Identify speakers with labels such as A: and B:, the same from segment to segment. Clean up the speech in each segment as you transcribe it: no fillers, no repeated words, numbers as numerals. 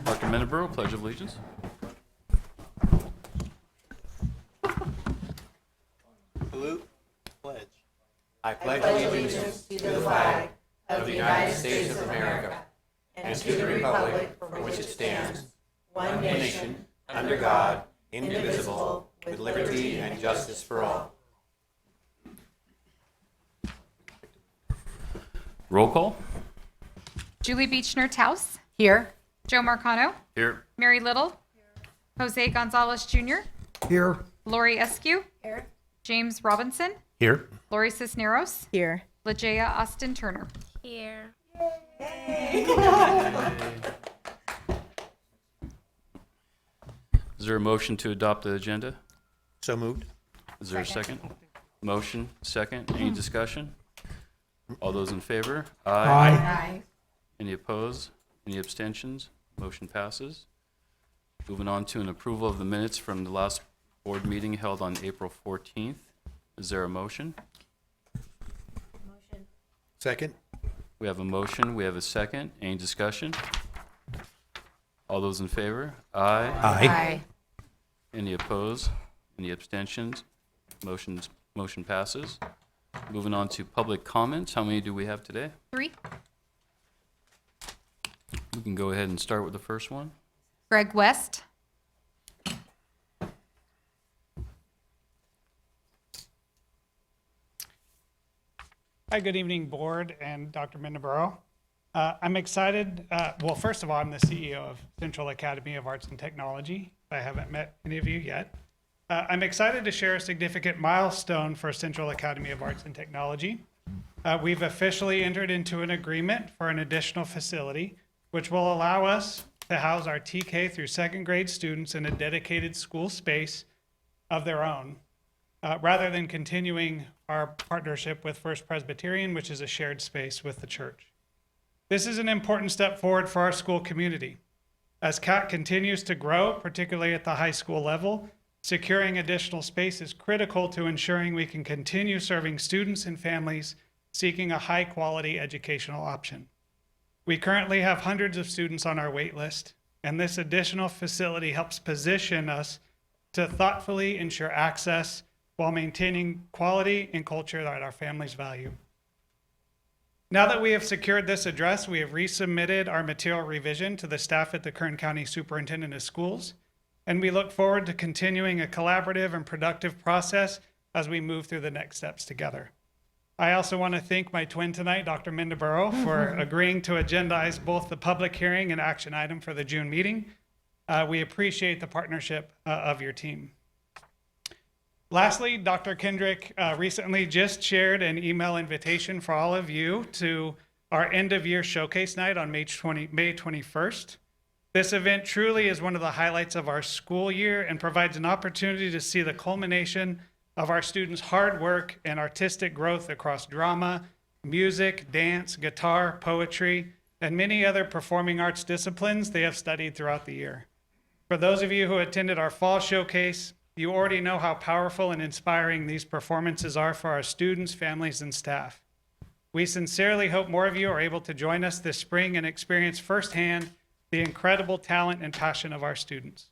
A: Dr. Menabro, Pledge of Allegiance.
B: Salute. Pledge.
C: I pledge allegiance to the flag of the United States of America and to the republic for which it stands, one nation, under God, indivisible, with liberty and justice for all.
A: Roll call.
D: Julie Beechner-Taus,
E: Here.
D: Joe Marcano,
A: Here.
D: Mary Little, Jose Gonzalez Jr.,
F: Here.
D: Lori Eskew, James Robinson,
B: Here.
D: Lori Cisneros,
E: Here.
D: Lejeah Austin Turner.
G: Here.
A: Is there a motion to adopt the agenda?
B: So moved.
A: Is there a second? Motion, second. Any discussion? All those in favor?
F: Aye.
A: Any opposed? Any abstentions? Motion passes. Moving on to an approval of the minutes from the last board meeting held on April 14th. Is there a motion?
B: Second.
A: We have a motion. We have a second. Any discussion? All those in favor? Aye.
F: Aye.
A: Any opposed? Any abstentions? Motion passes. Moving on to public comments. How many do we have today?
D: 3,
A: We can go ahead and start with the first one.
D: Greg West,
F: Hi, good evening, board and Dr. Mindaburo. I'm excited. Well, first of all, I'm the CEO of Central Academy of Arts and Technology. I haven't met any of you yet. I'm excited to share a significant milestone for Central Academy of Arts and Technology. We've officially entered into an agreement for an additional facility, which will allow us to house our TK through second grade students in a dedicated school space of their own, rather than continuing our partnership with First Presbyterian, which is a shared space with the church. This is an important step forward for our school community. As CAT continues to grow, particularly at the high school level, securing additional space is critical to ensuring we can continue serving students and families seeking a high-quality educational option. We currently have hundreds of students on our wait list, and this additional facility helps position us to thoughtfully ensure access while maintaining quality and culture that our families value. Now that we have secured this address, we have resubmitted our material revision to the staff at the Kern County Superintendent of Schools, and we look forward to continuing a collaborative and productive process as we move through the next steps together. I also want to thank my twin tonight, Dr. Mindaburo, for agreeing to agendize both the public hearing and action item for the June meeting. We appreciate the partnership of your team. Lastly, Dr. Kendrick recently just shared an email invitation for all of you to our end-of-year showcase night on May 21st. This event truly is one of the highlights of our school year and provides an opportunity to see the culmination of our students' hard work and artistic growth across drama, music, dance, guitar, poetry, and many other performing arts disciplines they have studied throughout the year. For those of you who attended our fall showcase, you already know how powerful and inspiring these performances are for our students, families, and staff. We sincerely hope more of you are able to join us this spring and experience firsthand the incredible talent and passion of our students.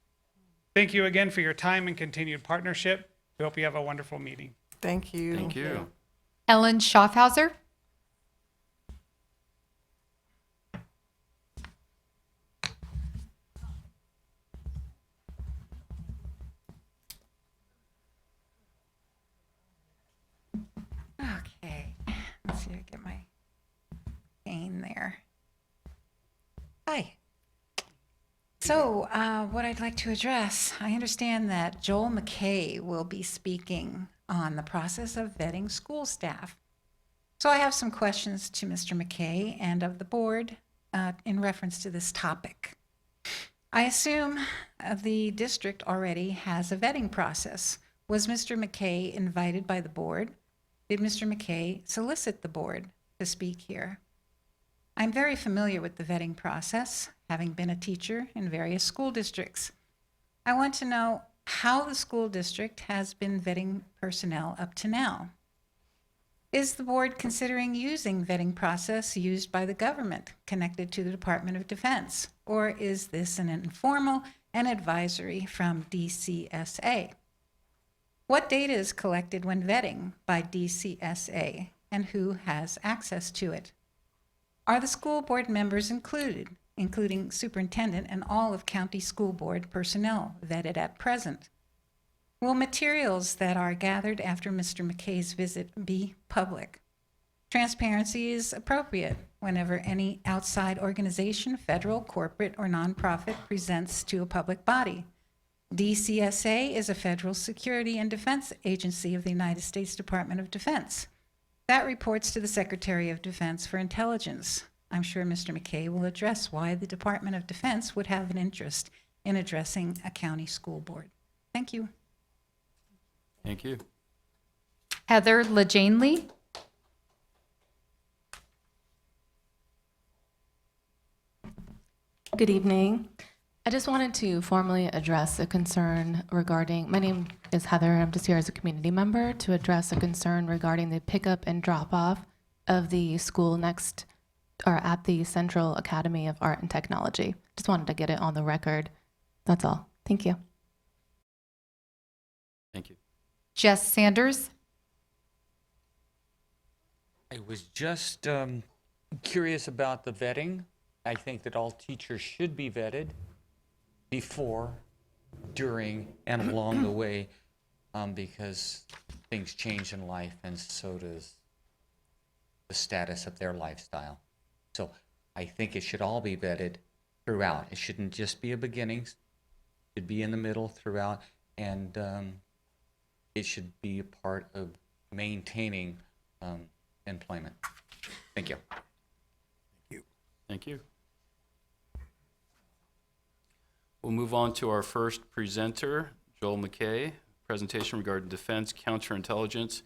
F: Thank you again for your time and continued partnership. We hope you have a wonderful meeting.
E: Thank you.
A: Thank you.
D: Ellen Schaffhauser,
G: Okay, let's see if I get my pane there. Hi. So, what I'd like to address, I understand that Joel McKay will be speaking on the process of vetting school staff. So I have some questions to Mr. McKay and of the board in reference to this topic. I assume the district already has a vetting process. Was Mr. McKay invited by the board? Did Mr. McKay solicit the board to speak here? I'm very familiar with the vetting process, having been a teacher in various school districts. I want to know how the school district has been vetting personnel up to now. Is the board considering using vetting process used by the government connected to the Department of Defense? Or is this an informal and advisory from DCSA? What data is collected when vetting by DCSA, and who has access to it? Are the school board members included, including superintendent and all of county school board personnel, vetted at present? Will materials that are gathered after Mr. McKay's visit be public? Transparency is appropriate whenever any outside organization, federal, corporate, or nonprofit, presents to a public body. DCSA is a federal security and defense agency of the United States Department of Defense that reports to the Secretary of Defense for Intelligence. I'm sure Mr. McKay will address why the Department of Defense would have an interest in addressing a county school board. Thank you.
A: Thank you.
D: Heather LeJane-Lee.
E: Good evening. I just wanted to formally address a concern regarding, my name is Heather, and I'm just here as a community member to address a concern regarding the pickup and drop-off of the school next, or at the Central Academy of Art and Technology. Just wanted to get it on the record. That's all. Thank you.
A: Thank you.
D: Jess Sanders.
H: I was just curious about the vetting. I think that all teachers should be vetted before, during, and along the way, because things change in life, and so does the status of their lifestyle. So I think it should all be vetted throughout. It shouldn't just be a beginning. It should be in the middle, throughout, and it should be a part of maintaining employment. Thank you.
A: Thank you. We'll move on to our first presenter, Joel McKay, presentation regarding Defense Counterintelligence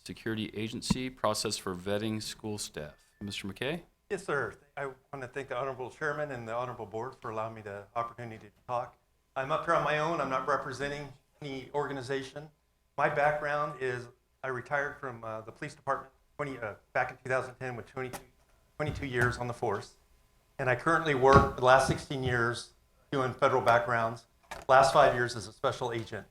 A: Security Agency process for vetting school staff. Mr. McKay?
I: Yes, sir. I want to thank the Honorable Chairman and the Honorable Board for allowing me the opportunity to talk. I'm up here on my own. I'm not representing any organization. My background is I retired from the police department back in 2010 with 22 years on the force. And I currently work the last 16 years doing federal backgrounds, last 5 years as a special agent.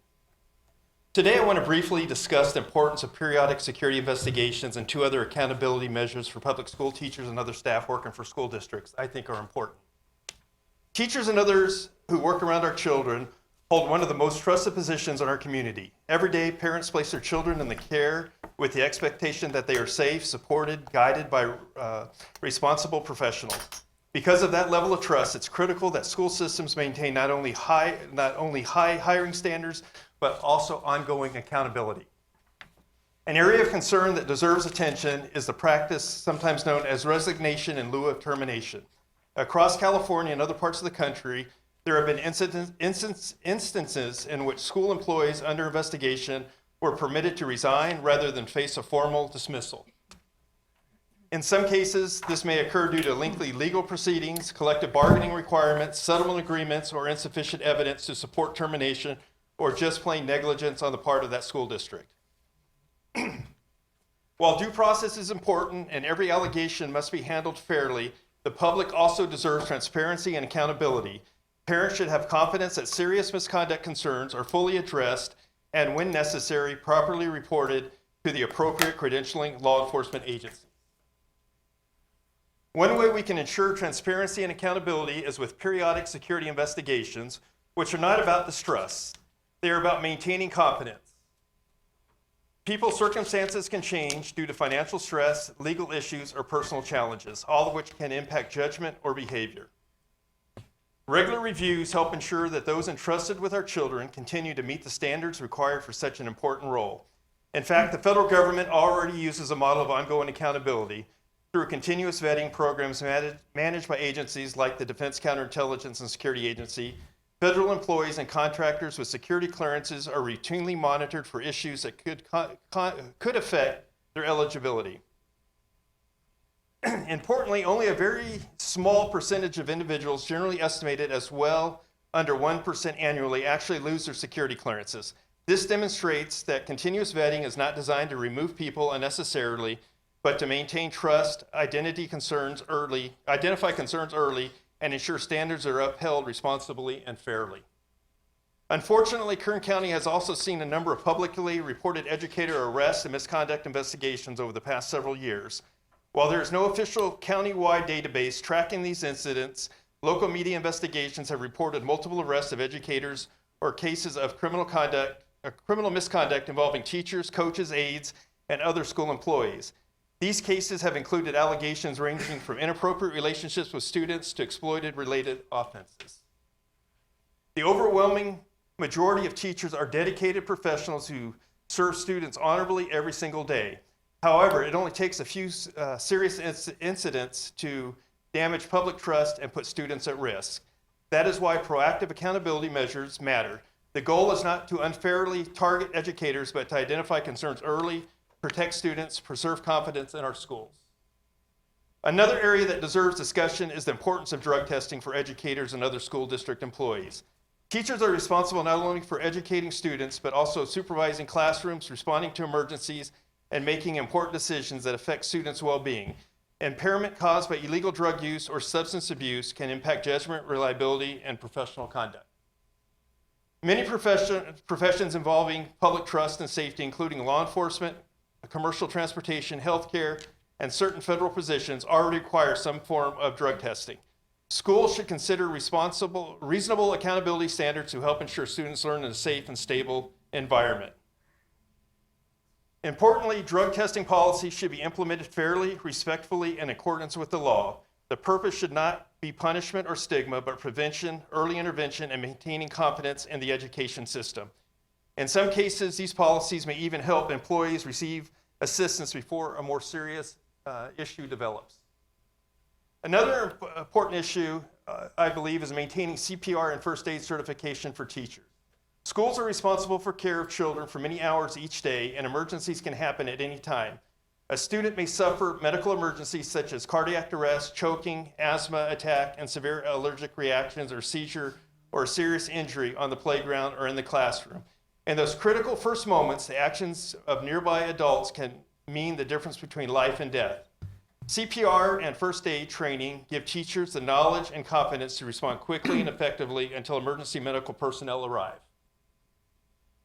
I: Today, I want to briefly discuss the importance of periodic security investigations and 2 other accountability measures for public school teachers and other staff working for school districts I think are important. Teachers and others who work around our children hold one of the most trusted positions in our community. Every day, parents place their children in the care with the expectation that they are safe, supported, guided by responsible professionals. Because of that level of trust, it's critical that school systems maintain not only high hiring standards, but also ongoing accountability. An area of concern that deserves attention is the practice sometimes known as resignation in lieu of termination. Across California and other parts of the country, there have been instances in which school employees under investigation were permitted to resign rather than face a formal dismissal. In some cases, this may occur due to lengthy legal proceedings, collective bargaining requirements, settlement agreements, or insufficient evidence to support termination, or just plain negligence on the part of that school district. While due process is important and every allegation must be handled fairly, the public also deserves transparency and accountability. Parents should have confidence that serious misconduct concerns are fully addressed and, when necessary, properly reported to the appropriate credentialing law enforcement agency. One way we can ensure transparency and accountability is with periodic security investigations, which are not about distrust. They are about maintaining confidence. People's circumstances can change due to financial stress, legal issues, or personal challenges, all of which can impact judgment or behavior. Regular reviews help ensure that those entrusted with our children continue to meet the standards required for such an important role. In fact, the federal government already uses a model of ongoing accountability through continuous vetting programs managed by agencies like the Defense Counterintelligence and Security Agency. Federal employees and contractors with security clearances are routinely monitored for issues that could affect their eligibility. Importantly, only a very small percentage of individuals, generally estimated as well under 1% annually, actually lose their security clearances. This demonstrates that continuous vetting is not designed to remove people unnecessarily, but to maintain trust, identify concerns early, and ensure standards are upheld responsibly and fairly. Unfortunately, Kern County has also seen a number of publicly reported educator arrests and misconduct investigations over the past several years. While there is no official county-wide database tracking these incidents, local media investigations have reported multiple arrests of educators or cases of criminal misconduct involving teachers, coaches, aides, and other school employees. These cases have included allegations ranging from inappropriate relationships with students to exploited related offenses. The overwhelming majority of teachers are dedicated professionals who serve students honorably every single day. However, it only takes a few serious incidents to damage public trust and put students at risk. That is why proactive accountability measures matter. The goal is not to unfairly target educators, but to identify concerns early, protect students, preserve confidence in our schools. Another area that deserves discussion is the importance of drug testing for educators and other school district employees. Teachers are responsible not only for educating students, but also supervising classrooms, responding to emergencies, and making important decisions that affect students' well-being. Impairment caused by illegal drug use or substance abuse can impact judgment, reliability, and professional conduct. Many professions involving public trust and safety, including law enforcement, commercial transportation, healthcare, and certain federal positions, already require some form of drug testing. Schools should consider reasonable accountability standards to help ensure students learn in a safe and stable environment. Importantly, drug testing policies should be implemented fairly, respectfully, and in accordance with the law. The purpose should not be punishment or stigma, but prevention, early intervention, and maintaining confidence in the education system. In some cases, these policies may even help employees receive assistance before a more serious issue develops. Another important issue, I believe, is maintaining CPR and first aid certification for teachers. Schools are responsible for care of children for many hours each day, and emergencies can happen at any time. A student may suffer medical emergencies such as cardiac arrest, choking, asthma attack, and severe allergic reactions or seizure or serious injury on the playground or in the classroom. In those critical first moments, the actions of nearby adults can mean the difference between life and death. CPR and first aid training give teachers the knowledge and confidence to respond quickly and effectively until emergency medical personnel arrive.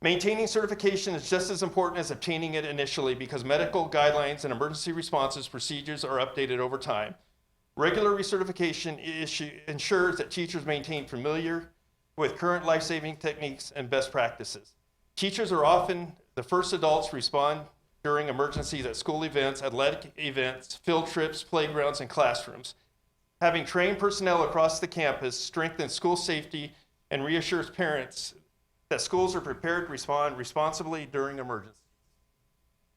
I: Maintaining certification is just as important as obtaining it initially because medical guidelines and emergency responses procedures are updated over time. Regular recertification ensures that teachers maintain familiar with current life-saving techniques and best practices. Teachers are often the first adults to respond during emergencies at school events, athletic events, field trips, playgrounds, and classrooms. Having trained personnel across the campus strengthens school safety and reassures parents that schools are prepared to respond responsibly during emergencies.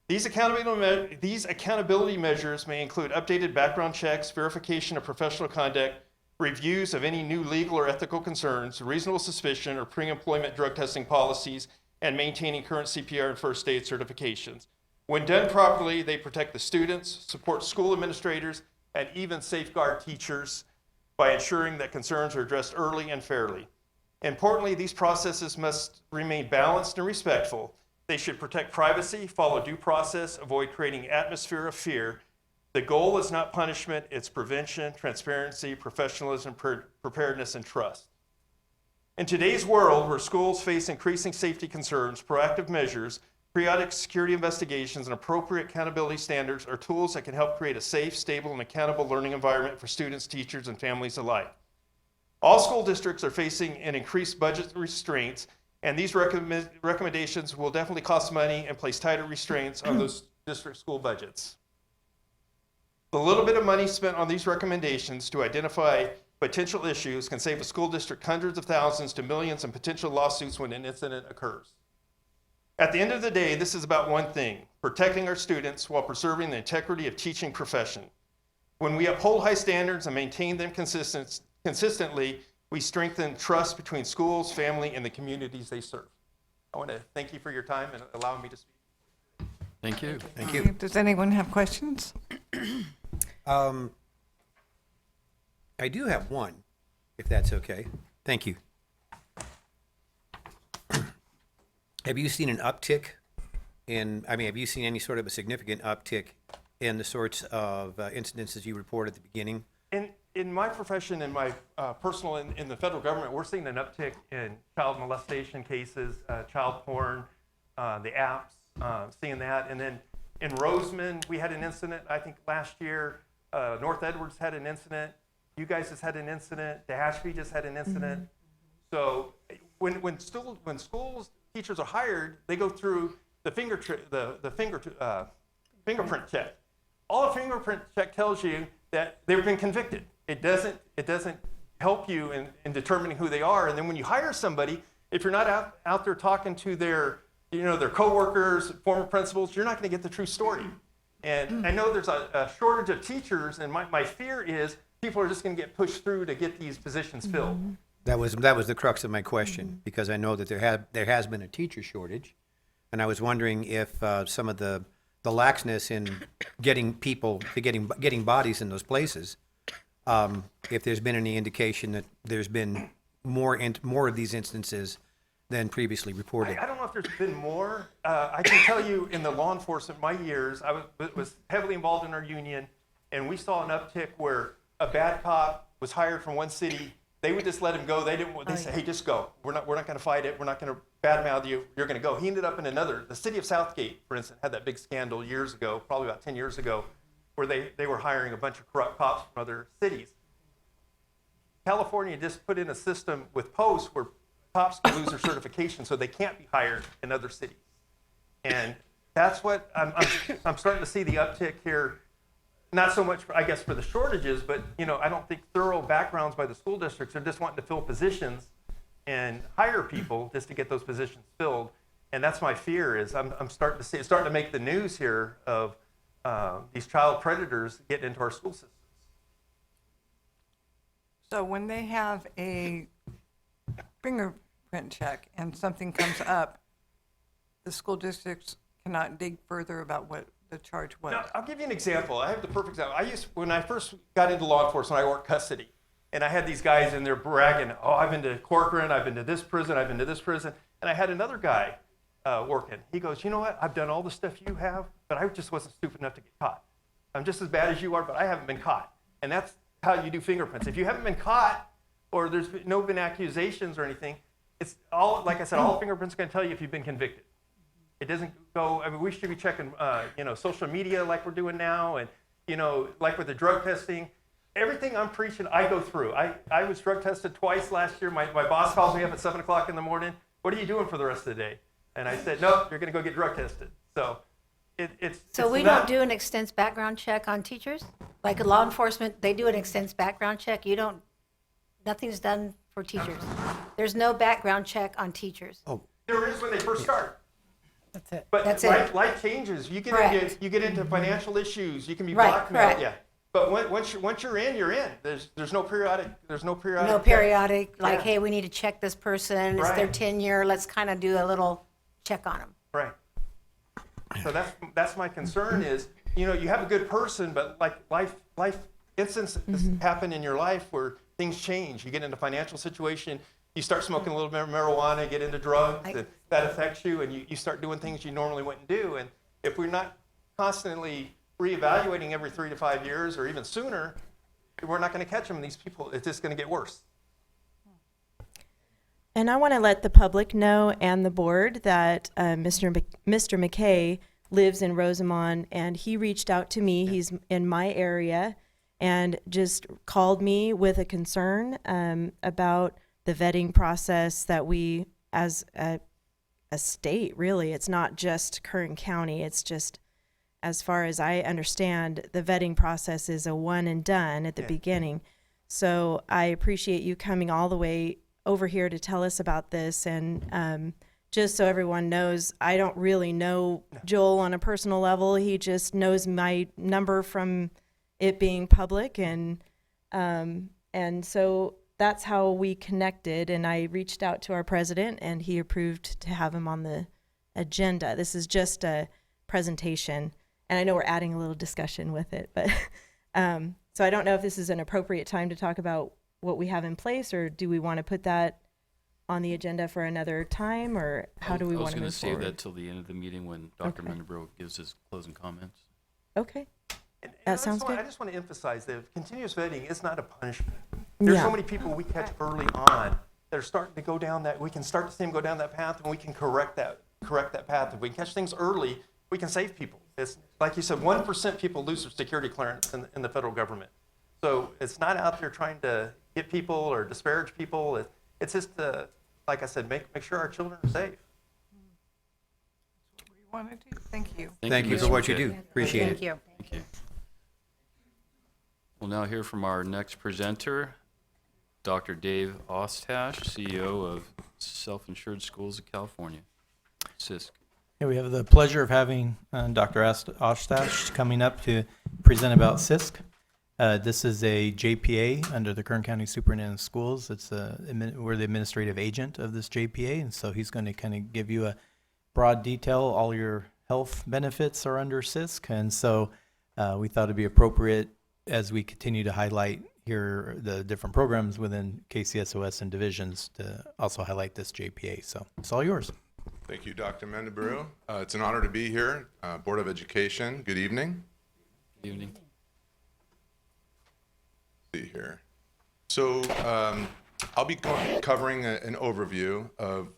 I: These accountability measures may include updated background checks, verification of professional conduct, reviews of any new legal or ethical concerns, reasonable suspicion or pre-employment drug testing policies, and maintaining current CPR and first aid certifications. When done properly, they protect the students, support school administrators, and even safeguard teachers by ensuring that concerns are addressed early and fairly. Importantly, these processes must remain balanced and respectful. They should protect privacy, follow due process, avoid creating an atmosphere of fear. The goal is not punishment, it's prevention, transparency, professionalism, preparedness, and trust. In today's world, where schools face increasing safety concerns, proactive measures, periodic security investigations, and appropriate accountability standards are tools that can help create a safe, stable, and accountable learning environment for students, teachers, and families alike. All school districts are facing an increased budget restraints, and these recommendations will definitely cost money and place tighter restraints on those district school budgets. The little bit of money spent on these recommendations to identify potential issues can save a school district hundreds of thousands to millions in potential lawsuits when an incident occurs. At the end of the day, this is about one thing: protecting our students while preserving the integrity of teaching profession. When we uphold high standards and maintain them consistently, we strengthen trust between schools, family, and the communities they serve. I want to thank you for your time and allowing me to speak.
A: Thank you.
B: Thank you.
C: Does anyone have questions?
B: I do have one, if that's okay. Thank you. Have you seen an uptick have you seen any sort of a significant uptick in the sorts of incidences you reported at the beginning?
I: In my profession, in my personal, in the federal government, we're seeing an uptick in child molestation cases, child porn, the apps, seeing that. And then in Roseman, we had an incident, I think last year. North Edwards had an incident. You guys just had an incident. Tehachapi just had an incident. So when schools teachers are hired, they go through the fingerprint check. All a fingerprint check tells you that they've been convicted. It doesn't help you in determining who they are. And then when you hire somebody, if you're not out there talking to their coworkers, former principals, you're not going to get the true story. And I know there's a shortage of teachers, and my fear is people are just going to get pushed through to get these positions filled.
B: That was the crux of my question, because I know that there has been a teacher shortage, and I was wondering if some of the laxness in getting people to getting bodies in those places, if there's been any indication that there's been more of these instances than previously reported.
I: I don't know if there's been more. I can tell you in the law enforcement, my years, I was heavily involved in our union, and we saw an uptick where a bad cop was hired from one city. They would just let him go. They said, hey, just go. We're not going to fight it. We're not going to badmouth you. You're going to go. He ended up in another. The city of Southgate, for instance, had that big scandal years ago, probably about 10 years ago, where they were hiring a bunch of corrupt cops from other cities. California just put in a system with posts where cops can lose their certification, so they can't be hired in other cities. And that's what I'm starting to see the uptick here. Not so much, I guess, for the shortages, but I don't think thorough backgrounds by the school districts are just wanting to fill positions and hire people just to get those positions filled. And that's my fear. Is I'm starting to see it's starting to make the news here of these child predators getting into our school systems.
J: So when they have a fingerprint check and something comes up, the school districts cannot dig further about what the charge was.
I: Now, I'll give you an example. I have the perfect example. When I first got into law enforcement, I worked custody. And I had these guys in there bragging, oh, I've been to Corcoran, I've been to this prison, I've been to this prison. And I had another guy working. He goes, you know what? I've done all the stuff you have, but I just wasn't stupid enough to get caught. I'm just as bad as you are, but I haven't been caught. And that's how you do fingerprints. If you haven't been caught, or there's been accusations or anything, it's all, like I said, all fingerprints are going to tell you if you've been convicted. It doesn't go, we should be checking, social media like we're doing now, and, like with the drug testing. Everything I'm preaching, I go through. I was drug tested twice last year. My boss calls me up at 7 o'clock in the morning. What are you doing for the rest of the day? And I said, no, you're going to go get drug tested. So
C: So we don't do an extensive background check on teachers? Like law enforcement, they do an extensive background check. Nothing's done for teachers. There's no background check on teachers.
I: There is when they first start.
G: That's it.
I: But
C: That's it.
I: life changes. You
C: Correct.
I: get into financial issues. You can be
C: Right,
I: blackmailed.
C: correct.
I: Yeah. But once you're in, you're in. There's no periodic.
C: No
I: check.
C: periodic, like,
I: Yeah.
C: hey, we need to check this person. It's their
I: Right.
C: tenure. Let's kind of do a little check on them.
I: Right. So that's my concern is, you have a good person, but like life instances happen in your life where things change. You get into a financial situation, you start smoking a little bit of marijuana, get into drugs, and that affects you, and you start doing things you normally wouldn't do. And if we're not constantly reevaluating every 3 to 5 years or even sooner, we're not going to catch them. These people, it's just going to get worse.
K: And I want to let the public know and the board that Mr. McKay lives in Rosamond, and he reached out to me. He's in my area and just called me with a concern about the vetting process that we, as a state, really, it's not just Kern County. It's just, as far as I understand, the vetting process is a one and done at the beginning. So I appreciate you coming all the way over here to tell us about this. And just so everyone knows, I don't really know Joel on a personal level. He just knows my number from it being public. And so that's how we connected. And I reached out to our president, and he approved to have him on the agenda. This is just a presentation. And I know we're adding a little discussion with it, but so I don't know if this is an appropriate time to talk about what we have in place, or do we want to put that on the agenda for another time, or how do we
A: I was
K: want to
A: going
K: move
A: to save
K: forward?
A: that till the end of the meeting when Dr.
K: Okay.
A: Mendebro gives his closing comments.
K: Okay.
I: And
K: That sounds
I: I
K: good.
I: just want to emphasize that continuous vetting is not a punishment. There's
K: Yeah.
I: so many people we catch early on that are starting to go down that, we can start to see them go down that path, and we can correct that path. If we can catch things early, we can save people. It's like you said, 1% people lose their security clearance in the federal government. So it's not out there trying to get people or disparage people. It's just, like I said, make sure our children are safe.
J: What we want to do. Thank you.
B: Thank you for
A: Mr.
B: what you
A: McKay.
B: do. Appreciate it.
G: Thank you.
A: Thank you. We'll now hear from our next presenter, Dr. Dave Ostash, CEO of Self-Insured Schools of California, SISC.
L: Yeah, we have the pleasure of having Dr. Ostash coming up to present about SISC. This is a JPA under the Kern County Superintendent of Schools. We're the administrative agent of this JPA, and so he's going to kind of give you a broad detail. All your health benefits are under SISC, and so we thought it'd be appropriate as we continue to highlight here the different programs within KCSOS and divisions to also highlight this JPA. So it's all yours.
M: Thank you, Dr. Mendebro. It's an honor to be here. Board of Education, good evening.
A: Good evening.
M: See here. So I'll be covering an overview of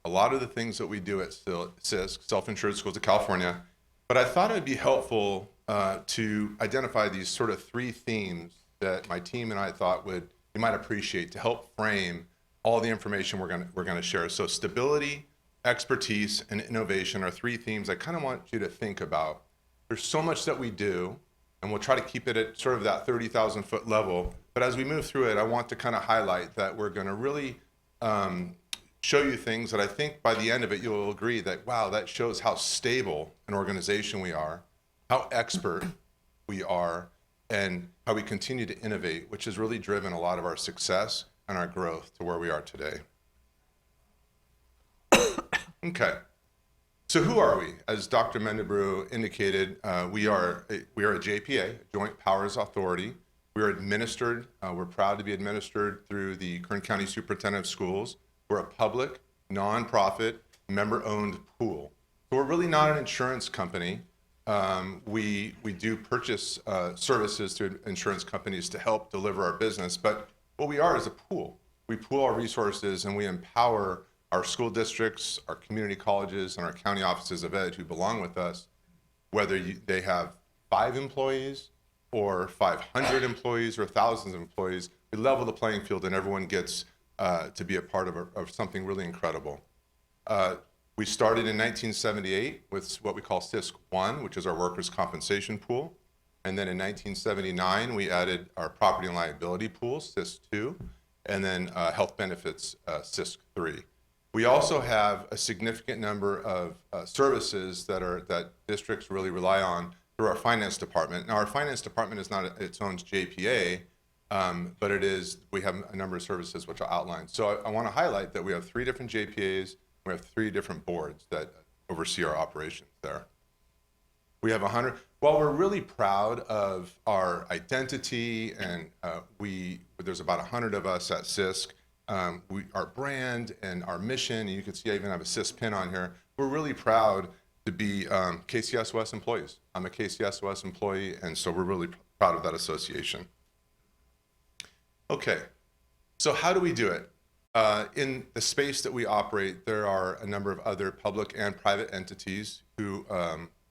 M: a lot of the things that we do at SISC, Self-Insured Schools of California, but I thought it would be helpful to identify these sort of three themes that my team and I thought you might appreciate to help frame all the information we're going to share. So stability, expertise, and innovation are three themes I kind of want you to think about. There's so much that we do, and we'll try to keep it at sort of that 30,000 foot level. But as we move through it, I want to kind of highlight that we're going to really show you things that I think by the end of it, you'll agree that, wow, that shows how stable an organization we are, how expert we are, and how we continue to innovate, which has really driven a lot of our success and our growth to where we are today. Okay. So who are we? As Dr. Mendebro indicated, we are a JPA, Joint Powers Authority. We are administered, we're proud to be administered through the Kern County Superintendent of Schools. We're a public, nonprofit, member-owned pool. So we're really not an insurance company. We do purchase services through insurance companies to help deliver our business, but what we are is a pool. We pool our resources and we empower our school districts, our community colleges, and our county offices of ed who belong with us, whether they have 5 employees or 500 employees or thousands of employees. We level the playing field and everyone gets to be a part of something really incredible. We started in 1978 with what we call SISC 1, which is our workers' compensation pool. And then in 1979, we added our property and liability pool, SISC 2, and then health benefits, SISC 3. We also have a significant number of services that districts really rely on through our finance department. Now, our finance department is not its own JPA, but we have a number of services which I'll outline. So I want to highlight that we have 3 different JPAs. We have 3 different boards that oversee our operations there. We have 100. While we're really proud of our identity, and there's about 100 of us at SISC, our brand and our mission, and you can see I even have a SISC pin on here. We're really proud to be KCSOS employees. I'm a KCSOS employee, and so we're really proud of that association. Okay, so how do we do it? In the space that we operate, there are a number of other public and private entities who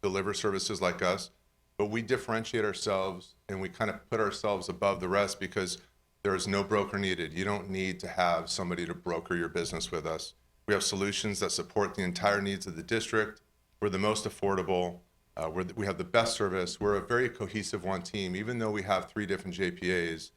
M: deliver services like us, but we differentiate ourselves and we kind of put ourselves above the rest because there is no broker needed. You don't need to have somebody to broker your business with us. We have solutions that support the entire needs of the district. We're the most affordable. We have the best service. We're a very cohesive one team. Even though we have 3 different JPAs,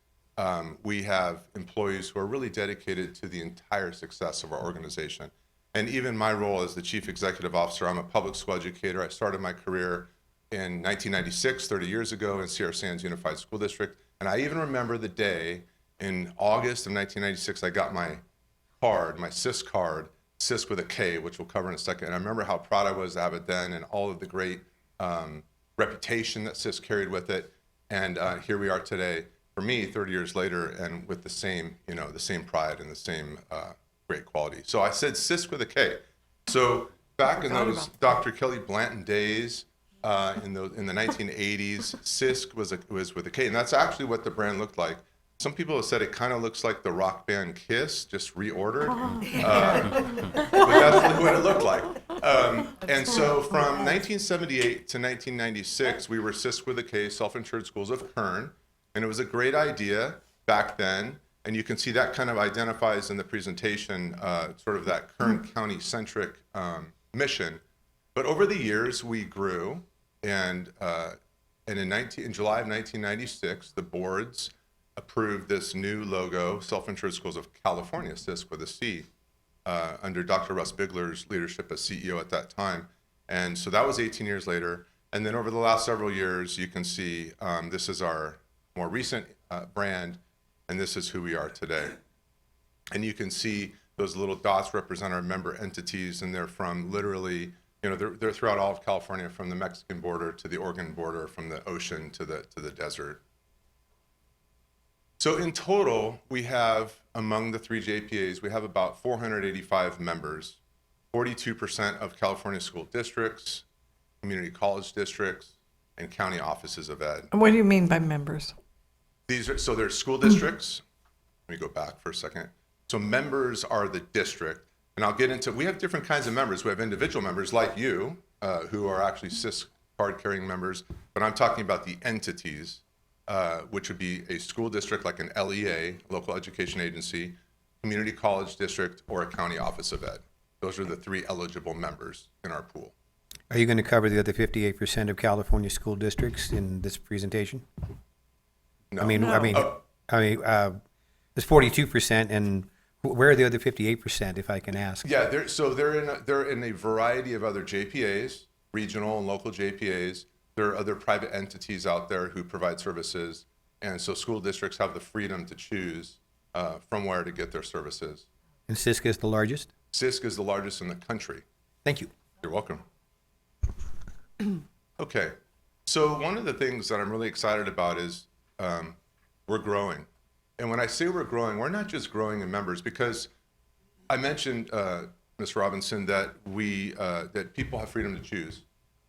M: we have employees who are really dedicated to the entire success of our organization. And even my role as the Chief Executive Officer, I'm a public school educator. I started my career in 1996, 30 years ago, in Sierra Sands Unified School District. And I even remember the day in August of 1996, I got my card, my SISC card, SISC with a K, which we'll cover in a second. And I remember how proud I was to have it then and all of the great reputation that SISC carried with it. And here we are today, for me, 30 years later, and with the same, the same pride and the same great quality. So I said CISC with a K. So back in those Dr. Kelly Blanton days, in the 1980s, CISC was with a K, and that's actually what the brand looked like. Some people have said it kind of looks like the rock band Kiss, just reordered. But that's really what it looked like. And so from 1978 to 1996, we were CISC with a K, Self-Insured Schools of Kern, and it was a great idea back then. And you can see that kind of identifies in the presentation sort of that Kern County-centric mission. But over the years, we grew, and in July of 1996, the boards approved this new logo, Self-Insured Schools of California, CISC with a C, under Dr. Russ Bigler's leadership as CEO at that time. And so that was 18 years later. And then over the last several years, you can see this is our more recent brand, and this is who we are today. And you can see those little dots represent our member entities, and they're from literally, they're throughout all of California, from the Mexican border to the Oregon border, from the ocean to the desert. So in total, we have, among the 3 JPAs, we have about 485 members, 42% of California school districts, community college districts, and county offices of ed.
J: And what do you mean by members?
M: So there's school districts. Let me go back for a second. So members are the district, and I'll get into, we have different kinds of members. We have individual members like you, who are actually CISC card-carrying members, but I'm talking about the entities, which would be a school district like an LEA, local education agency, community college district, or a county office of ed. Those are the 3 eligible members in our pool.
B: Are you going to cover the other 58% of California school districts in this presentation?
M: No.
B: I mean, there's 42%, and where are the other 58%, if I can ask?
M: Yeah, they're in a variety of other JPAs, regional and local JPAs. There are other private entities out there who provide services, and so school districts have the freedom to choose from where to get their services.
B: And CISC is the largest?
M: CISC is the largest in the country.
B: Thank you.
M: You're welcome. Okay, so one of the things that I'm really excited about is we're growing. And when I say we're growing, we're not just growing in members, because I mentioned, Ms. Robinson, that that people have freedom to choose.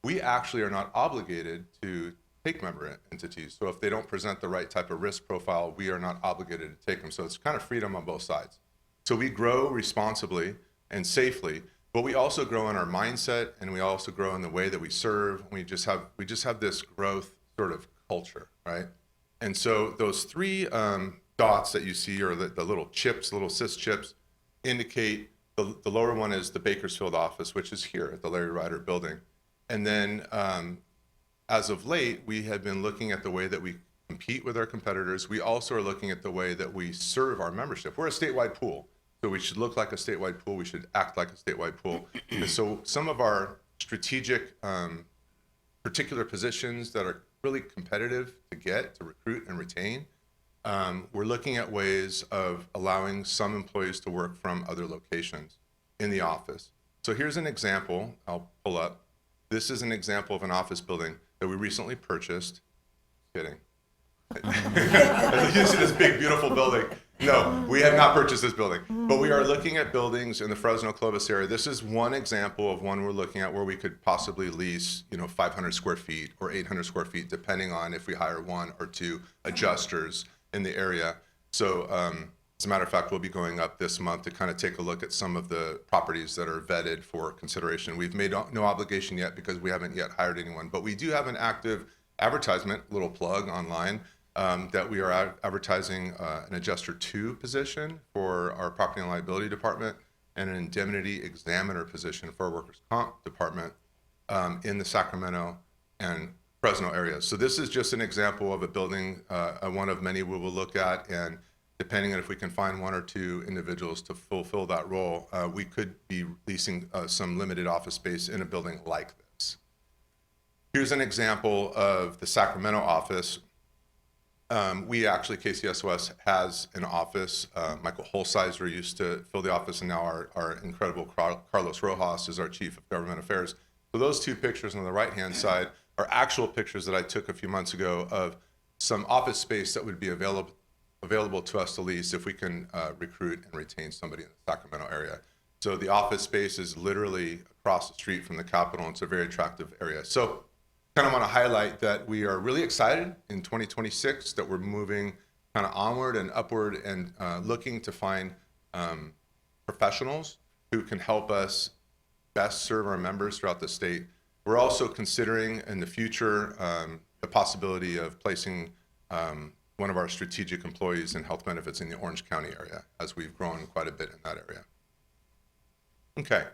M: We actually are not obligated to take member entities. So if they don't present the right type of risk profile, we are not obligated to take them. So it's kind of freedom on both sides. So we grow responsibly and safely, but we also grow in our mindset, and we also grow in the way that we serve. We just have this growth sort of culture, right? And so those 3 dots that you see, or the little chips, little CISC chips, indicate the lower one is the Bakersfield office, which is here at the Larry Ryder building. And then as of late, we have been looking at the way that we compete with our competitors. We also are looking at the way that we serve our membership. We're a statewide pool, so we should look like a statewide pool. We should act like a statewide pool. And so some of our strategic particular positions that are really competitive to recruit and retain, we're looking at ways of allowing some employees to work from other locations in the office. So here's an example I'll pull up. This is an example of an office building that we recently purchased. Kidding. You see this big, beautiful building. No, we have not purchased this building, but we are looking at buildings in the Fresno Clovis area. This is one example of one we're looking at where we could possibly lease, 500 square feet or 800 square feet, depending on if we hire 1 or 2 adjusters in the area. So as a matter of fact, we'll be going up this month to kind of take a look at some of the properties that are vetted for consideration. We've made no obligation yet because we haven't yet hired anyone, but we do have an active advertisement, little plug online, that we are advertising an Adjuster 2 position for our Property and Liability Department and an Indemnity Examiner position for our Workers' Comp Department in the Sacramento and Fresno areas. So this is just an example of a building, one of many we will look at, and depending on if we can find 1 or 2 individuals to fulfill that role, we could be leasing some limited office space in a building like this. Here's an example of the Sacramento office. We actually, KCSOS has an office. Michael Holsizer used to fill the office, and now our incredible Carlos Rojas is our Chief of Government Affairs. So those 2 pictures on the right-hand side are actual pictures that I took a few months ago of some office space that would be available available to us to lease if we can recruit and retain somebody in the Sacramento area. So the office space is literally across the street from the Capitol. It's a very attractive area. So kind of want to highlight that we are really excited in 2026 that we're moving kind of onward and upward and looking to find professionals who can help us best serve our members throughout the state. We're also considering in the future the possibility of placing one of our strategic employees in health benefits in the Orange County area, as we've grown quite a bit in that area. Okay,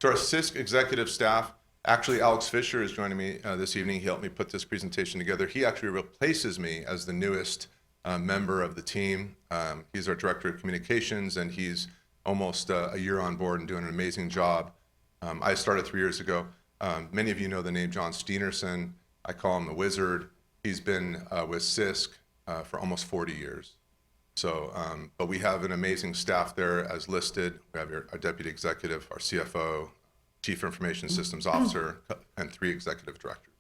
M: so our CISC executive staff, actually Alex Fisher is joining me this evening. He helped me put this presentation together. He actually replaces me as the newest member of the team. He's our director of communications, and he's almost a year on board and doing an amazing job. I started 3 years ago. Many of you know the name John Steenerson. I call him the Wizard. He's been with CISC for almost 40 years. So, but we have an amazing staff there as listed. We have our deputy executive, our CFO, chief information systems officer, and 3 executive directors.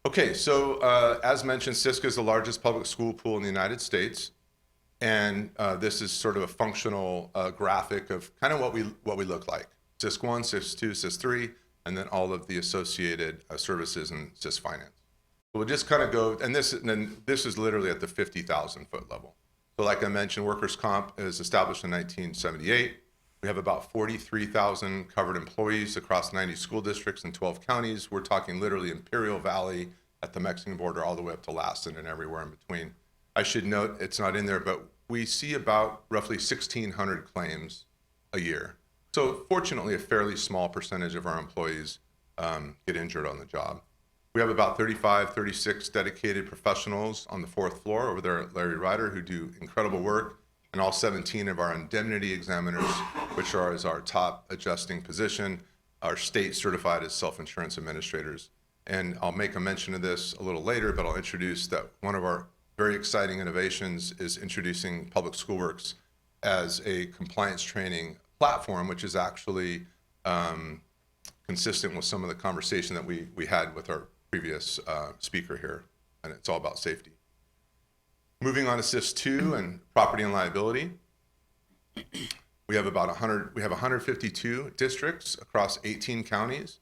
M: Okay, so as mentioned, CISC is the largest public school pool in the United States. And this is sort of a functional graphic of kind of what we look like. CISC 1, CISC 2, CISC 3, and then all of the associated services in CISC Finance. We'll just kind of go, and this is literally at the 50,000 foot level. So like I mentioned, workers' comp is established in 1978. We have about 43,000 covered employees across 90 school districts and 12 counties. We're talking literally Imperial Valley at the Mexican border all the way up to Lassen and everywhere in between. I should note, it's not in there, but we see about roughly 1,600 claims a year. So fortunately, a fairly small percentage of our employees get injured on the job. We have about 36 dedicated professionals on the 4th floor over there at Larry Ryder who do incredible work, and all 17 of our indemnity examiners, which is our top adjusting position, are state certified as self-insurance administrators. And I'll make a mention of this a little later, but I'll introduce that one of our very exciting innovations is introducing Public School Works as a compliance training platform, which is actually consistent with some of the conversation that we had with our previous speaker here, and it's all about safety. Moving on to CISC 2 and property and liability. We have about 152 districts across 18 counties.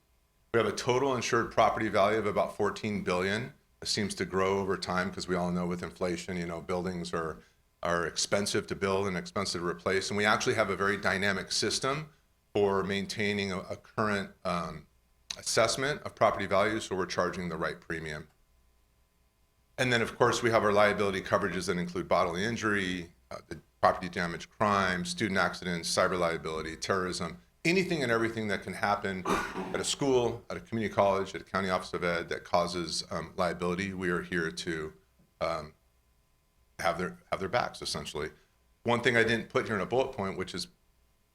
M: We have a total insured property value of about $14 billion. It seems to grow over time because we all know with inflation, buildings are expensive to build and expensive to replace. And we actually have a very dynamic system for maintaining a current assessment of property value, so we're charging the right premium. And then, of course, we have our liability coverages that include bodily injury, property damage, crime, student accidents, cyber liability, terrorism, anything and everything that can happen at a school, at a community college, at a county office of ed that causes liability. We are here to have their backs, essentially. One thing I didn't put here in a bullet point, which is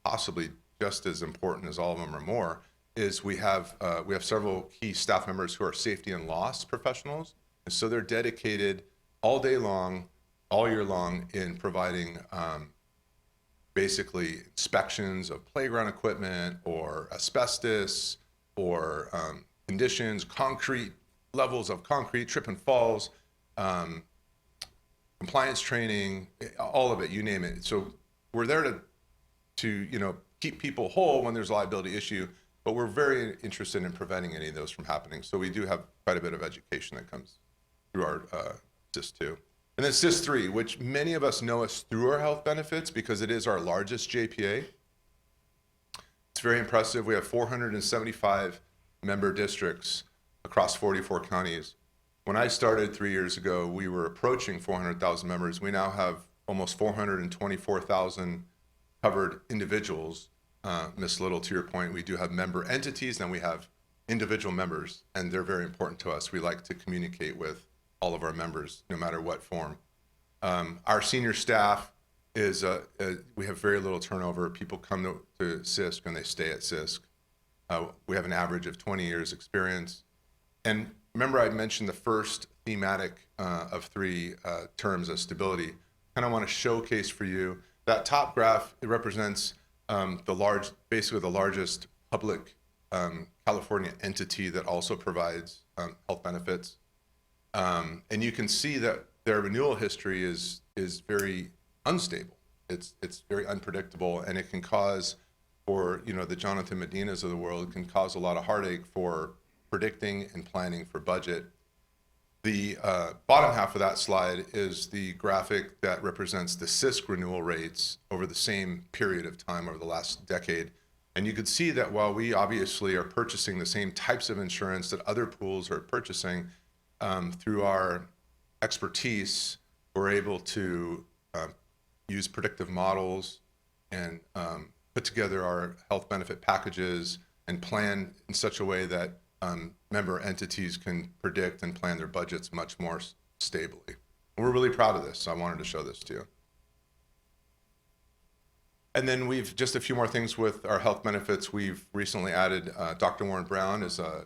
M: possibly just as important as all of them or more, is we have several key staff members who are safety and loss professionals, and so they're dedicated all day long, all year long, in providing basically inspections of playground equipment or asbestos or conditions, concrete levels of concrete, trip and falls, compliance training, all of it, you name it. So we're there to keep people whole when there's a liability issue, but we're very interested in preventing any of those from happening. So we do have quite a bit of education that comes through our CISC 2. And then CISC 3, which many of us know us through our health benefits because it is our largest JPA. It's very impressive. We have 475 member districts across 44 counties. When I started 3 years ago, we were approaching 400,000 members. We now have almost 424,000 covered individuals. Ms. Little, to your point, we do have member entities, and we have individual members, and they're very important to us. We like to communicate with all of our members, no matter what form. Our senior staff is, we have very little turnover. People come to CISC and they stay at CISC. We have an average of 20 years experience. And remember I mentioned the first thematic of 3 terms of stability. Kind of want to showcase for you that top graph. It represents basically the largest public California entity that also provides health benefits. And you can see that their renewal history is very unstable. It's very unpredictable, and it can cause, for the Jonathan Medinas of the world, it can cause a lot of heartache for predicting and planning for budget. The bottom half of that slide is the graphic that represents the CISC renewal rates over the same period of time over the last decade. And you could see that while we obviously are purchasing the same types of insurance that other pools are purchasing, through our expertise, we're able to use predictive models and put together our health benefit packages and plan in such a way that member entities can predict and plan their budgets much more stably. And we're really proud of this, so I wanted to show this to you. And then we've just a few more things with our health benefits. We've recently added Dr. Warren Brown as a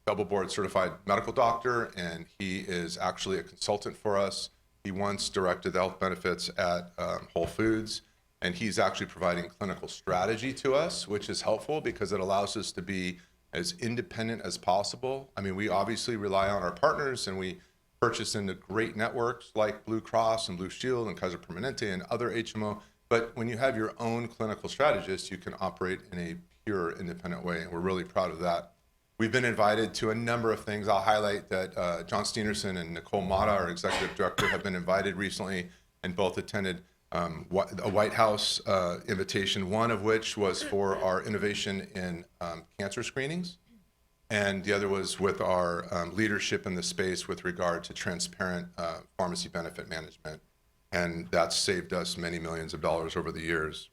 M: double board certified medical doctor, and he is actually a consultant for us. He once directed the health benefits at Whole Foods, and he's actually providing clinical strategy to us, which is helpful because it allows us to be as independent as possible. I mean, we obviously rely on our partners, and we purchase into great networks like Blue Cross and Blue Shield and Kaiser Permanente and other HMO. But when you have your own clinical strategist, you can operate in a pure independent way, and we're really proud of that. We've been invited to a number of things. I'll highlight that John Steenerson and Nicole Mata, our executive director, have been invited recently and both attended a White House invitation, one of which was for our innovation in cancer screenings, and the other was with our leadership in the space with regard to transparent pharmacy benefit management, and that's saved us many millions of dollars over the years.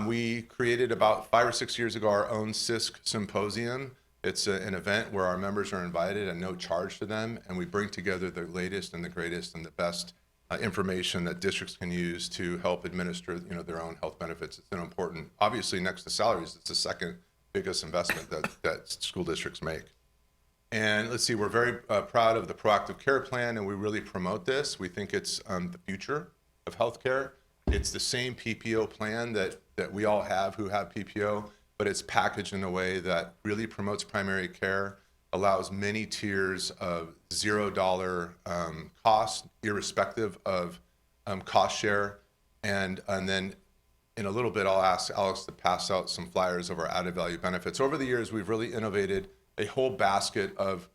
M: We created about 5 or 6 years ago our own CISC Symposium. It's an event where our members are invited at no charge to them, and we bring together the latest and the greatest and the best information that districts can use to help administer their own health benefits. It's an important, obviously next to salaries, it's the second biggest investment that school districts make. And let's see, we're very proud of the Proactive Care Plan, and we really promote this. We think it's the future of healthcare. It's the same PPO plan that we all have who have PPO, but it's packaged in a way that really promotes primary care, allows many tiers of $0 cost, irrespective of cost share. And then in a little bit, I'll ask Alex to pass out some flyers of our added value benefits. Over the years, we've really innovated a whole basket of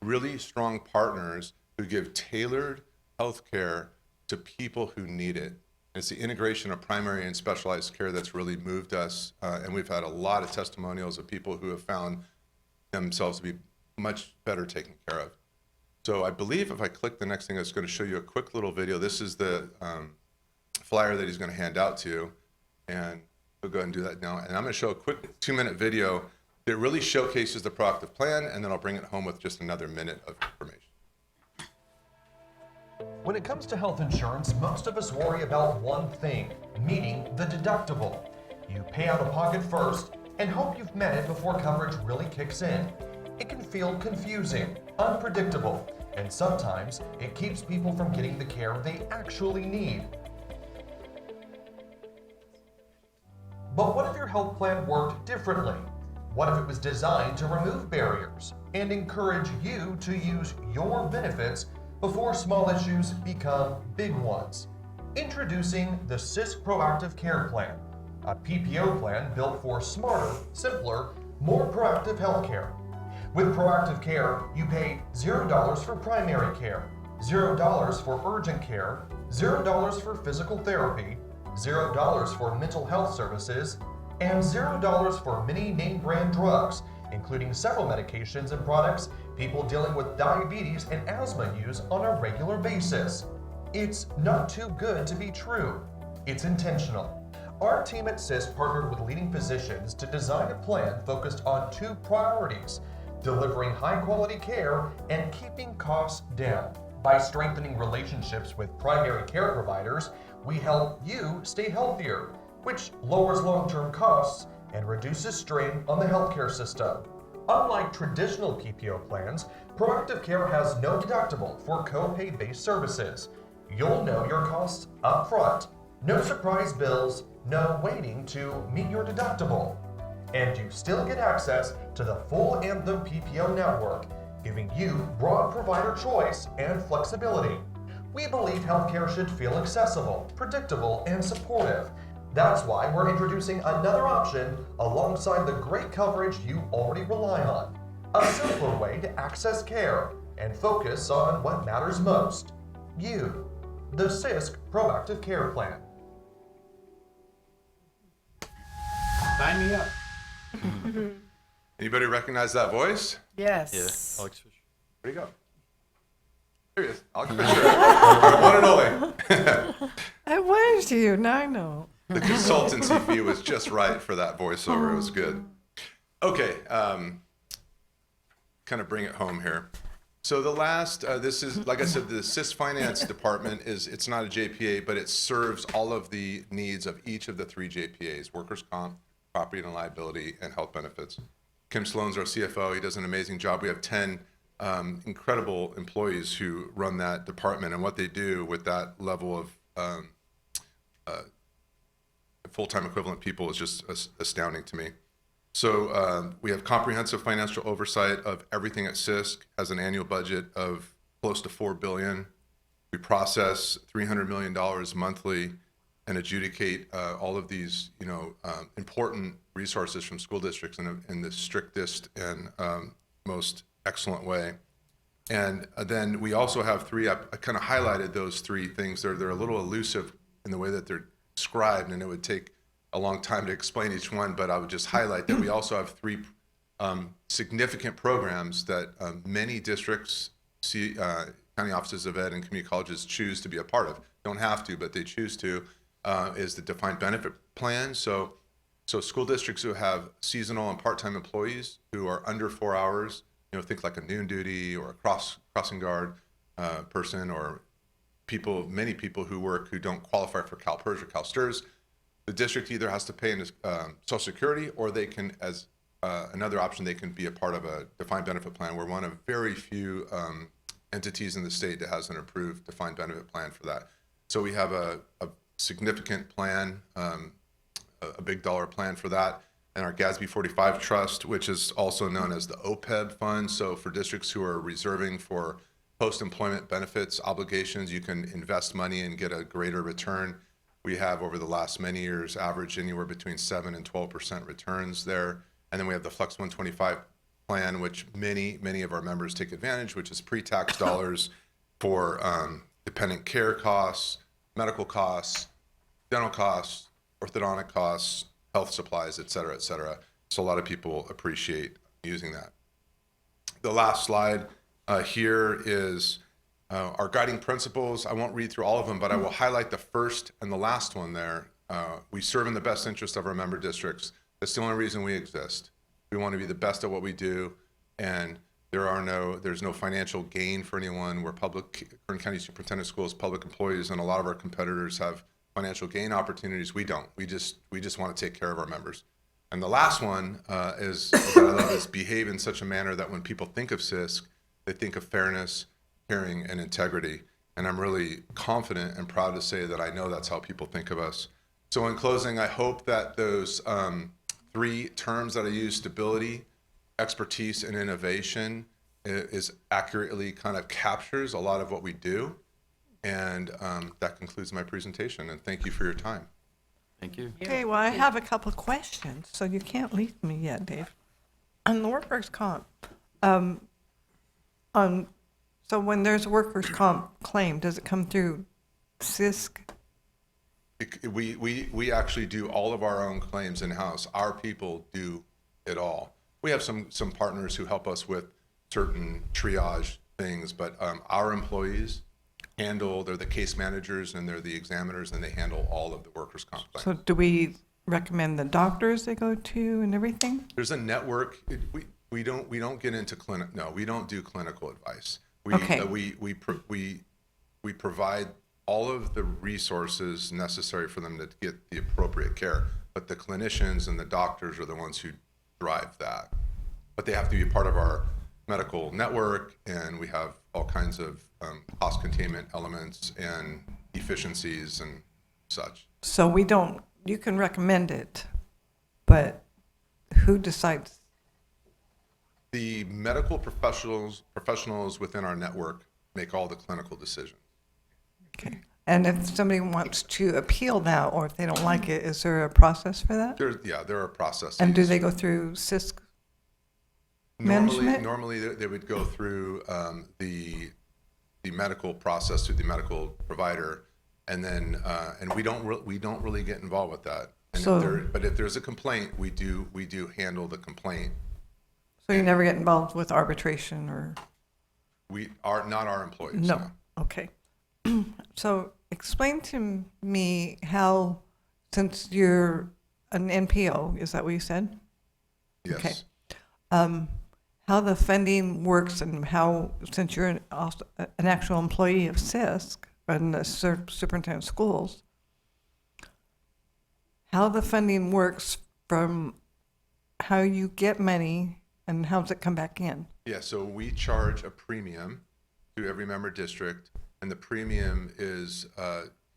M: really strong partners who give tailored health care to people who need it. It's the integration of primary and specialized care that's really moved us, and we've had a lot of testimonials of people who have found themselves to be much better taken care of. So I believe if I click the next thing, it's going to show you a quick little video. This is the flyer that he's going to hand out to you, and we'll go ahead and do that now. And I'm going to show a quick 2-minute video that really showcases the Proactive Plan, and then I'll bring it home with just another minute of information.
N: When it comes to health insurance, most of us worry about one thing, meeting the deductible. You pay out of pocket first and hope you've met it before coverage really kicks in. It can feel confusing, unpredictable, and sometimes it keeps people from getting the care they actually need. But what if your health plan worked differently? What if it was designed to remove barriers and encourage you to use your benefits before small issues become big ones? Introducing the CISC Proactive Care Plan, a PPO plan built for smarter, simpler, more proactive healthcare. With Proactive Care, you pay $0 for primary care, $0 for urgent care, $0 for physical therapy, $0 for mental health services, and $0 for many name brand drugs, including several medications and products people dealing with diabetes and asthma use on a regular basis. It's not too good to be true. It's intentional. Our team at CISC partnered with leading physicians to design a plan focused on 2 priorities: delivering high-quality care and keeping costs down. By strengthening relationships with primary care providers, we help you stay healthier, which lowers long-term costs and reduces strain on the healthcare system. Unlike traditional PPO plans, Proactive Care has no deductible for co-pay-based services. You'll know your costs up front. No surprise bills, no waiting to meet your deductible. And you still get access to the full Anthem PPO network, giving you broad provider choice and flexibility. We believe healthcare should feel accessible, predictable, and supportive. That's why we're introducing another option alongside the great coverage you already rely on. A simpler way to access care and focus on what matters most. You, the CISC Proactive Care Plan.
B: Sign me up.
M: Anybody recognize that voice?
J: Yes.
A: Yeah, Alex Fisher.
M: Where'd he go? There he is, Alex Fisher. Our one and only.
J: I was you. Now I know.
M: The consultancy fee was just right for that voiceover. It was good. Okay, kind of bring it home here. So the last, this is, like I said, the CIS Finance Department it's not a JPA, but it serves all of the needs of each of the 3 JPAs, workers' comp, property and liability, and health benefits. Kim Sloan's our CFO. He does an amazing job. We have 10 incredible employees who run that department, and what they do with that level of full-time equivalent people is just astounding to me. So we have comprehensive financial oversight of everything at CISC, has an annual budget of close to $4 billion. We process $300 million monthly and adjudicate all of these, important resources from school districts in the strictest and most excellent way. And then we also have 3, I kind of highlighted those 3 things. They're a little elusive in the way that they're described, and it would take a long time to explain each one, but I would just highlight that we also have 3 significant programs that many districts, county offices of ed and community colleges choose to be a part of. Don't have to, but they choose to, is the defined benefit plan. So school districts who have seasonal and part-time employees who are under 4 hours, think like a noon duty or a crossing guard person, or many people who don't qualify for CalPERS or CalSTRS. The district either has to pay into Social Security, or they can, as another option, they can be a part of a defined benefit plan. We're one of very few entities in the state that has an approved defined benefit plan for that. So we have a significant plan, a big dollar plan for that, and our GASB 45 trust, which is also known as the OPEB fund. So for districts who are reserving for post-employment benefits obligations, you can invest money and get a greater return. We have, over the last many years, averaged anywhere between 7 and 12% returns there. And then we have the Flex 125 plan, which many of our members take advantage, which is pre-tax dollars for dependent care costs, medical costs, dental costs, orthodontic costs, health supplies, et cetera, et cetera. So a lot of people appreciate using that. The last slide here is our guiding principles. I won't read through all of them, but I will highlight the first and the last one there. We serve in the best interest of our member districts. That's the only reason we exist. We want to be the best at what we do, and there's no financial gain for anyone. We're Kern County Superintendent Schools, public employees, and a lot of our competitors have financial gain opportunities. We don't. We just want to take care of our members. And the last one is that I love is behave in such a manner that when people think of CISC, they think of fairness, caring, and integrity. And I'm really confident and proud to say that I know that's how people think of us. So in closing, I hope that those 3 terms that I use, stability, expertise, and innovation, is accurately kind of captures a lot of what we do. And that concludes my presentation, and thank you for your time.
A: Thank you.
J: Okay, well, I have a couple of questions, so you can't leave me yet, Dave. On the workers' comp, so when there's a workers' comp claim, does it come through CISC?
M: We actually do all of our own claims in-house. Our people do it all. We have some partners who help us with certain triage things, but our employees they're the case managers and they're the examiners, and they handle all of the workers' comp claims.
J: So do we recommend the doctors they go to and everything?
M: There's a network. We don't get into clinic. No, we don't do clinical advice.
J: Okay.
M: We provide all of the resources necessary for them to get the appropriate care, but the clinicians and the doctors are the ones who drive that. But they have to be a part of our medical network, and we have all kinds of cost containment elements and efficiencies and such.
J: So you can recommend it, but who decides
M: The medical professionals within our network make all the clinical decisions.
J: Okay. And if somebody wants to appeal that, or if they don't like it, is there a process for that?
M: There are processes.
J: And do they go through CISC management?
M: Normally they would go through the medical process through the medical provider, and then and we don't really get involved with that. And but if there's a complaint, we do handle the complaint.
J: So you never get involved with arbitration or?
M: We are not our employees.
J: No. Okay. So explain to me how, since you're an NPO, is that what you said?
M: Yes.
J: Okay. How the funding works and how, since you're an actual employee of CISC and the superintendent of schools, how the funding works from how you get money and how does it come back in?
M: Yeah, so we charge a premium to every member district, and the premium is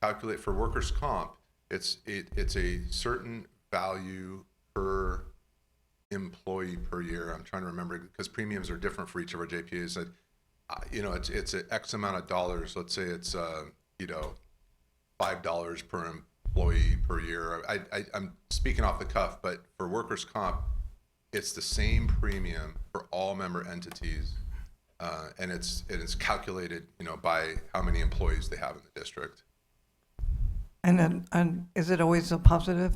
M: calculate for workers' comp. It's a certain value per employee per year. I'm trying to remember because premiums are different for each of our JPAs. It's an X amount of dollars. Let's say it's $5 per employee per year. I'm speaking off the cuff, but for workers' comp, it's the same premium for all member entities, and it's calculated, by how many employees they have in the district.
J: And is it always a positive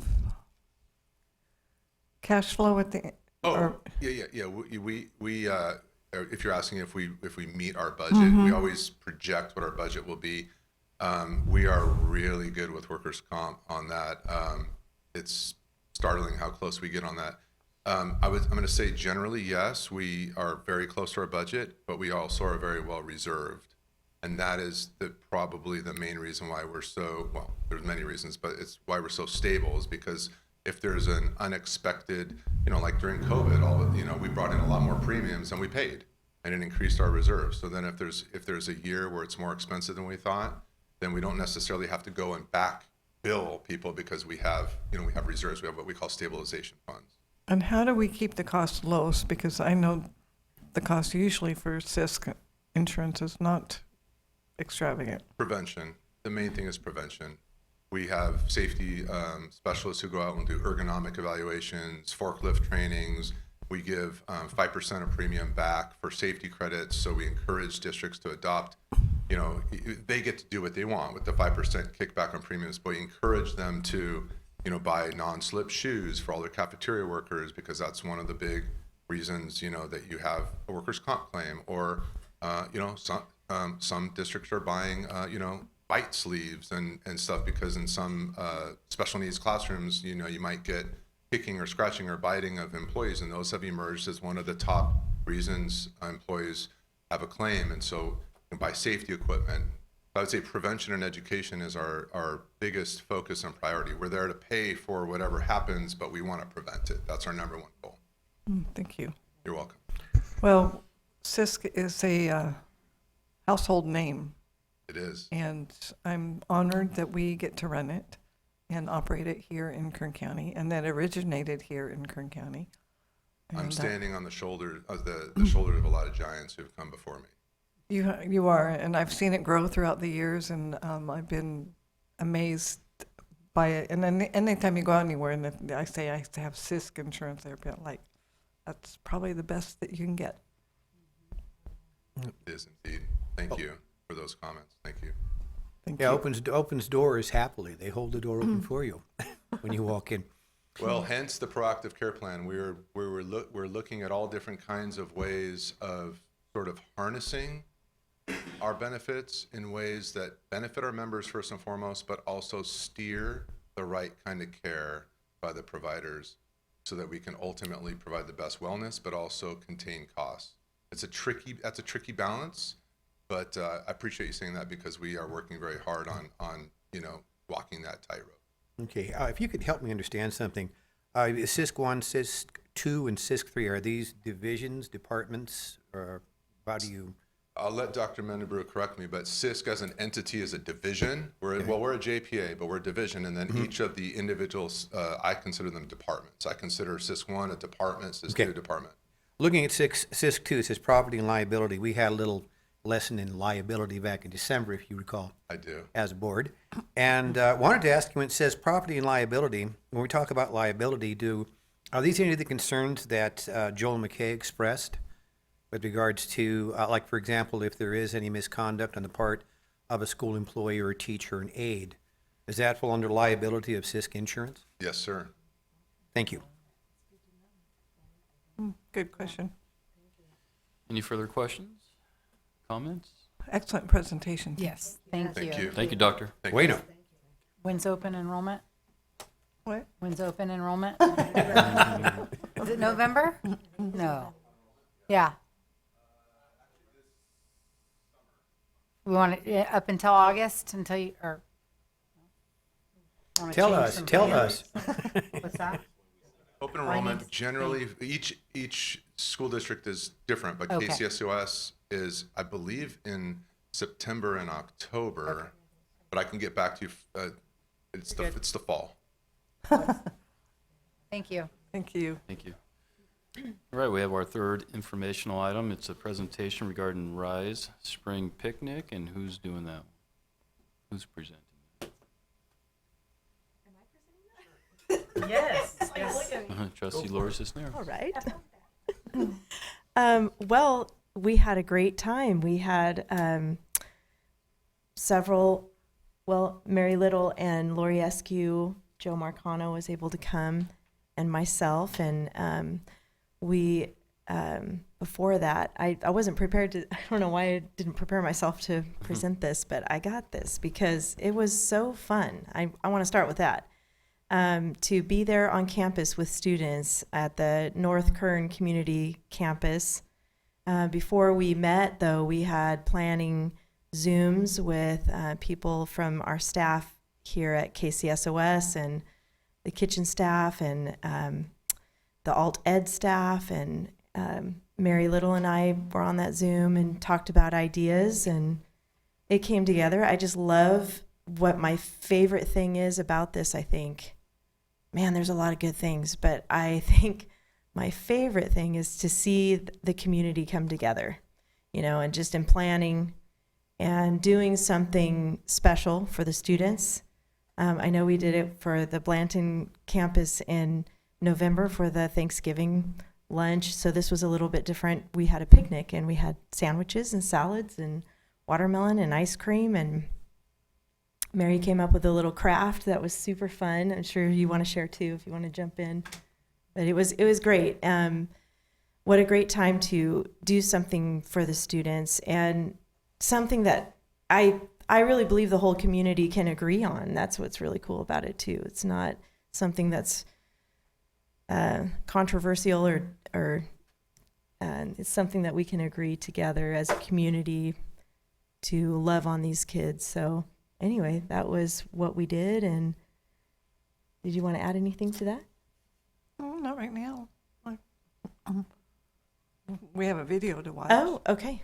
J: cash flow at the?
M: Yeah. We if you're asking if we meet our budget, we always project what our budget will be. We are really good with workers' comp on that. It's startling how close we get on that. I'm going to say generally, yes, we are very close to our budget, but we also are very well reserved. And that is probably the main reason why we're there's many reasons, but it's why we're so stable is because if there's an unexpected, like during COVID, we brought in a lot more premiums than we paid, and it increased our reserves. So then if there's a year where it's more expensive than we thought, then we don't necessarily have to go and back bill people because we have reserves. We have what we call stabilization funds.
J: And how do we keep the costs low? Because I know the cost usually for CISC insurance is not extravagant.
M: Prevention. The main thing is prevention. We have safety specialists who go out and do ergonomic evaluations, forklift trainings. We give 5% of premium back for safety credits. So we encourage districts to adopt. They get to do what they want with the 5% kickback on premiums, but we encourage them to buy non-slip shoes for all their cafeteria workers because that's one of the big reasons, that you have a workers' comp claim. Or, some districts are buying, bite sleeves and stuff because in some special needs classrooms, you might get kicking or scratching or biting of employees, and those have emerged as one of the top reasons employees have a claim. And so buy safety equipment. I would say prevention and education is our biggest focus and priority. We're there to pay for whatever happens, but we want to prevent it. That's our number one goal.
J: Thank you.
M: You're welcome.
J: Well, CISC is a household name.
M: It is.
J: And I'm honored that we get to run it and operate it here in Kern County, and that originated here in Kern County.
M: I'm standing on the shoulder of the shoulder of a lot of giants who have come before me.
J: You are, and I've seen it grow throughout the years, and I've been amazed by it. And then anytime you go out anywhere, and I say I have CISC insurance, they're like, that's probably the best that you can get.
M: It is indeed. Thank you for those comments. Thank you.
J: Thank
B: Yeah,
J: you.
B: opens doors happily. They hold the door open for you when you walk in.
M: Well, hence the proactive care plan. We're looking at all different kinds of ways of sort of harnessing our benefits in ways that benefit our members first and foremost, but also steer the right kind of care by the providers so that we can ultimately provide the best wellness, but also contain costs. That's a tricky balance, but I appreciate you saying that because we are working very hard on walking that tightrope.
B: Okay, if you could help me understand something, CISC 1, CISC 2, and CISC 3, are these divisions, departments, or how do you?
M: I'll let Dr. Mendebrew correct me, but CISC as an entity is a division. We're a JPA, but we're a division, and then each of the individuals, I consider them departments. I consider CISC 1 a department, CISC 2 a department.
B: looking at SISC 2, it says property and liability. We had a little lesson in liability back in December, if you recall.
M: I do.
B: As a board. And wanted to ask you, when it says property and liability, when we talk about liability, are these any of the concerns that Joel McKay expressed with regards to, like, for example, if there is any misconduct on the part of a school employee or a teacher or an aide, does that fall under liability of SISC insurance?
M: Yes, sir.
B: Thank you.
J: Good question.
A: Any further questions, comments?
J: Excellent presentation.
C: Yes, thank you.
M: Thank you.
A: Thank you, Doctor.
M: Thank
B: Wait
M: you.
B: a
C: When's open enrollment?
J: What?
C: When's open enrollment? Is it November? No. Yeah. We want it up until August, until you, or? wanna
B: Tell
C: change
B: us,
C: some
B: tell
C: plans?
B: us.
C: What's that?
M: Open
C: I need
M: enrollment,
C: to
M: generally, each school district is different, but
C: Okay.
M: KCSOS is, I believe, in September and October. But I can get back to you, it's the fall.
C: Thank you.
J: Thank you.
A: Thank you. All right, we have our third informational item. It's a presentation regarding RISE Spring Picnic, and who's doing that? Who's presenting?
C: Yes.
A: Trustee Laura Cisneros.
K: All right. Well, we had a great time. We had several, Mary Little and Lori Eskew, Joe Marcano was able to come, and myself. And we, before that, I wasn't prepared to, I don't know why I didn't prepare myself to present this, but I got this because it was so fun. I want to start with that. To be there on campus with students at the North Kern Community Campus. Before we met, though, we had planning Zooms with people from our staff here at KCSOS and the kitchen staff and the alt ed staff, and Mary Little and I were on that Zoom and talked about ideas, and it came together. I just love what my favorite thing is about this, I think. Man, there's a lot of good things, but I think my favorite thing is to see the community come together, and just in planning and doing something special for the students. I know we did it for the Blanton campus in November for the Thanksgiving lunch, so this was a little bit different. We had a picnic, and we had sandwiches and salads and watermelon and ice cream, and Mary came up with a little craft that was super fun. I'm sure you want to share too if you want to jump in. But it was great. What a great time to do something for the students, and something that I really believe the whole community can agree on. That's what's really cool about it too. It's not something that's controversial or it's something that we can agree together as a community to love on these kids. So anyway, that was what we did. And did you want to add anything to that?
J: Oh, not right now. We have a video to watch.
K: Oh, okay.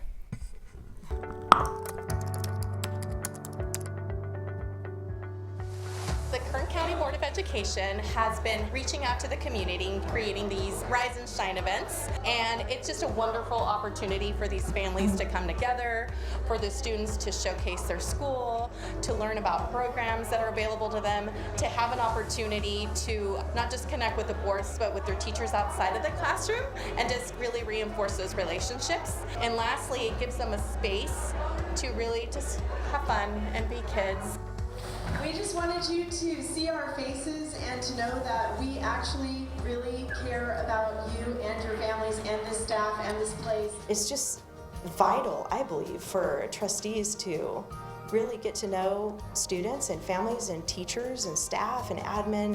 O: The Kern County Board of Education has been reaching out to the community and creating these Rise and Shine events. And it's just a wonderful opportunity for these families to come together, for the students to showcase their school, to learn about programs that are available to them, to have an opportunity to not just connect with the boards, but with their teachers outside of the classroom, and just really reinforce those relationships. And lastly, it gives them a space to really just have fun and be kids.
P: We just wanted you to see our faces and to know that we actually really care about you and your families and this staff and this place.
K: It's just vital, I believe, for trustees to really get to know students and families and teachers and staff and admin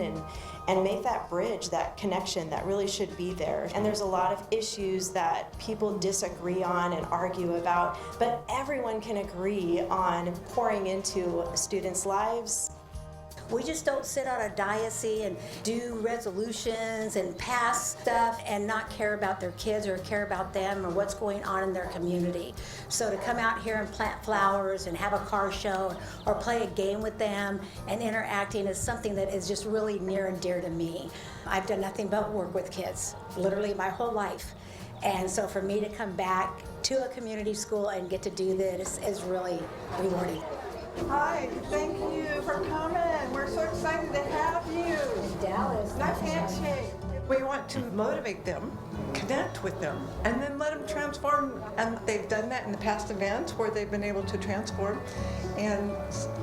K: and make that bridge, that connection that really should be there. And there's a lot of issues that people disagree on and argue about, but everyone can agree on pouring into students' lives.
Q: We just don't sit on a diocese and do resolutions and pass stuff and not care about their kids or care about them or what's going on in their community. So to come out here and plant flowers and have a car show or play a game with them and interacting is something that is just really near and dear to me. I've done nothing but work with kids, literally my whole life. And so for me to come back to a community school and get to do this is really rewarding.
J: Hi, thank you for coming. We're so excited to have you.
Q: Dallas.
J: Nice handshake. We want to motivate them, connect with them, and then let them transform. And they've done that in the past events where they've been able to transform. And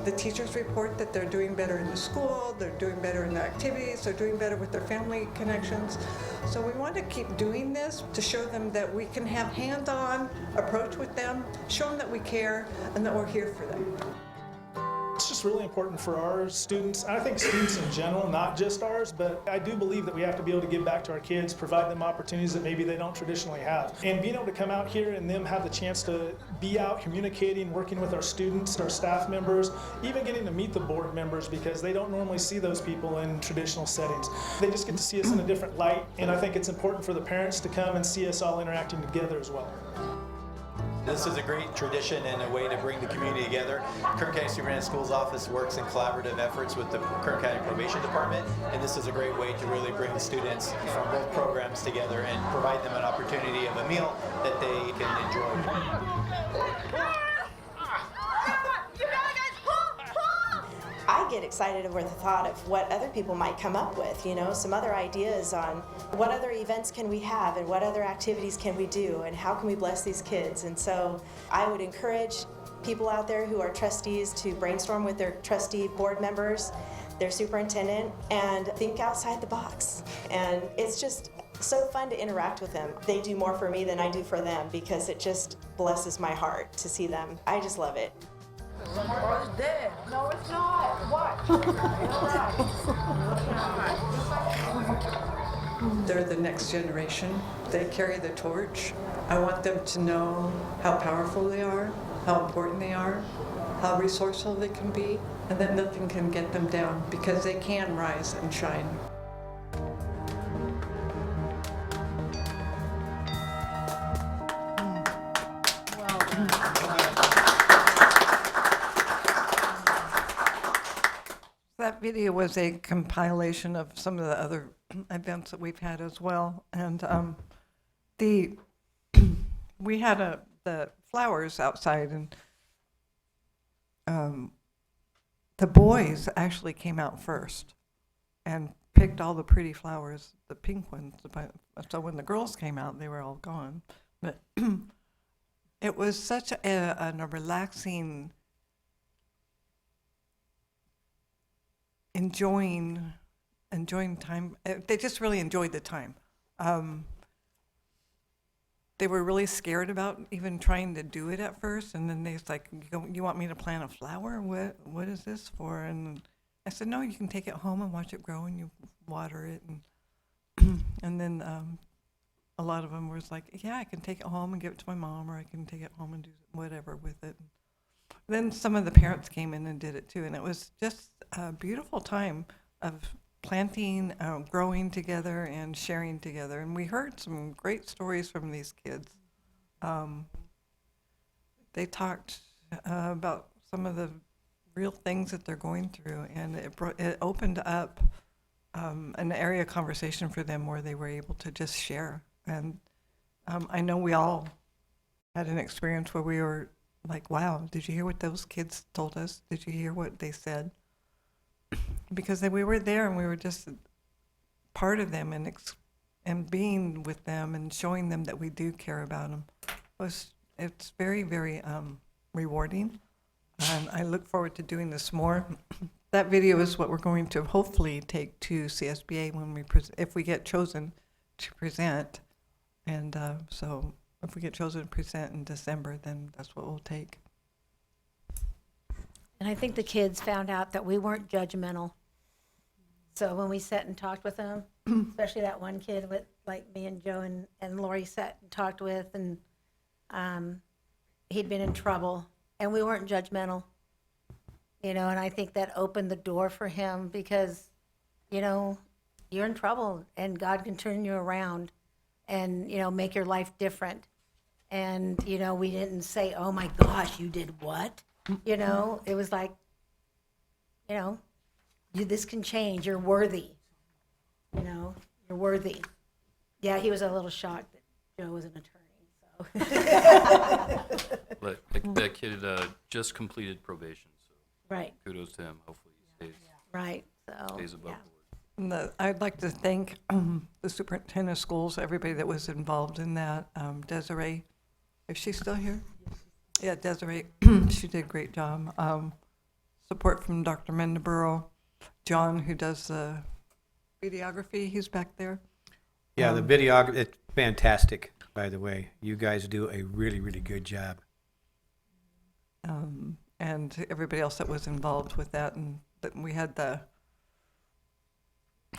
J: the teachers report that they're doing better in the school, they're doing better in their activities, they're doing better with their family connections. So we want to keep doing this to show them that we can have hands-on approach with them, show them that we care and that we're here for them.
R: It's just really important for our students, and I think students in general, not just ours, but I do believe that we have to be able to give back to our kids, provide them opportunities that maybe they don't traditionally have. And being able to come out here and them have the chance to be out communicating, working with our students, our staff members, even getting to meet the board members because they don't normally see those people in traditional settings. They just get to see us in a different light, and I think it's important for the parents to come and see us all interacting together as well.
L: This is a great tradition and a way to bring the community together. Kern County Superintendent Schools Office works in collaborative efforts with the Kern County Probation Department, and this is a great way to really bring the students from both programs together and provide them an opportunity of a meal that they can enjoy.
K: I get excited over the thought of what other people might come up with, some other ideas on what other events can we have and what other activities can we do and how can we bless these kids. And so I would encourage people out there who are trustees to brainstorm with their trustee board members, their superintendent, and think outside the box. And it's just so fun to interact with them. They do more for me than I do for them because it just blesses my heart to see them. I just love it.
J: Oh, it's dead. No, it's not. Watch. They're the next generation. They carry the torch. I want them to know how powerful they are, how important they are, how resourceful they can be, and that nothing can get them down because they can rise and shine. That video was a compilation of some of the other events that we've had as well, and we had the flowers outside, and the boys actually came out first and picked all the pretty flowers, the pink ones. So when the girls came out, they were all gone. But it was such a relaxing. Enjoying time. They just really enjoyed the time. They were really scared about even trying to do it at first, and then they was like, "You want me to plant a flower? What is this for?" And I said, "No, you can take it home and watch it grow, and you water it." And and then a lot of them was like, "Yeah, I can take it home and give it to my mom, or I can take it home and do whatever with it." Then some of the parents came in and did it too, and it was just a beautiful time of planting, growing together, and sharing together. And we heard some great stories from these kids. They talked about some of the real things that they're going through, and it opened up an area of conversation for them where they were able to just share. And I know we all had an experience where we were like, wow, did you hear what those kids told us? Did you hear what they said? Because we were there and we were just part of them and being with them and showing them that we do care about them. It's very, very rewarding. And I look forward to doing this more. That video is what we're going to hopefully take to CSBA when if we get chosen to present. And so if we get chosen to present in December, then that's what we'll take.
Q: And I think the kids found out that we weren't judgmental. So when we sat and talked with them, especially that one kid with like me and Joe and Lori sat and talked with, and he'd been in trouble, and we weren't judgmental. And I think that opened the door for him because, you're in trouble and God can turn you around and, make your life different. And, we didn't say, oh my gosh, you did what? It was like, this can change. You're worthy. You're worthy. Yeah, he was a little shocked that Joe is an attorney, so.
A: But that kid just completed probation, so
Q: Right,
A: kudos to him. Hopefully he
Q: right, so,
A: stays above
Q: yeah.
A: board.
J: I'd like to thank the superintendent of schools, everybody that was involved in that. Desiree, is she still here? Yeah, Desiree, she did a great job. Support from Dr. Mendeborough, John, who does the videography, he's back there.
B: Yeah, the video, it's fantastic, by the way. You guys do a really, really good job.
J: And everybody else that was involved with that. And we had the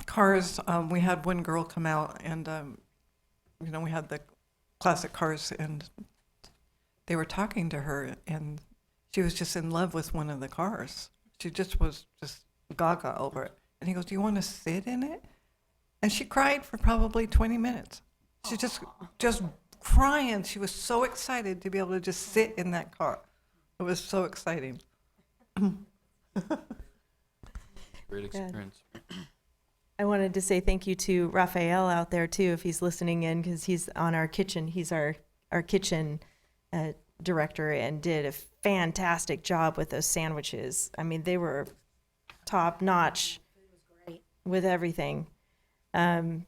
J: cars, we had one girl come out and, we had the classic cars and they were talking to her and she was just in love with one of the cars. She just was just gaga over it. And he goes, "Do you want to sit in it?" And she cried for probably 20 minutes. She just crying. She was so excited to be able to just sit in that car. It was so exciting.
A: Great experience.
K: I wanted to say thank you to Raphael out there too, if he's listening in, because he's on our kitchen. He's our kitchen director and did a fantastic job with those sandwiches. I mean, they were top notch with everything. And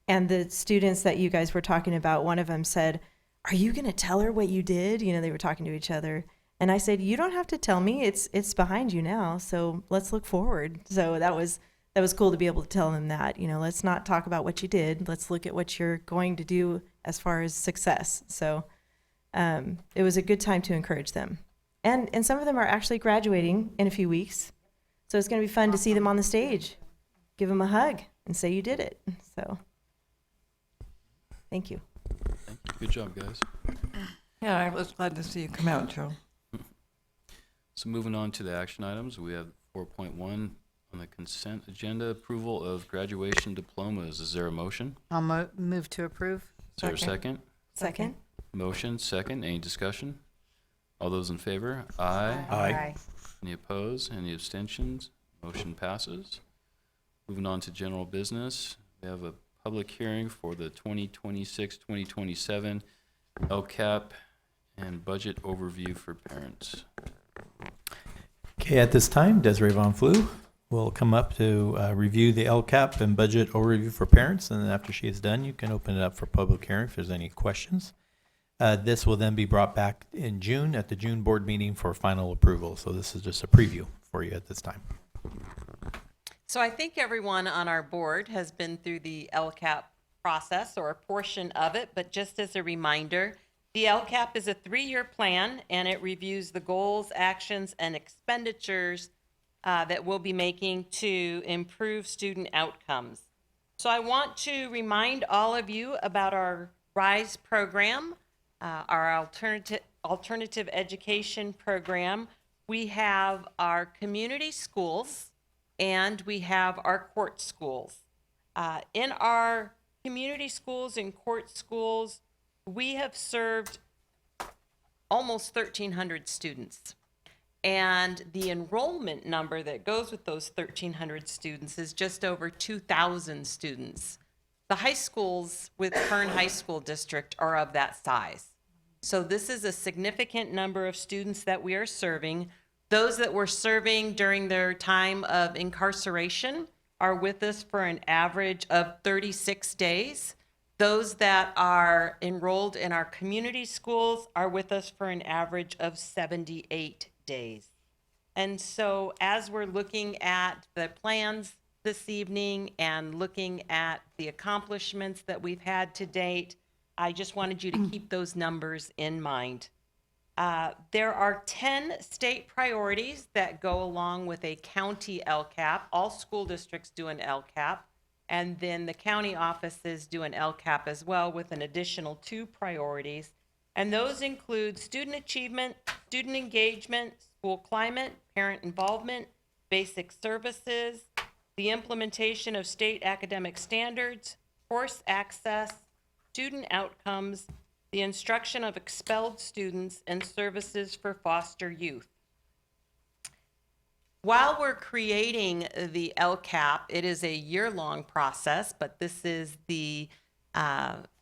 K: the students that you guys were talking about, one of them said, "Are you going to tell her what you did?" They were talking to each other. And I said, "You don't have to tell me. It's behind you now. So let's look forward." So that was cool to be able to tell them that, let's not talk about what you did. Let's look at what you're going to do as far as success. So it was a good time to encourage them. And some of them are actually graduating in a few weeks. So it's going to be fun to see them on the stage. Give them a hug and say you did it. So thank you.
A: Thank you. Good job, guys.
J: Yeah, I was glad to see you come out, Joe.
A: So moving on to the action items, we have 4.1 on the consent agenda, approval of graduation diplomas. Is there a motion?
C: I'll move to approve.
A: Is there a second?
K: Second.
A: Motion, second. Any discussion? All those in favor? Aye.
C: Aye.
A: Any opposed? Any abstentions? Motion passes. Moving on to general business, we have a public hearing for the 2026-2027 LCAP and budget overview for parents.
L: Okay, at this time, Desiree Von Flew will come up to review the LCAP and budget overview for parents, and then after she is done, you can open it up for public hearing if there's any questions. This will then be brought back in June at the June board meeting for final approval. So this is just a preview for you at this time.
S: So I think everyone on our board has been through the LCAP process or a portion of it, but just as a reminder, the LCAP is a 3-year plan and it reviews the goals, actions, and expenditures that we'll be making to improve student outcomes. So I want to remind all of you about our RISE program, our alternative education program. We have our community schools and we have our court schools. In our community schools and court schools, we have served almost 1,300 students. And the enrollment number that goes with those 1,300 students is just over 2,000 students. The high schools with Kern High School District are of that size. So this is a significant number of students that we are serving. Those that we're serving during their time of incarceration are with us for an average of 36 days. Those that are enrolled in our community schools are with us for an average of 78 days. And so as we're looking at the plans this evening and looking at the accomplishments that we've had to date, I just wanted you to keep those numbers in mind. There are 10 state priorities that go along with a county LCAP. All school districts do an LCAP, and then the county offices do an LCAP as well with an additional 2 priorities. And those include student achievement, student engagement, school climate, parent involvement, basic services, the implementation of state academic standards, course access, student outcomes, the instruction of expelled students, and services for foster youth. While we're creating the LCAP, it is a year-long process, but this is the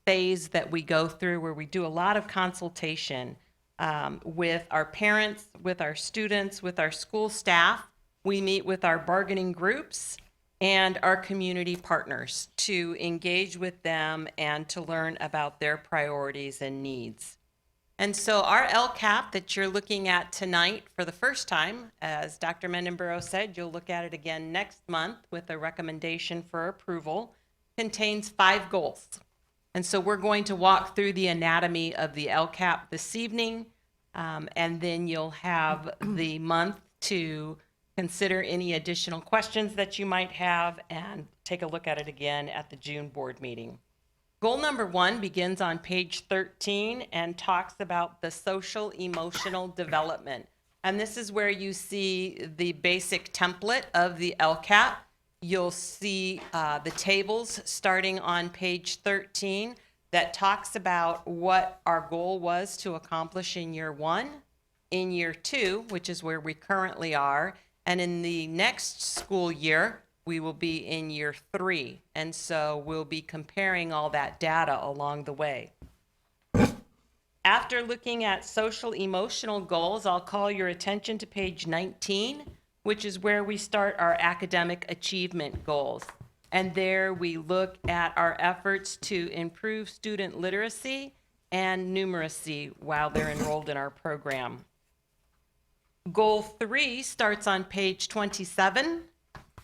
S: phase that we go through where we do a lot of consultation with our parents, with our students, with our school staff. We meet with our bargaining groups and our community partners to engage with them and to learn about their priorities and needs. And so our LCAP that you're looking at tonight for the first time, as Dr. Mendenborough said, you'll look at it again next month with a recommendation for approval, contains 5 goals. And so we're going to walk through the anatomy of the LCAP this evening, and then you'll have the month to consider any additional questions that you might have and take a look at it again at the June board meeting. Goal number 1 begins on page 13 and talks about the social emotional development. And this is where you see the basic template of the LCAP. You'll see the tables starting on page 13 that talks about what our goal was to accomplish in year 1, in year 2, which is where we currently are, and in the next school year, we will be in year 3. And so we'll be comparing all that data along the way. After looking at social emotional goals, I'll call your attention to page 19, which is where we start our academic achievement goals. And there we look at our efforts to improve student literacy and numeracy while they're enrolled in our program. Goal 3 starts on page 27.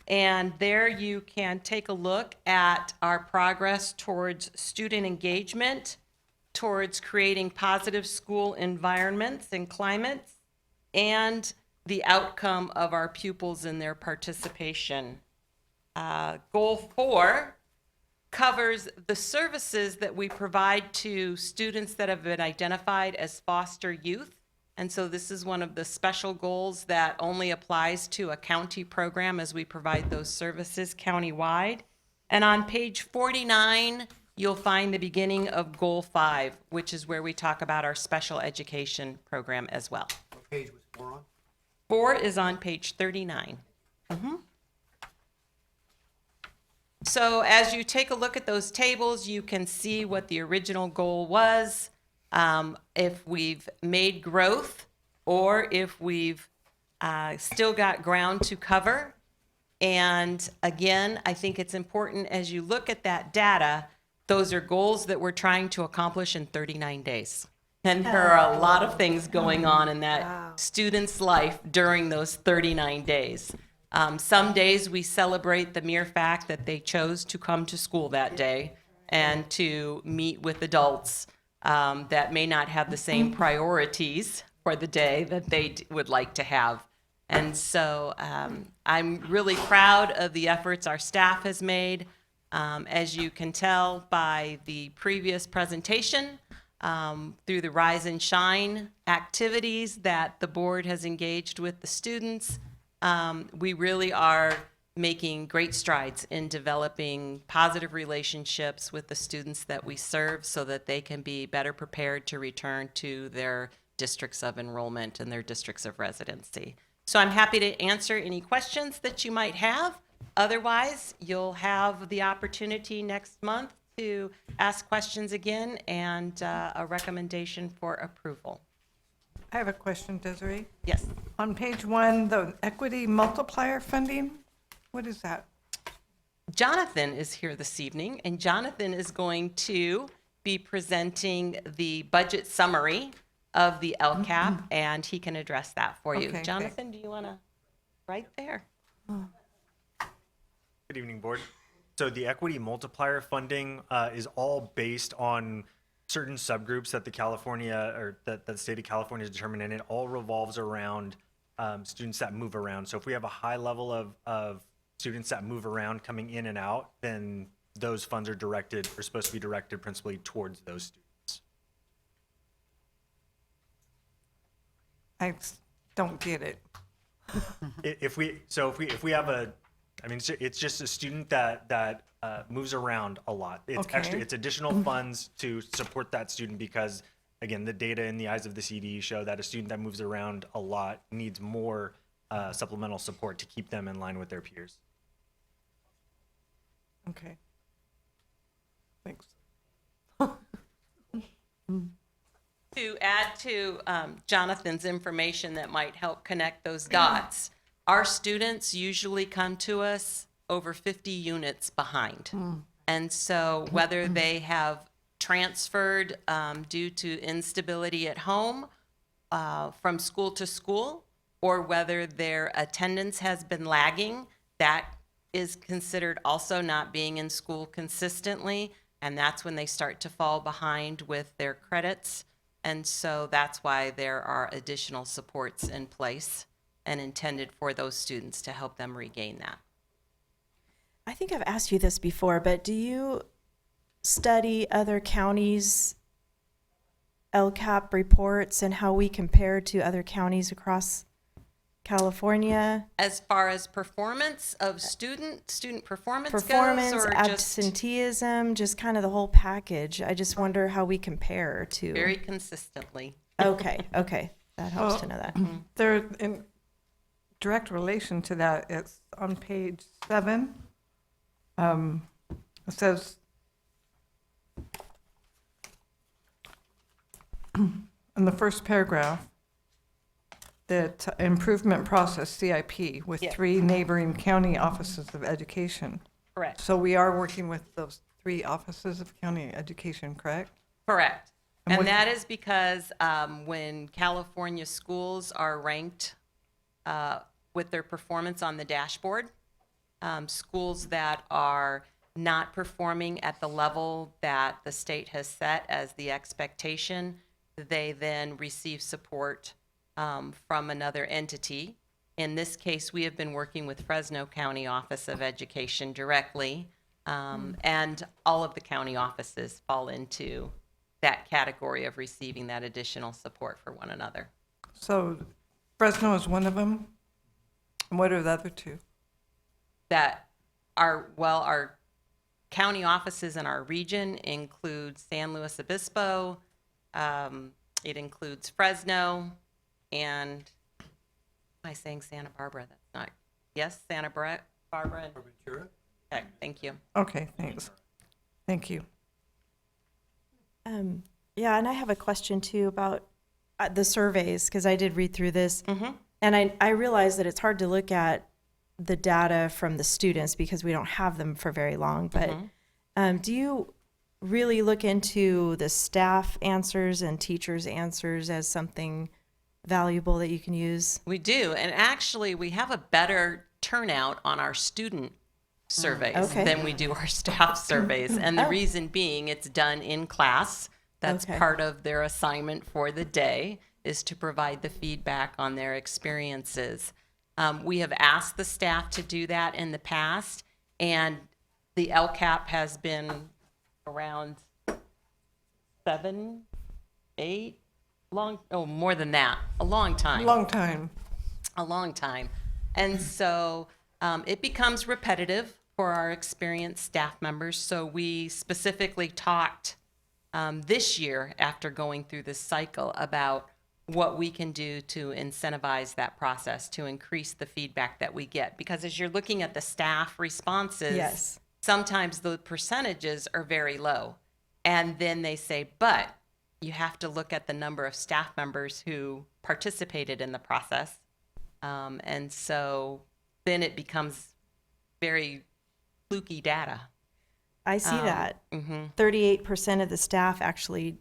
S: And there you can take a look at our progress towards student engagement, towards creating positive school environments and climates, and the outcome of our pupils in their participation. Goal 4 covers the services that we provide to students that have been identified as foster youth. And so this is one of the special goals that only applies to a county program as we provide those services countywide. And on page 49, you'll find the beginning of goal 5, which is where we talk about our special education program as well.
B: What page was 4 on?
S: 4 is on page 39. So as you take a look at those tables, you can see what the original goal was. If we've made growth or if we've still got ground to cover. And again, I think it's important as you look at that data, those are goals that we're trying to accomplish in 39 days. And there are a lot of things going on in that student's life during those 39 days. Some days we celebrate the mere fact that they chose to come to school that day and to meet with adults that may not have the same priorities for the day that they would like to have. And so I'm really proud of the efforts our staff has made. As you can tell by the previous presentation, through the Rise and Shine activities that the board has engaged with the students, we really are making great strides in developing positive relationships with the students that we serve so that they can be better prepared to return to their districts of enrollment and their districts of residency. So I'm happy to answer any questions that you might have. Otherwise, you'll have the opportunity next month to ask questions again and a recommendation for approval.
J: I have a question, Desiree.
S: Yes.
J: On page 1, the equity multiplier funding, what is that?
S: Jonathan is here this evening, and Jonathan is going to be presenting the budget summary of the LCAP, and he can address that for you.
J: Okay,
S: Jonathan, do you want to? Right there.
T: Good evening, board. So the equity multiplier funding is all based on certain subgroups that that the state of California has determined, and it all revolves around students that move around. So if we have a high level of students that move around coming in and out, then those funds are supposed to be directed principally towards those students.
J: I don't get it.
T: If we have it's just a student that moves around a lot. It's
J: Okay.
T: it's additional funds to support that student because, again, the data in the eyes of the CDE show that a student that moves around a lot needs more supplemental support to keep them in line with their peers.
J: Okay. Thanks.
S: add to Jonathan's information that might help connect those dots, our students usually come to us over 50 units behind. And so whether they have transferred due to instability at home from school to school, or whether their attendance has been lagging, that is considered also not being in school consistently, and that's when they start to fall behind with their credits. And so that's why there are additional supports in place and intended for those students to help them regain that.
K: I think I've asked you this before, but do you study other counties' LCAP reports and how we compare to other counties across California?
S: As far as performance of student performance goes,
K: Performance,
S: or just
K: absenteeism, just kind of the whole package. I just wonder how we compare to.
S: very consistently.
K: Okay, okay. That helps to know that.
J: There, in direct relation to that, it's on page 7. It says, in the first paragraph, that improvement process CIP with
S: Yes.
J: 3 neighboring county offices of education.
S: Correct.
J: So we are working with those 3 offices of county education, correct?
S: Correct.
J: And
S: And
J: what-
S: that is because when California schools are ranked with their performance on the dashboard, schools that are not performing at the level that the state has set as the expectation, they then receive support from another entity. In this case, we have been working with Fresno County Office of Education directly, and all of the county offices fall into that category of receiving that additional support for one another.
J: So Fresno is one of them? And what are the other 2?
S: That our county offices in our region include San Luis Obispo, it includes Fresno, and am I saying Santa Barbara? That's not, yes, Santa Barbara. Okay, thank you.
J: Okay, thanks. Thank you.
K: Yeah, and I have a question too about the surveys, because I did read through this. And I realize that it's hard to look at the data from the students because we don't have them for very long. But do you really look into the staff answers and teachers' answers as something valuable that you can use?
S: We do, and actually we have a better turnout on our student surveys
K: Okay.
S: than we do our staff surveys. And the
K: Oh.
S: reason being, it's done in class. That's
K: Okay.
S: part of their assignment for the day, is to provide the feedback on their experiences. We have asked the staff to do that in the past, and the LCAP has been around 7, 8, more than that, a long time.
J: Long time.
S: A long time. And so it becomes repetitive for our experienced staff members. So we specifically talked this year, after going through this cycle, about what we can do to incentivize that process, to increase the feedback that we get. Because as you're looking at the staff responses,
K: Yes.
S: sometimes the percentages are very low. And then they say, but you have to look at the number of staff members who participated in the process. And so then it becomes very fluky data.
K: I see that.
S: Mhm.
K: 38% of the staff actually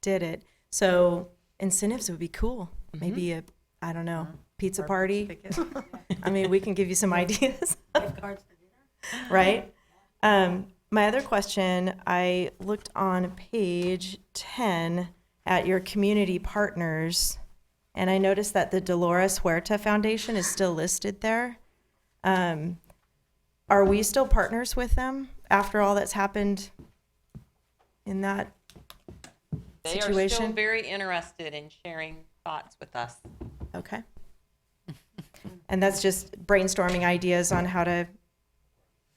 K: did it. So incentives would be cool. Maybe I don't know, pizza party. I mean, we can give you some ideas. Right? My other question, I looked on page 10 at your community partners, and I noticed that the Dolores Huerta Foundation is still listed there. Are we still partners with them after all that's happened in that
S: They are
K: situation?
S: still very interested in sharing thoughts with us.
K: Okay. And that's just brainstorming ideas on how to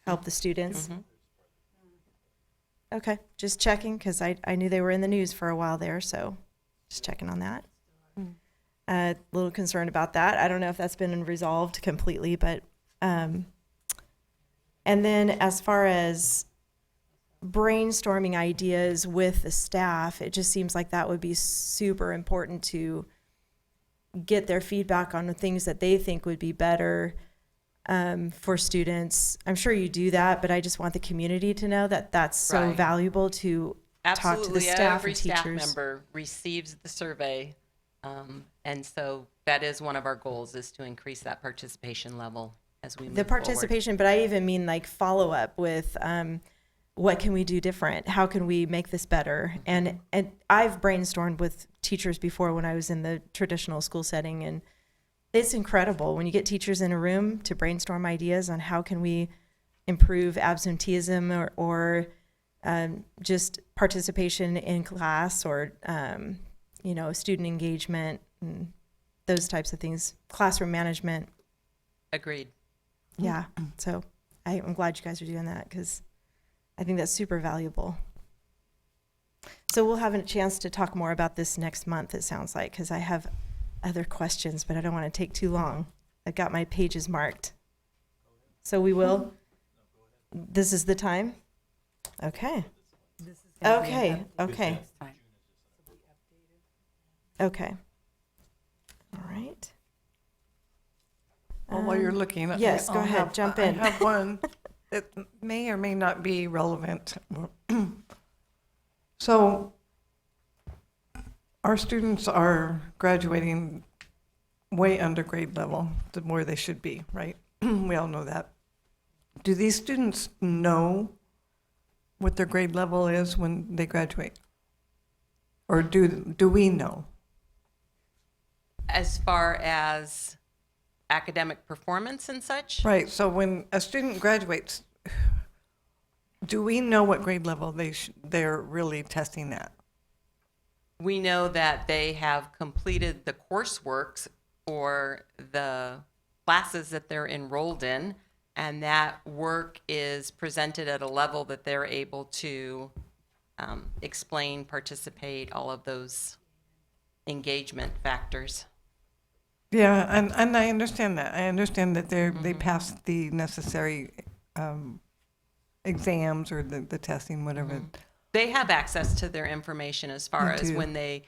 K: help the students? Okay, just checking, because I knew they were in the news for a while there, so just checking on that. A little concerned about that. I don't know if that's been resolved completely, but, and then as far as brainstorming ideas with the staff. It just seems like that would be super important to get their feedback on the things that they think would be better for students. I'm sure you do that, but I just want the community to know that that's so
S: Right.
K: valuable to talk to the
S: Absolutely,
K: staff
S: every
K: and
S: staff
K: teachers.
S: member receives the survey. And so that is one of our goals, is to increase that participation level as we move
K: The
S: forward.
K: participation, but I even mean like follow up with what can we do different? How can we make this better? And I've brainstormed with teachers before when I was in the traditional school setting, and it's incredible when you get teachers in a room to brainstorm ideas on how can we improve absenteeism or just participation in class, or student engagement and those types of things, classroom management.
S: Agreed.
K: Yeah. So I'm glad you guys are doing that, because I think that's super valuable. So we'll have a chance to talk more about this next month, it sounds like, because I have other questions, but I don't want to take too long. I've got my pages marked. So we will. This is the time? Okay. Okay. Okay. Okay. All right.
J: Well, while you're looking,
K: yes, go ahead, jump in.
J: I have one that may or may not be relevant. So, our students are graduating way under grade level to where they should be, right? We all know that. Do these students know what their grade level is when they graduate? Or do we know?
S: As far as academic performance and such?
J: Right, so when a student graduates, do we know what grade level they're really testing at?
S: We know that they have completed the coursework for the classes that they're enrolled in, and that work is presented at a level that they're able to explain, participate, all of those engagement factors.
J: Yeah, and I understand that. I understand that they passed the necessary exams or the testing, whatever.
S: They have access to their information as far
J: They
S: as
J: do.
S: when they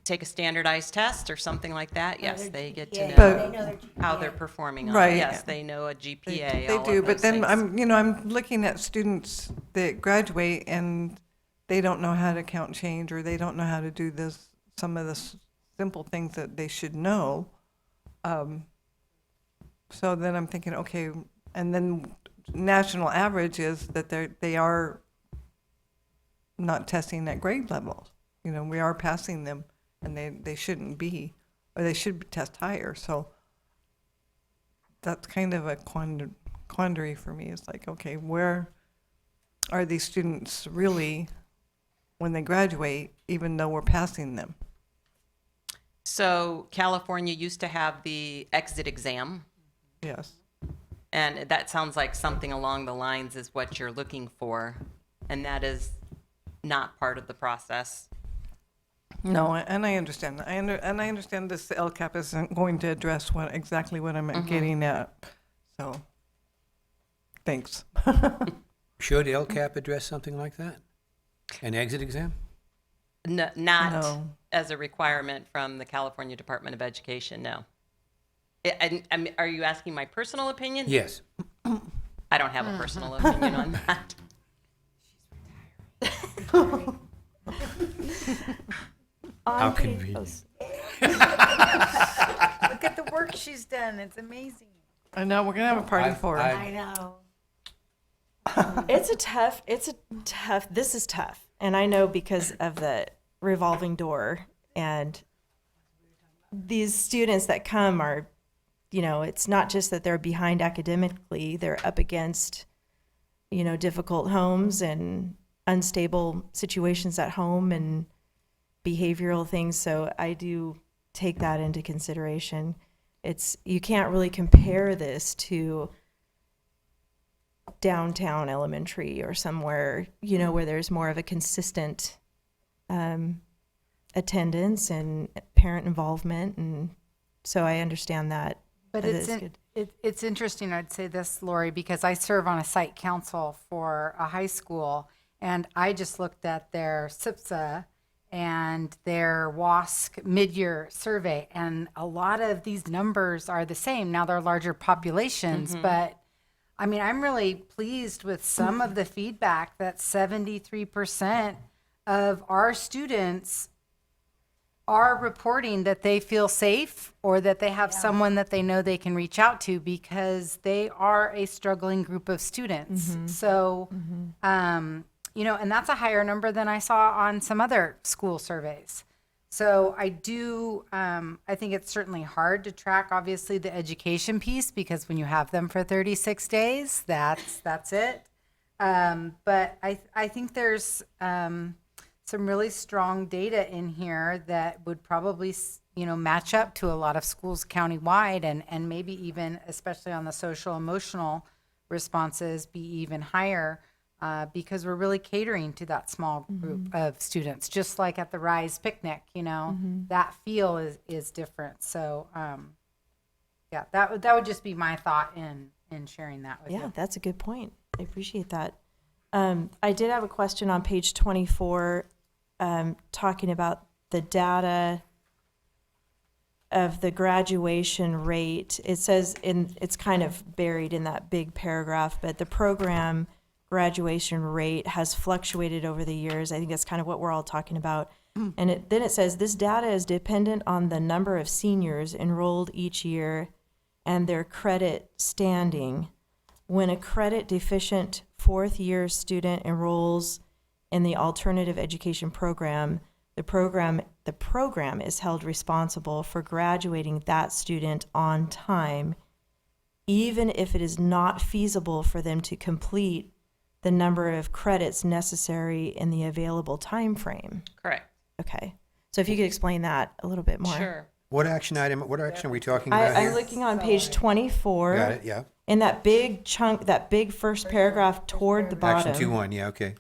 S: take a standardized test or something like that. Yes, they get to know
J: But-
S: how they're performing on
J: Right.
S: it. Yes, they know a GPA.
J: They
S: all
J: do,
S: of
J: but
S: those
J: then
S: things.
J: I'm looking at students that graduate and they don't know how to count change, or they don't know how to do some of the simple things that they should know. So then I'm thinking, okay, and then national average is that they are not testing at grade level. We are passing them, and they shouldn't be, or they should test higher. So that's kind of a quandary for me. It's like, okay, where are these students really when they graduate, even though we're passing them?
S: So California used to have the exit exam.
J: Yes.
S: And that sounds like something along the lines is what you're looking for. And that is not part of the process.
J: No, and I understand that. I understand this LCAP isn't going to address exactly what I'm getting at. So, thanks.
B: Should LCAP address something like that? An exit exam?
S: Not
J: No.
S: as a requirement from the California Department of Education, no. And are you asking my personal opinion?
B: Yes.
S: I don't have a personal opinion on that.
B: How convenient.
C: Look at the work she's done. It's amazing.
J: I know, we're going to have a party for her.
C: I know.
K: This is tough. And I know because of the revolving door, and these students that come are, it's not just that they're behind academically, they're up against, difficult homes and unstable situations at home and behavioral things. So I do take that into consideration. You can't really compare this to downtown elementary or somewhere, where there's more of a consistent attendance and parent involvement. And so I understand that.
U: But
K: That is good.
U: it's interesting, I'd say this, Lori, because I serve on a site council for a high school, And I just looked at their SIPSA and their WASC mid-year survey, and a lot of these numbers are the same. Now they're larger populations, but I mean, I'm really pleased with some of the feedback that 73% of our students are reporting that they feel safe or that they have someone that they know they can reach out to, because they are a struggling group of students. So, you know, and that's a higher number than I saw on some other school surveys. So I do, I think it's certainly hard to track, obviously, the education piece, because when you have them for 36 days, that's it. But I think there's some really strong data in here that would probably, you know, match up to a lot of schools countywide, and maybe even, especially on the social emotional responses, be even higher, because we're really catering to that small group of students, just like at the Rise picnic, you know, that feel is different. So, yeah, that would just be my thought in sharing that with you.
K: Yeah, that's a good point. I appreciate that. I did have a question on page 24, talking about the data of the graduation rate. It says it's kind of buried in that big paragraph, but the program graduation rate has fluctuated over the years. I think that's kind of what we're all talking about. And then it says this data is dependent on the number of seniors enrolled each year and their credit standing. When a credit deficient fourth year student enrolls in the alternative education program, the program is held responsible for graduating that student on time, even if it is not feasible for them to complete the number of credits necessary in the available time frame.
S: Correct.
K: Okay. So if you could explain that a little bit more.
S: Sure.
B: What action are we talking about
K: I'm
B: here?
K: looking on page 24.
B: Got it, yeah.
K: In that big chunk, that big first paragraph toward the bottom.
B: Action 2.1, yeah, okay.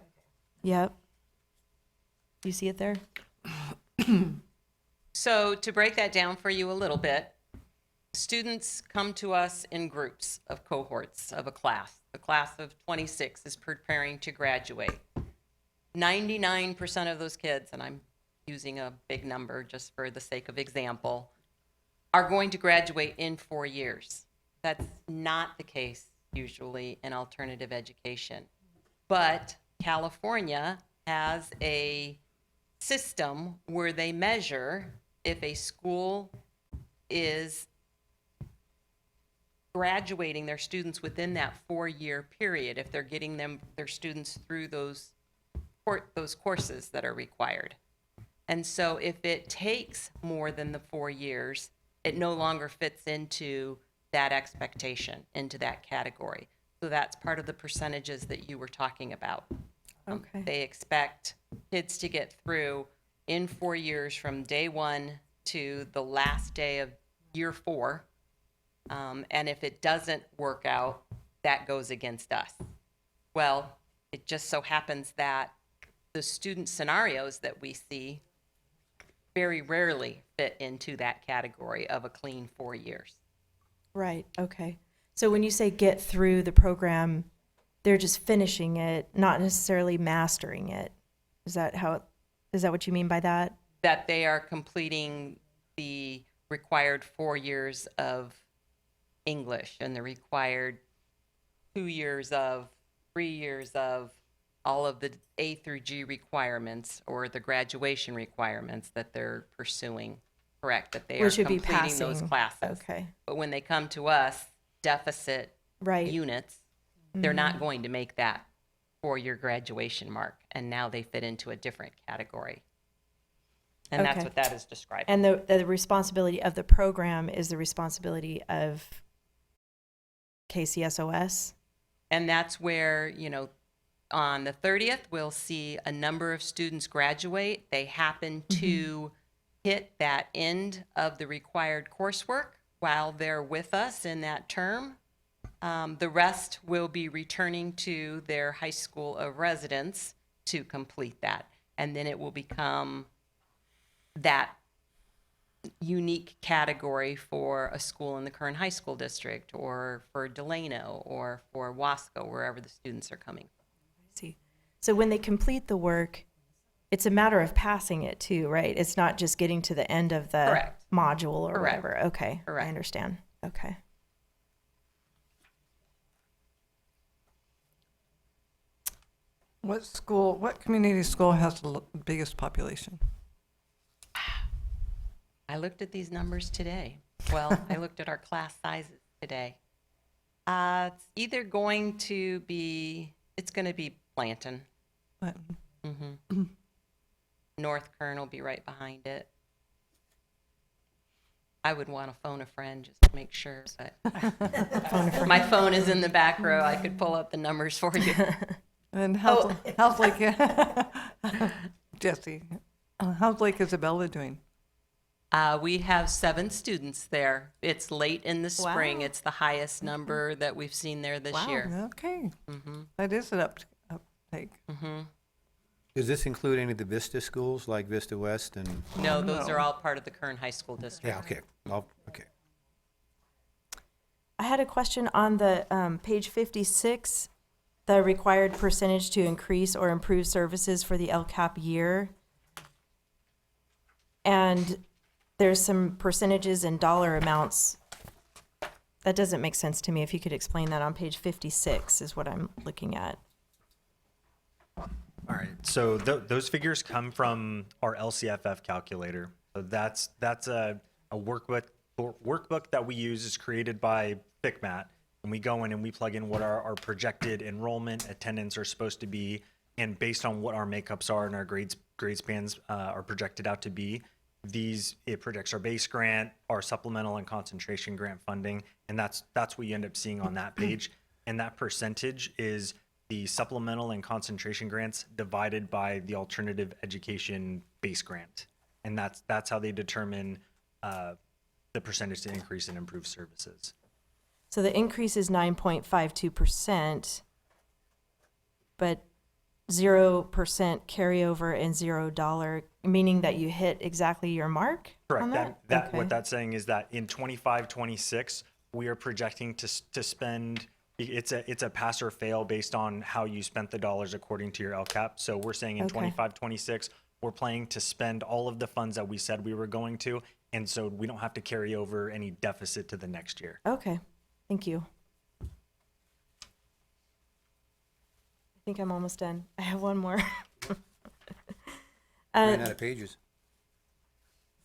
K: Yep. You see it there?
S: So to break that down for you a little bit, students come to us in groups of cohorts of a class. The class of 26 is preparing to graduate. 99% of those kids, and I'm using a big number just for the sake of example, are going to graduate in 4 years. That's not the case usually in alternative education. But California has a system where they measure if a school is graduating their students within that 4-year period, if they're getting their students through those courses that are required. And so if it takes more than the 4 years, it no longer fits into that expectation, into that category. So that's part of the percentages that you were talking about.
K: Okay.
S: They expect kids to get through in 4 years from day one to the last day of year 4. And if it doesn't work out, that goes against us. Well, it just so happens that the student scenarios that we see very rarely fit into that category of a clean 4 years.
K: Right. Okay. So when you say get through the program, they're just finishing it, not necessarily mastering it. Is that what you mean by that?
S: That they are completing the required 4 years of English and the required 2 years of, 3 years of all of the A through G requirements or the graduation requirements that they're pursuing. Correct, that they are completing those classes.
K: Okay.
S: But when they come to us, deficit units, they're not going to make that 4-year graduation mark, and now they fit into a different category. And that's
K: Okay.
S: what that is describing.
K: And the responsibility of the program is the responsibility of KCSOS?
S: And that's where, on the 30th, we'll see a number of students graduate. They happen to hit that end of the required coursework while they're with us in that term. The rest will be returning to their high school of residence to complete that. And then it will become that unique category for a school in the Kern High School District or for Delano or for Wasco, wherever the students are coming.
K: See. So when they complete the work, it's a matter of passing it too, right? It's not just getting to the end of the
S: Correct.
K: module or
S: Correct.
K: whatever. Okay,
S: Correct.
K: I understand. Okay.
J: What community school has the biggest population?
S: I looked at these numbers today. Well, I looked at our class sizes today. It's either going to be, it's going to be Blanton. Mm-hmm. North Kern will be right behind it. I would want to phone a friend just to make sure, but my phone is in the back row. I could pull up the numbers for you.
J: And how's Lake, Jesse, how's Lake Isabella doing?
S: We have 7 students there. It's late in the spring.
K: Wow.
S: It's the highest number that we've seen there this year.
J: Okay.
S: Mm-hmm.
J: That is an uptake.
S: Mm-hmm.
B: Does this include any of the Vista schools like Vista West and?
S: No, those are all part of the Kern High School District.
B: Yeah, okay. Okay.
K: I had a question on the page 56, the required percentage to increase or improve services for the LCAP year. And there's some percentages and dollar amounts. That doesn't make sense to me. If you could explain that on page 56 is what I'm looking at.
T: All right, so those figures come from our LCFF calculator. So that's a workbook that we use. Is created by FICMAT, and we go in and we plug in what our projected enrollment attendance are supposed to be, and based on what our makeups are and our grade spans are projected out to be, it projects our base grant, our supplemental and concentration grant funding, and that's what you end up seeing on that page. And that percentage is the supplemental and concentration grants divided by the alternative education base grant, and that's how they determine the percentage to increase and improve services.
K: So the increase is 9.52%, but 0% carryover and $0, meaning that you hit exactly your mark on
T: Correct.
K: that?
T: What that's saying is that in 25-26, we are projecting to spend. It's a pass or fail based on how you spent the dollars according to your LCAP. So we're saying in 25-26, we're planning to spend all of the funds that we said we were going to, and so we don't have to carry over any deficit to the next year.
K: Okay, thank you. I think I'm almost done. I have one more.
B: Ran out of pages.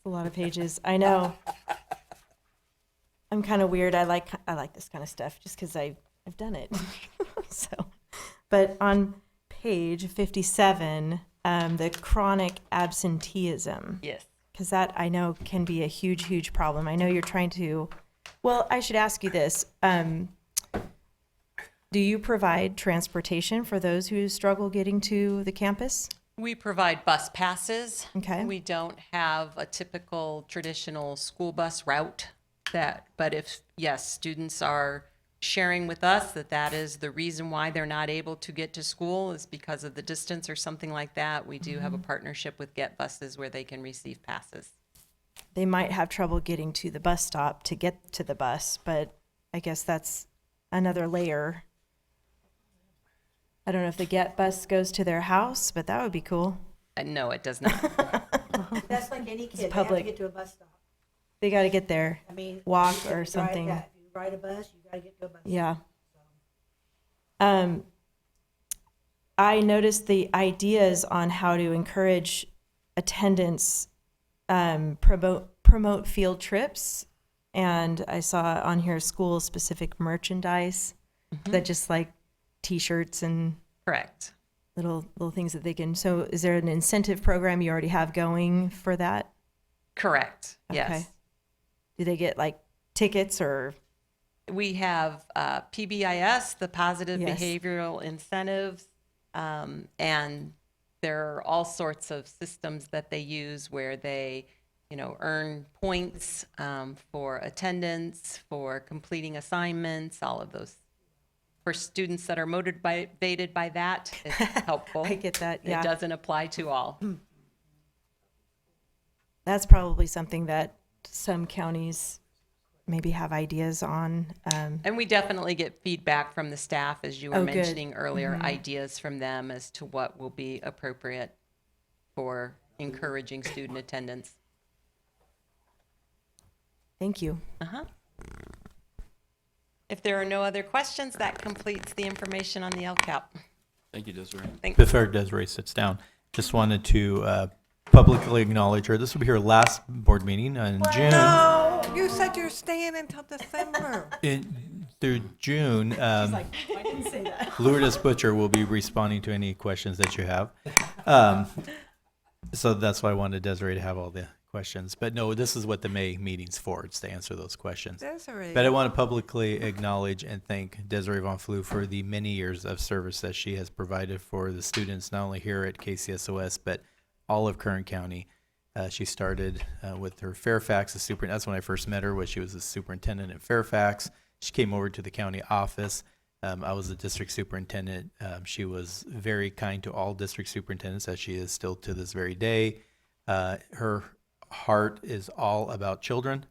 K: A lot of pages. I know. I'm kind of weird. I like this kind of stuff just because I've done it. So, but on page 57, the chronic absenteeism.
S: Yes.
K: Because that I know can be a huge problem. I know you're trying to. Well, I should ask you this. Do you provide transportation for those who struggle getting to the campus?
S: We provide bus passes.
K: Okay.
S: We don't have a typical traditional school bus route but if, yes, students are sharing with us that is the reason why they're not able to get to school is because of the distance or something like that, we do have a partnership with Get Buses where they can receive passes.
K: They might have trouble getting to the bus stop to get to the bus, but I guess that's another layer. I don't know if the Get Bus goes to their house, but that would be cool.
S: No, it does not.
Q: That's like any kid, they have to
K: public.
Q: get to a bus stop.
K: They got to get there,
Q: I mean,
K: walk
Q: if you
K: or
Q: drive-
K: something.
Q: yeah, if you ride a bus, you gotta get to a bus.
K: Yeah. I noticed the ideas on how to encourage attendance, promote field trips, and I saw on here school-specific merchandise that just like T-shirts and
S: Correct.
K: little things that they can. So, is there an incentive program you already have going for that?
S: Correct. Yes.
K: Do they get like tickets or?
S: We have PBIS, the positive
K: Yes.
S: behavioral incentives, and there are all sorts of systems that they use where they, earn points for attendance, for completing assignments, all of those. For students that are motivated by that, it's helpful.
K: I get that, yeah.
S: It doesn't apply to all.
K: That's probably something that some counties maybe have ideas on.
S: And we definitely get feedback from the staff, as you were
K: Oh, good.
S: mentioning earlier,
K: Mhm.
S: ideas from them as to what will be appropriate for encouraging student attendance.
K: Thank you.
S: Uh-huh. If there are no other questions, that completes the information on the LCAP.
A: Thank you, Desiree.
S: Thanks.
L: Before Desiree sits down, just wanted to publicly acknowledge her. This will be her last board meeting in June.
J: No, you said you're staying until December.
L: Through June,
J: I didn't say that.
L: Lourdes Butcher will be responding to any questions that you have. So that's why I wanted Desiree to have all the questions. But no, this is what the May meeting's for, it's to answer those questions.
J: Desiree.
L: But I want to publicly acknowledge and thank Desiree Von Flew for the many years of service that she has provided for the students, not only here at KCSOS, but all of Kern County. She started with her Fairfax, that's when I first met her, when she was the superintendent at Fairfax. She came over to the county office. I was the district superintendent. She was very kind to all district superintendents, as she is still to this very day. Her heart is all about children.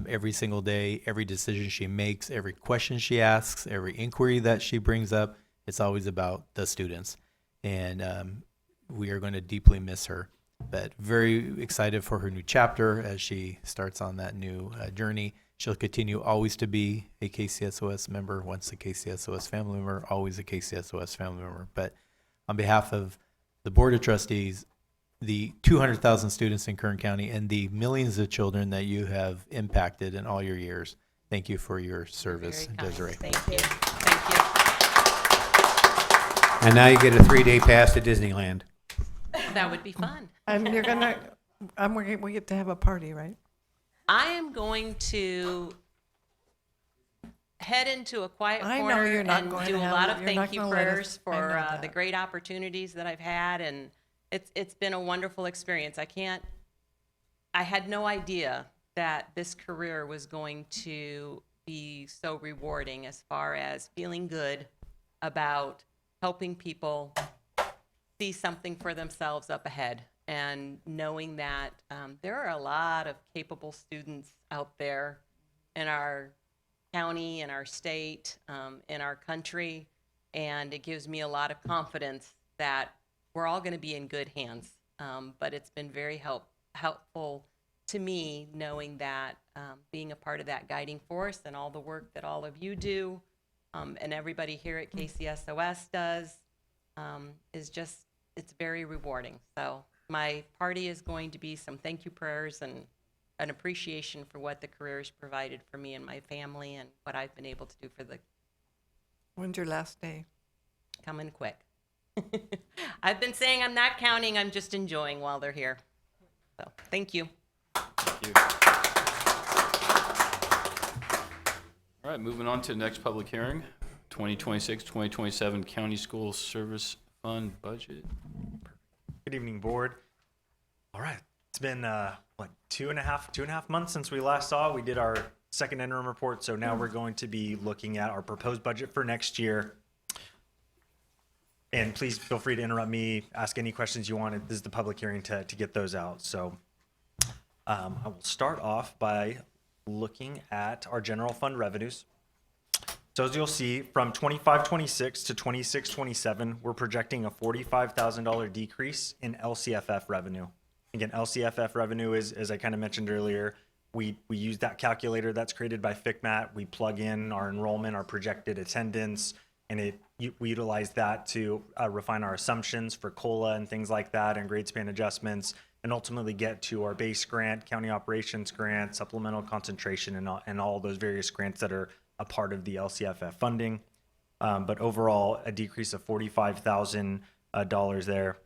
L: Every single day, every decision she makes, every question she asks, every inquiry that she brings up, it's always about the students. And we are going to deeply miss her, but very excited for her new chapter as she starts on that new journey. She'll continue always to be a KCSOS member, once a KCSOS family member, always a KCSOS family member. But on behalf of the Board of Trustees, the 200,000 students in Kern County, and the millions of children that you have impacted in all your years, thank you for your service, Desiree.
S: Thank you. Thank you.
B: And now you get a 3-day pass to Disneyland.
S: That would be fun.
J: And you're gonna, we get to have a party, right?
S: I am going to head into a quiet
J: I know
S: corner
J: you're not
S: and
J: going
S: do
J: to
S: a
J: have
S: lot
J: it.
S: of
J: You're not
S: thank you
J: gonna let us-
S: prayers
J: I know
S: for the
J: that.
S: great opportunities that I've had, and it's been a wonderful experience. I had no idea that this career was going to be so rewarding as far as feeling good about helping people see something for themselves up ahead, and knowing that there are a lot of capable students out there in our county, in our state, in our country, and it gives me a lot of confidence that we're all going to be in good hands. But it's been very helpful to me knowing that being a part of that guiding force and all the work that all of you do and everybody here at KCSOS does is just, it's very rewarding. So my party is going to be some thank you prayers and an appreciation for what the career has provided for me and my family and what I've been able to do for the
J: When's your last day?
S: coming quick. I've been saying I'm not counting, I'm just enjoying while they're here. So thank you.
A: Thank you. All right, moving on to the next public hearing, 2026-2027 County School Service Fund Budget.
T: Good evening, board. All right, it's been two and a half months since we last saw. We did our second interim report, so now we're going to be looking at our proposed budget for next year. And please feel free to interrupt me, ask any questions you want. This is the public hearing to get those out. So I will start off by looking at our general fund revenues. So as you'll see, from 25-26 to 26-27, we're projecting a $45,000 decrease in LCFF revenue. Again, LCFF revenue is, as I kind of mentioned earlier, we use that calculator that's created by FCMAT. We plug in our enrollment, our projected attendance, and we utilize that to refine our assumptions for COLA and things like that, and grade span adjustments, and ultimately get to our base grant, county operations grant, supplemental concentration, and all those various grants that are a part of the LCFF funding. But overall, a decrease of $45,000 there.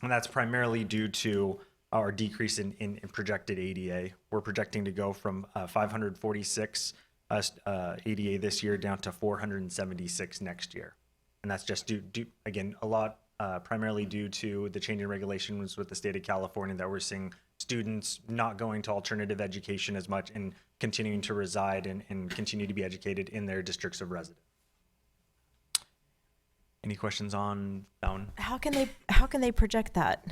T: And that's primarily due to our decrease in projected ADA. We're projecting to go from 546 ADA this year down to 476 next year. And that's just due again, a lot primarily due to the change in regulations with the state of California, that we're seeing students not going to alternative education as much and continuing to reside and continue to be educated in their districts of residence. Any questions on that one?
K: How can they project that?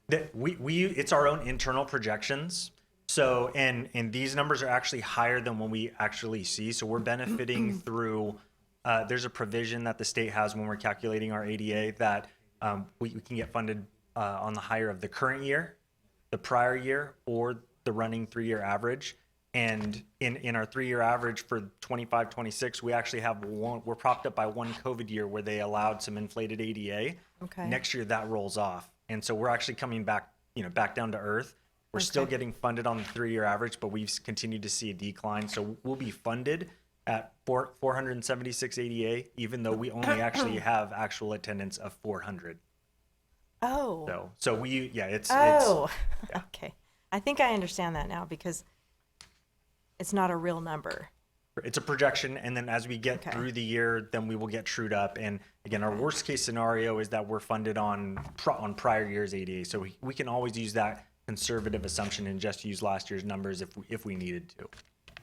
T: That it's our own internal projections. So, and these numbers are actually higher than what we actually see. So we're benefiting through, there's a provision that the state has when we're calculating our ADA that we can get funded on the higher of the current year, the prior year, or the running 3-year average. And in our 3-year average for 25, 26, we actually have we're propped up by one COVID year where they allowed some inflated ADA.
K: Okay.
T: Next year that rolls off. And so we're actually coming back, back down to earth. We're still getting funded on the 3-year average, but we've continued to see a decline. So we'll be funded at 476 ADA, even though we only actually have actual attendance of 400.
K: Oh.
T: So we, it's
K: Okay. I think I understand that now because it's not a real number.
T: It's a projection, and then as we get through the year, then we will get trued up. And again, our worst case scenario is that we're funded on prior year's ADA, so we can always use that conservative assumption and just use last year's numbers if we needed to.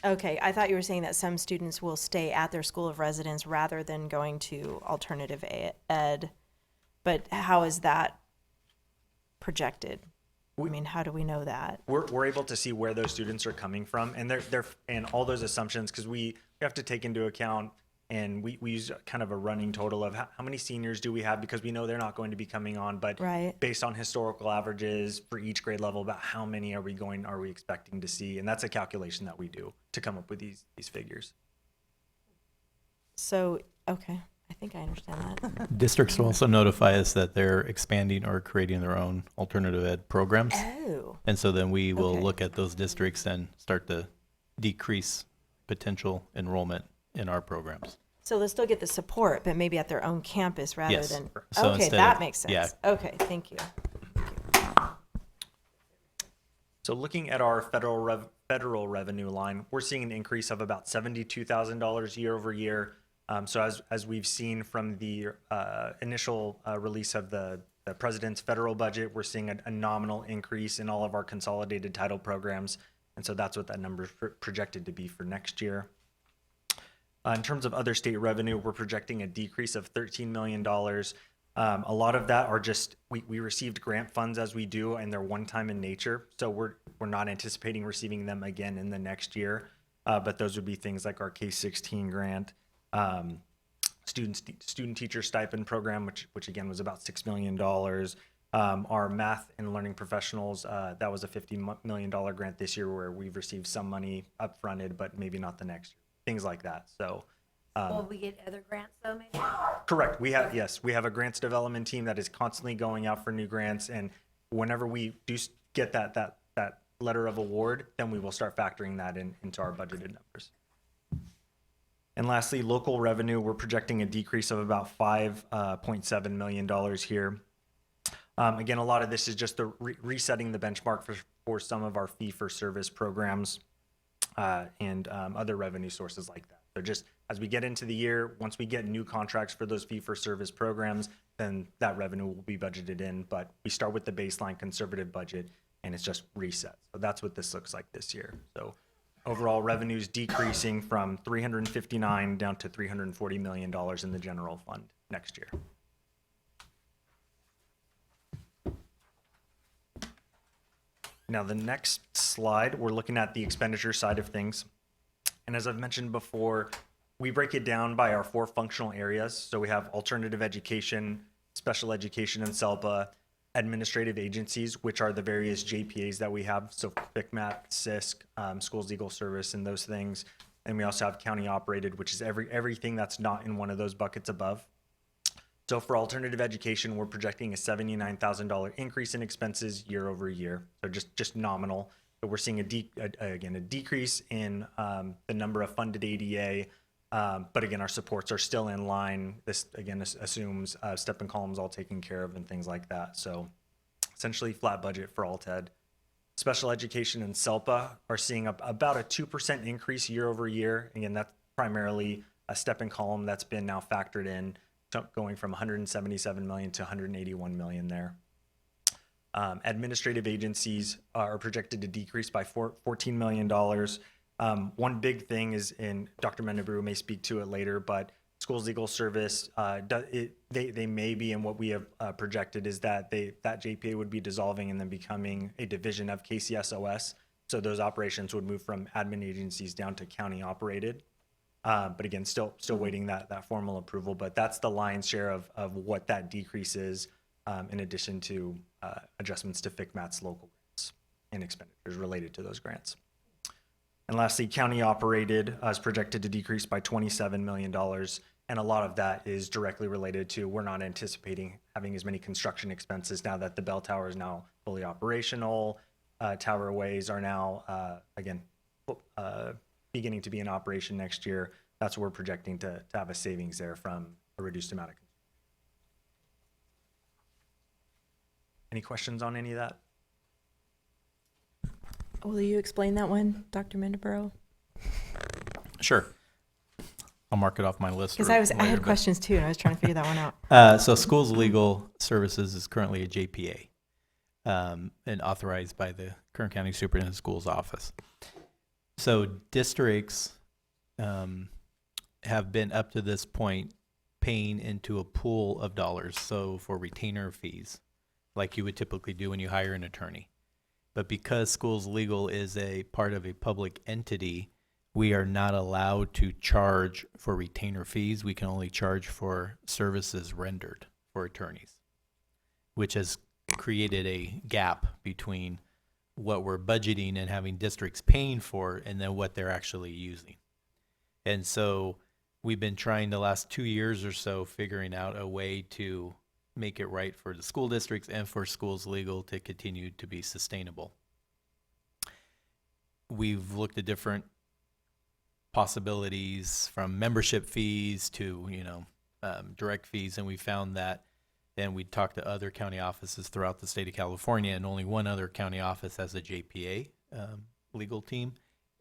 K: Okay, I thought you were saying that some students will stay at their school of residence rather than going to alternative ed, but how is that projected? I mean, how do we know that?
T: We're able to see where those students are coming from, and they're and all those assumptions, because we have to take into account, and we use kind of a running total of how many seniors do we have, because we know they're not going to be coming on, but based on historical averages for each grade level, about how many are we expecting to see, and that's a calculation that we do to come up with these figures.
K: So, okay, I think I understand that.
L: Districts will also notify us that they're expanding or creating their own alternative ed programs.
K: Oh.
L: And so then we will look at those districts and start to decrease potential enrollment in our programs.
K: So they'll still get the support, but maybe at their own campus rather
L: Yes.
K: than.
L: So
K: Okay,
L: instead
K: that
L: of-
K: makes sense.
L: yeah.
K: Okay, thank you.
T: So looking at our federal revenue line, we're seeing an increase of about $72,000 year over year. So as we've seen from the initial release of the president's federal budget, we're seeing a nominal increase in all of our consolidated title programs. And so that's what that number is projected to be for next year. In terms of other state revenue, we're projecting a decrease of $13 million. A lot of that are just, we received grant funds as we do, and they're one-time in nature. So we're not anticipating receiving them again in the next year. But those would be things like our K-16 grant, student teacher stipend program, which again was about $6 million. Our math and learning professionals, that was a $50 million grant this year, where we've received some money upfronted, but maybe not the next year. Things like that. So
Q: Will we get other grants though, maybe?
T: correct. We have a grants development team that is constantly going out for new grants, and whenever we do get that letter of award, then we will start factoring that into our budgeted numbers. And lastly, local revenue, we're projecting a decrease of about $5.7 million here. Again, a lot of this is just the resetting the benchmark for some of our fee-for-service programs and other revenue sources like that. So just as we get into the year, once we get new contracts for those fee-for-service programs, then that revenue will be budgeted in. But we start with the baseline conservative budget, and it's just reset. So that's what this looks like this year. So overall revenues decreasing from $359 down to $340 million in the general fund next year. Now the next slide, we're looking at the expenditure side of things. And as I've mentioned before, we break it down by our 4 functional areas. So we have alternative education, special education and SELPA, administrative agencies, which are the various JPAs that we have. So FICMAT, CISC, Schools Legal Service, and those things. And we also have county operated, which is everything that's not in one of those buckets above. So for alternative education, we're projecting a $79,000 increase in expenses year over year. So just nominal. But we're seeing a decrease in the number of funded ADA. But again, our supports are still in line. This again assumes step and columns all taken care of and things like that. So essentially flat budget for alt ed. Special education and SELPA are seeing about a 2% increase year over year. Again, that's primarily a step and column that's been now factored in, going from 177 million to 181 million there. Administrative agencies are projected to decrease by $14 million. One big thing is, and Dr. Mendebrew may speak to it later, but Schools Legal Service, they may be, and what we have projected is that that JPA would be dissolving and then becoming a division of KCSOS. So those operations would move from admin agencies down to county operated. But again, still waiting that formal approval, but that's the lion's share of what that decrease is, in addition to adjustments to FCMAT's local grants and expenditures related to those grants. And lastly, county operated is projected to decrease by $27 million. And a lot of that is directly related to, we're not anticipating having as many construction expenses now that the bell tower is now fully operational. Tower ways are now, again, beginning to be in operation next year. That's what we're projecting to have a savings there from a reduced amount of. Any questions on any of that?
K: Will you explain that one, Dr. Mendeborough?
L: Sure. I'll mark it off my list.
K: Because I had questions too, and I was trying to figure that one out.
L: So Schools Legal Services is currently a JPA, and authorized by the Kern County Superintendent of Schools office. So districts have been up to this point paying into a pool of dollars, so for retainer fees, like you would typically do when you hire an attorney. But because Schools Legal is a part of a public entity, we are not allowed to charge for retainer fees. We can only charge for services rendered for attorneys, which has created a gap between what we're budgeting and having districts paying for and then what they're actually using. And so we've been trying the last 2 years or so figuring out a way to make it right for the school districts and for Schools Legal to continue to be sustainable. We've looked at different possibilities from membership fees to, direct fees, and we found that then we talked to other county offices throughout the state of California, and only one other county office has a JPA legal team.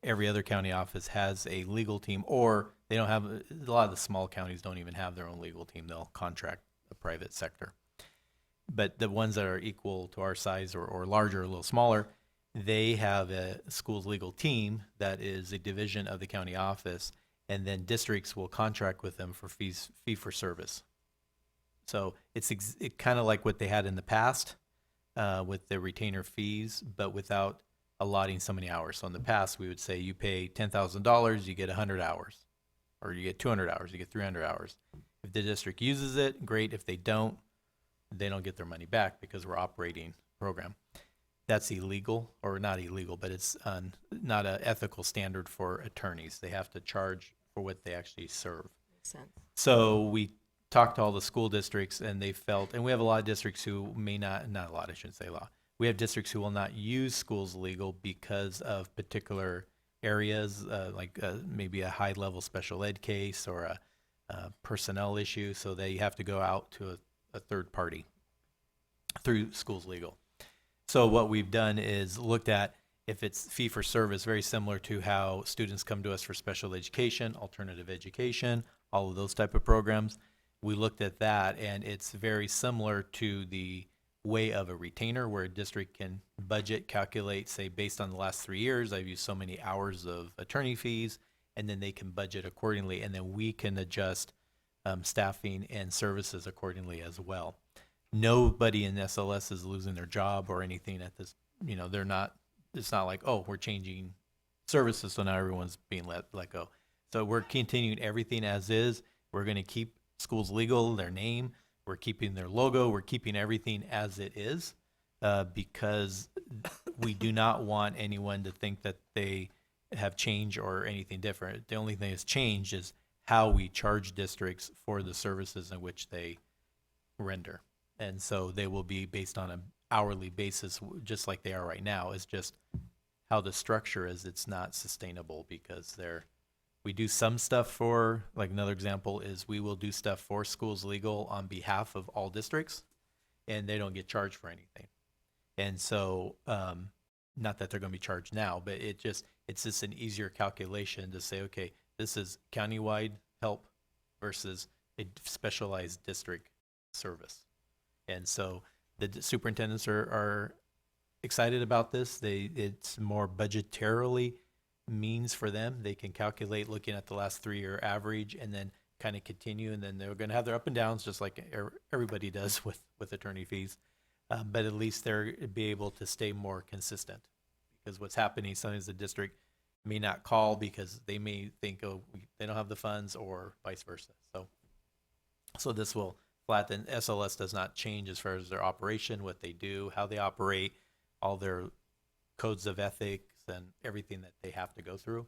L: Every other county office has a legal team, or they don't have, a lot of the small counties don't even have their own legal team. They'll contract the private sector. But the ones that are equal to our size or larger, a little smaller, they have a schools legal team that is a division of the county office, and then districts will contract with them for fee for service. So it's kind of like what they had in the past with the retainer fees, but without allotting so many hours. So in the past, we would say you pay $10,000, you get 100 hours, or you get 200 hours, you get 300 hours. If the district uses it, great. If they don't get their money back because we're operating a program. That's illegal, or not illegal, but it's not an ethical standard for attorneys. They have to charge for what they actually serve.
K: Makes sense.
L: So we talked to all the school districts, and they felt, and we have a lot of districts who may not a lot, I shouldn't say a lot. We have districts who will not use Schools Legal because of particular areas, like maybe a high-level special ed case or a personnel issue, so they have to go out to a third party through Schools Legal. So what we've done is looked at if it's fee for service, very similar to how students come to us for special education, alternative education, all of those type of programs. We looked at that, and it's very similar to the way of a retainer, where a district can budget, calculate, say, based on the last 3 years, I've used so many hours of attorney fees, and then they can budget accordingly, and then we can adjust staffing and services accordingly as well. Nobody in SLS is losing their job or anything at this, they're not, it's not like, oh, we're changing services, so now everyone's being let go. So we're continuing everything as is. We're going to keep Schools Legal, their name. We're keeping their logo. We're keeping everything as it is because we do not want anyone to think that they have changed or anything different. The only thing that's changed is how we charge districts for the services in which they render. And so they will be based on an hourly basis, just like they are right now. It's just how the structure is, it's not sustainable because we do some stuff for, like another example is we will do stuff for Schools Legal on behalf of all districts, and they don't get charged for anything. And so, not that they're going to be charged now, but it's just an easier calculation to say, okay, this is countywide help versus a specialized district service. And so the superintendents are excited about this. It's more budgetarily means for them. They can calculate looking at the last 3-year average and then kind of continue, and then they're going to have their up and downs just like everybody does with attorney fees. But at least they'll be able to stay more consistent because what's happening, sometimes the district may not call because they may think, oh, they don't have the funds, or vice versa. So this will flatten. SLS does not change as far as their operation, what they do, how they operate, all their codes of ethics and everything that they have to go through.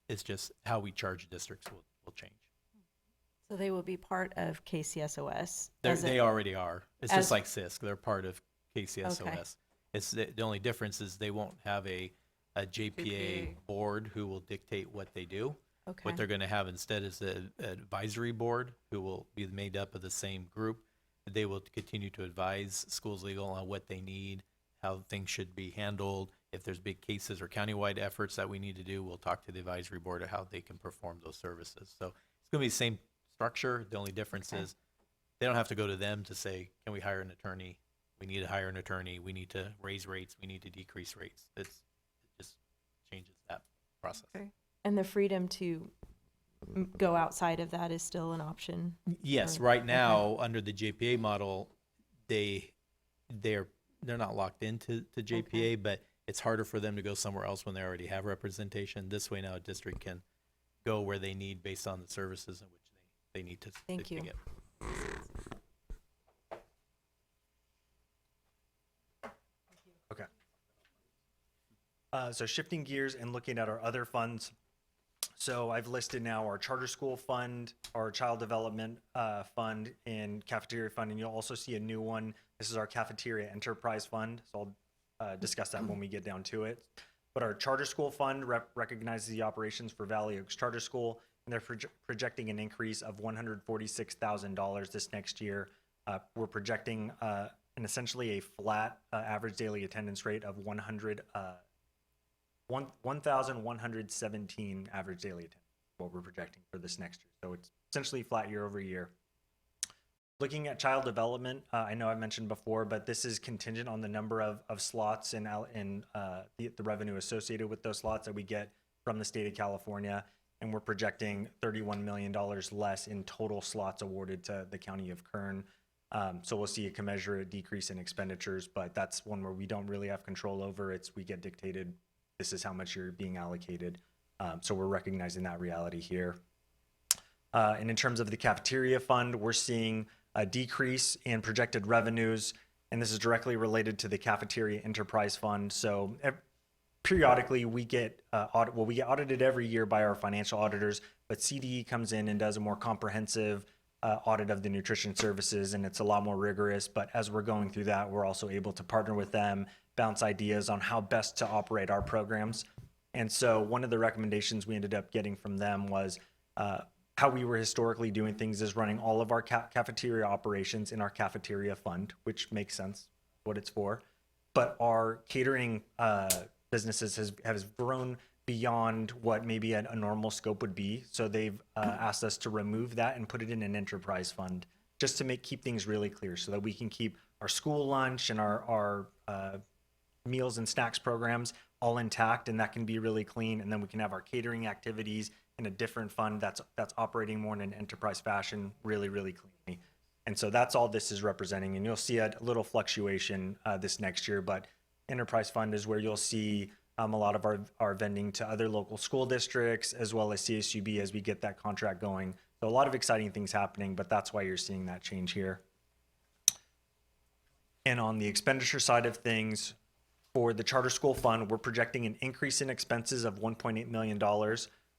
L: It's just how we charge districts will change.
K: So they will be part of KCSOS.
L: They already are. It's
K: as-
L: just like CISC. They're part of KCSOS.
K: Okay.
L: It's the only difference is they won't have a JPA board who will dictate what they do.
K: Okay.
L: What they're going to have instead is an advisory board who will be made up of the same group. They will continue to advise schools legal on what they need, how things should be handled. If there's big cases or countywide efforts that we need to do, we'll talk to the advisory board of how they can perform those services. So it's going to be the same structure. The only difference is they don't have to go to them to say, can we hire an attorney? We need to hire an attorney. We need to raise rates. We need to decrease rates. It just changes that process.
K: And the freedom to go outside of that is still an option?
L: Yes,
K: Or-
L: right now, under the JPA model, they're not locked into JPA, but it's harder for them to go somewhere else when they already have representation. This way now a district can go where they need based on the services in which they need to
K: Thank you.
L: get.
T: Okay. So shifting gears and looking at our other funds. So I've listed now our charter school fund, our child development fund, and cafeteria fund, and you'll also see a new one. This is our cafeteria enterprise fund. So I'll discuss that when we get down to it. But our charter school fund recognizes the operations for Valley Oaks Charter School, and they're projecting an increase of $146,000 this next year. We're projecting an essentially a flat average daily attendance rate of 1,117 average daily attendance, what we're projecting for this next year. So it's essentially flat year over year. Looking at child development, I know I mentioned before, but this is contingent on the number of slots and the revenue associated with those slots that we get from the state of California. And we're projecting $31 million less in total slots awarded to the county of Kern. So we'll see a commensurate decrease in expenditures, but that's one where we don't really have control over. We get dictated, this is how much you're being allocated. So we're recognizing that reality here. And in terms of the cafeteria fund, we're seeing a decrease in projected revenues, and this is directly related to the cafeteria enterprise fund. So periodically we get we get audited every year by our financial auditors, but CDE comes in and does a more comprehensive audit of the nutrition services, and it's a lot more rigorous. But as we're going through that, we're also able to partner with them, bounce ideas on how best to operate our programs. And so one of the recommendations we ended up getting from them was how we were historically doing things is running all of our cafeteria operations in our cafeteria fund, which makes sense, what it's for. But our catering businesses has grown beyond what maybe a normal scope would be. So they've asked us to remove that and put it in an enterprise fund, just to keep things really clear, so that we can keep our school lunch and our meals and snacks programs all intact, and that can be really clean. And then we can have our catering activities in a different fund that's operating more in an enterprise fashion, really, really cleanly. And so that's all this is representing. And you'll see a little fluctuation this next year, but enterprise fund is where you'll see a lot of our vending to other local school districts, as well as CSUB as we get that contract going. So a lot of exciting things happening, but that's why you're seeing that change here. And on the expenditure side of things, for the charter school fund, we're projecting an increase in expenses of $1.8 million.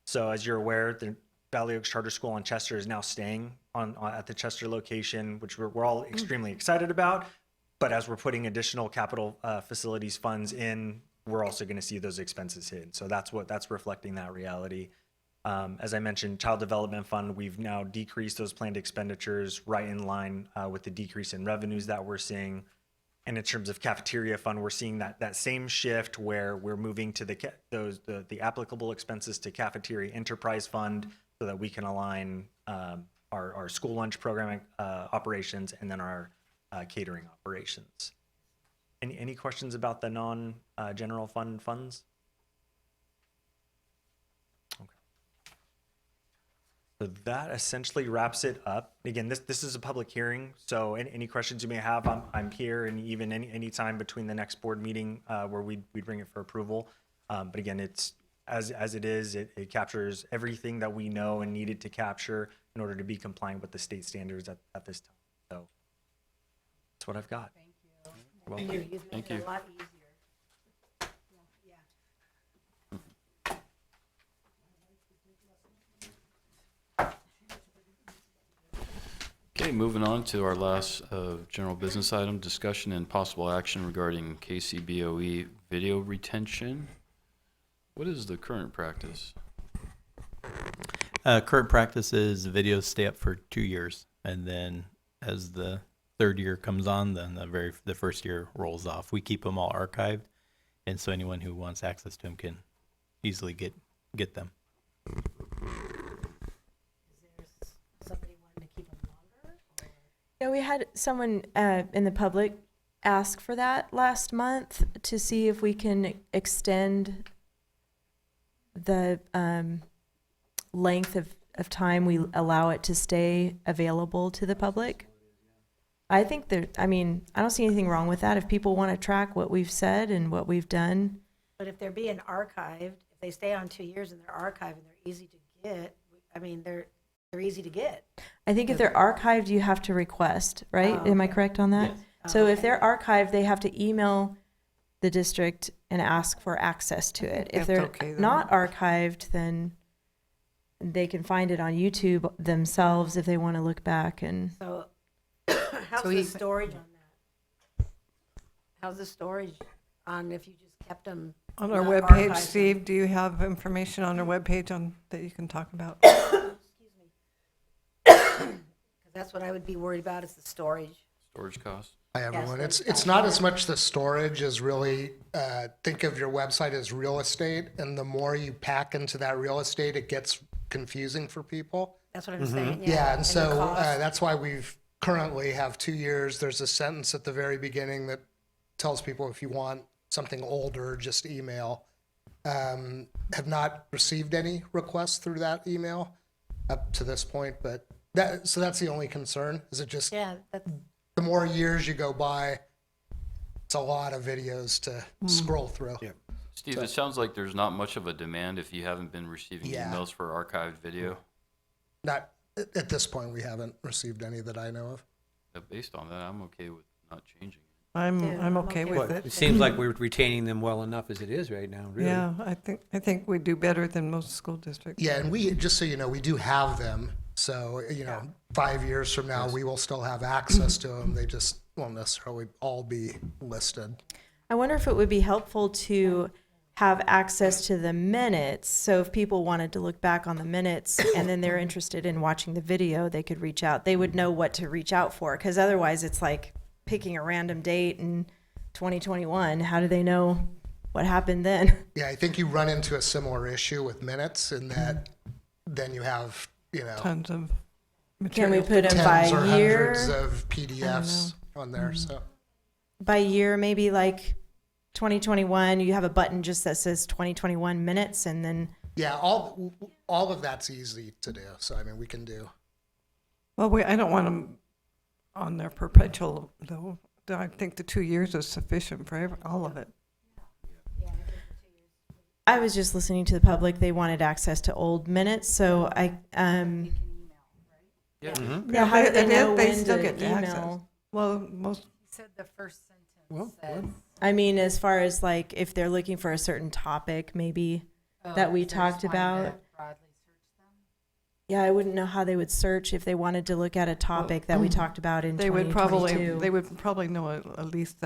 T: So as you're aware, the Valley Oaks Charter School on Chester is now staying at the Chester location, which we're all extremely excited about. But as we're putting additional capital facilities funds in, we're also going to see those expenses hit. So that's reflecting that reality. As I mentioned, Child Development Fund, we've now decreased those planned expenditures right in line with the decrease in revenues that we're seeing. And in terms of Cafeteria Fund, we're seeing that same shift where we're moving to the applicable expenses to Cafeteria Enterprise Fund, so that we can align our school lunch programming operations and then our catering operations. Any questions about the non-general fund funds? Okay. So that essentially wraps it up. Again, this is a public hearing, so any questions you may have, I'm here, and even any time between the next board meeting where we bring it for approval. But again, it's as it is, it captures everything that we know and needed to capture in order to be compliant with the state standards at this time. So that's what I've got.
A: Thank you. Thank you. Okay, moving on to our last general business item, discussion and possible action regarding KCBOE video retention. What is the current practice?
L: Current practice is videos stay up for 2 years, and then as the third year comes on, then the first year rolls off. We keep them all archived, and so anyone who wants access to them can easily get them.
K: Yeah, we had someone in the public ask for that last month to see if we can extend the length of time we allow it to stay available to the public. I think I don't see anything wrong with that. If people want to track what we've said and what we've done.
Q: But if they're being archived, if they stay on 2 years and they're archived and they're easy to get, they're easy to get.
K: I think if they're archived, you have to request, right?
Q: Oh,
K: Am I
Q: okay.
K: correct on that?
Q: Yes.
K: So if they're archived, they have to email the district and ask for access to it. If
J: that's
K: they're
J: okay, then.
K: not archived, then they can find it on YouTube themselves if they want to look back. And
Q: So how's
U: So
Q: the
U: you-
Q: storage on that? How's the storage on if you just kept them?
J: On our
Q: not
J: webpage,
Q: archived?
J: Steve, do you have information on our webpage that you can talk about?
Q: That's what I would be worried about is the storage.
A: Storage costs?
C: Hi, everyone.
Q: Yes,
C: It's not as much the storage as really, think of your website as real estate, and the more you pack into that real estate, it gets confusing for people.
Q: That's what I'm saying,
C: Yeah, and
Q: the
C: so
Q: cost.
C: that's why we've currently have 2 years. There's a sentence at the very beginning that tells people if you want something older, just email. Have not received any requests through that email up to this point, but so that's the only concern, is it just
Q: Yeah, that's,
C: the more years you go by, it's a lot of videos to scroll through.
A: Steve, it sounds like there's not much of a demand if you haven't been receiving
C: Yeah.
A: emails for archived video.
C: Not at this point, we haven't received any that I know of.
A: Based on that, I'm okay with not changing it.
J: I'm okay with
B: It
J: it.
B: seems like we're retaining them well enough as it is right now, really.
J: Yeah, I think we do better than most school districts.
C: Yeah, and we, just so you know, we do have them. So, 5 years from now, we will still have access to them. They just won't necessarily all be listed.
K: I wonder if it would be helpful to have access to the minutes. So if people wanted to look back on the minutes and then they're interested in watching the video, they could reach out. They would know what to reach out for, because otherwise it's like picking a random date in 2021. How do they know what happened then?
C: Yeah, I think you run into a similar issue with minutes in that then you have,
J: Tons of
K: Can we
J: material.
K: put them by
C: tens or
K: year?
C: hundreds of PDFs on there, so.
K: By year, maybe like 2021, you have a button just that says 2021 minutes, and then
C: Yeah, all of that's easy to do. So, we can do.
J: Well, I don't want them on there perpetual, though. I think the 2 years is sufficient for all of it.
K: I was just listening to the public. They wanted access to old minutes, so I
A: Yeah.
K: yeah, how do they know
J: they
K: when
J: still
K: to
J: get access.
K: email?
J: Well, most.
U: He said the first sentence says.
K: I mean, as far as like if they're looking for a certain topic, maybe that we
U: if they
K: talked
U: just wanted to
K: about.
U: broadly search them.
K: Yeah, I wouldn't know how they would search if they wanted to look at a topic that we talked about in
J: They would
K: 2022.
J: probably know at least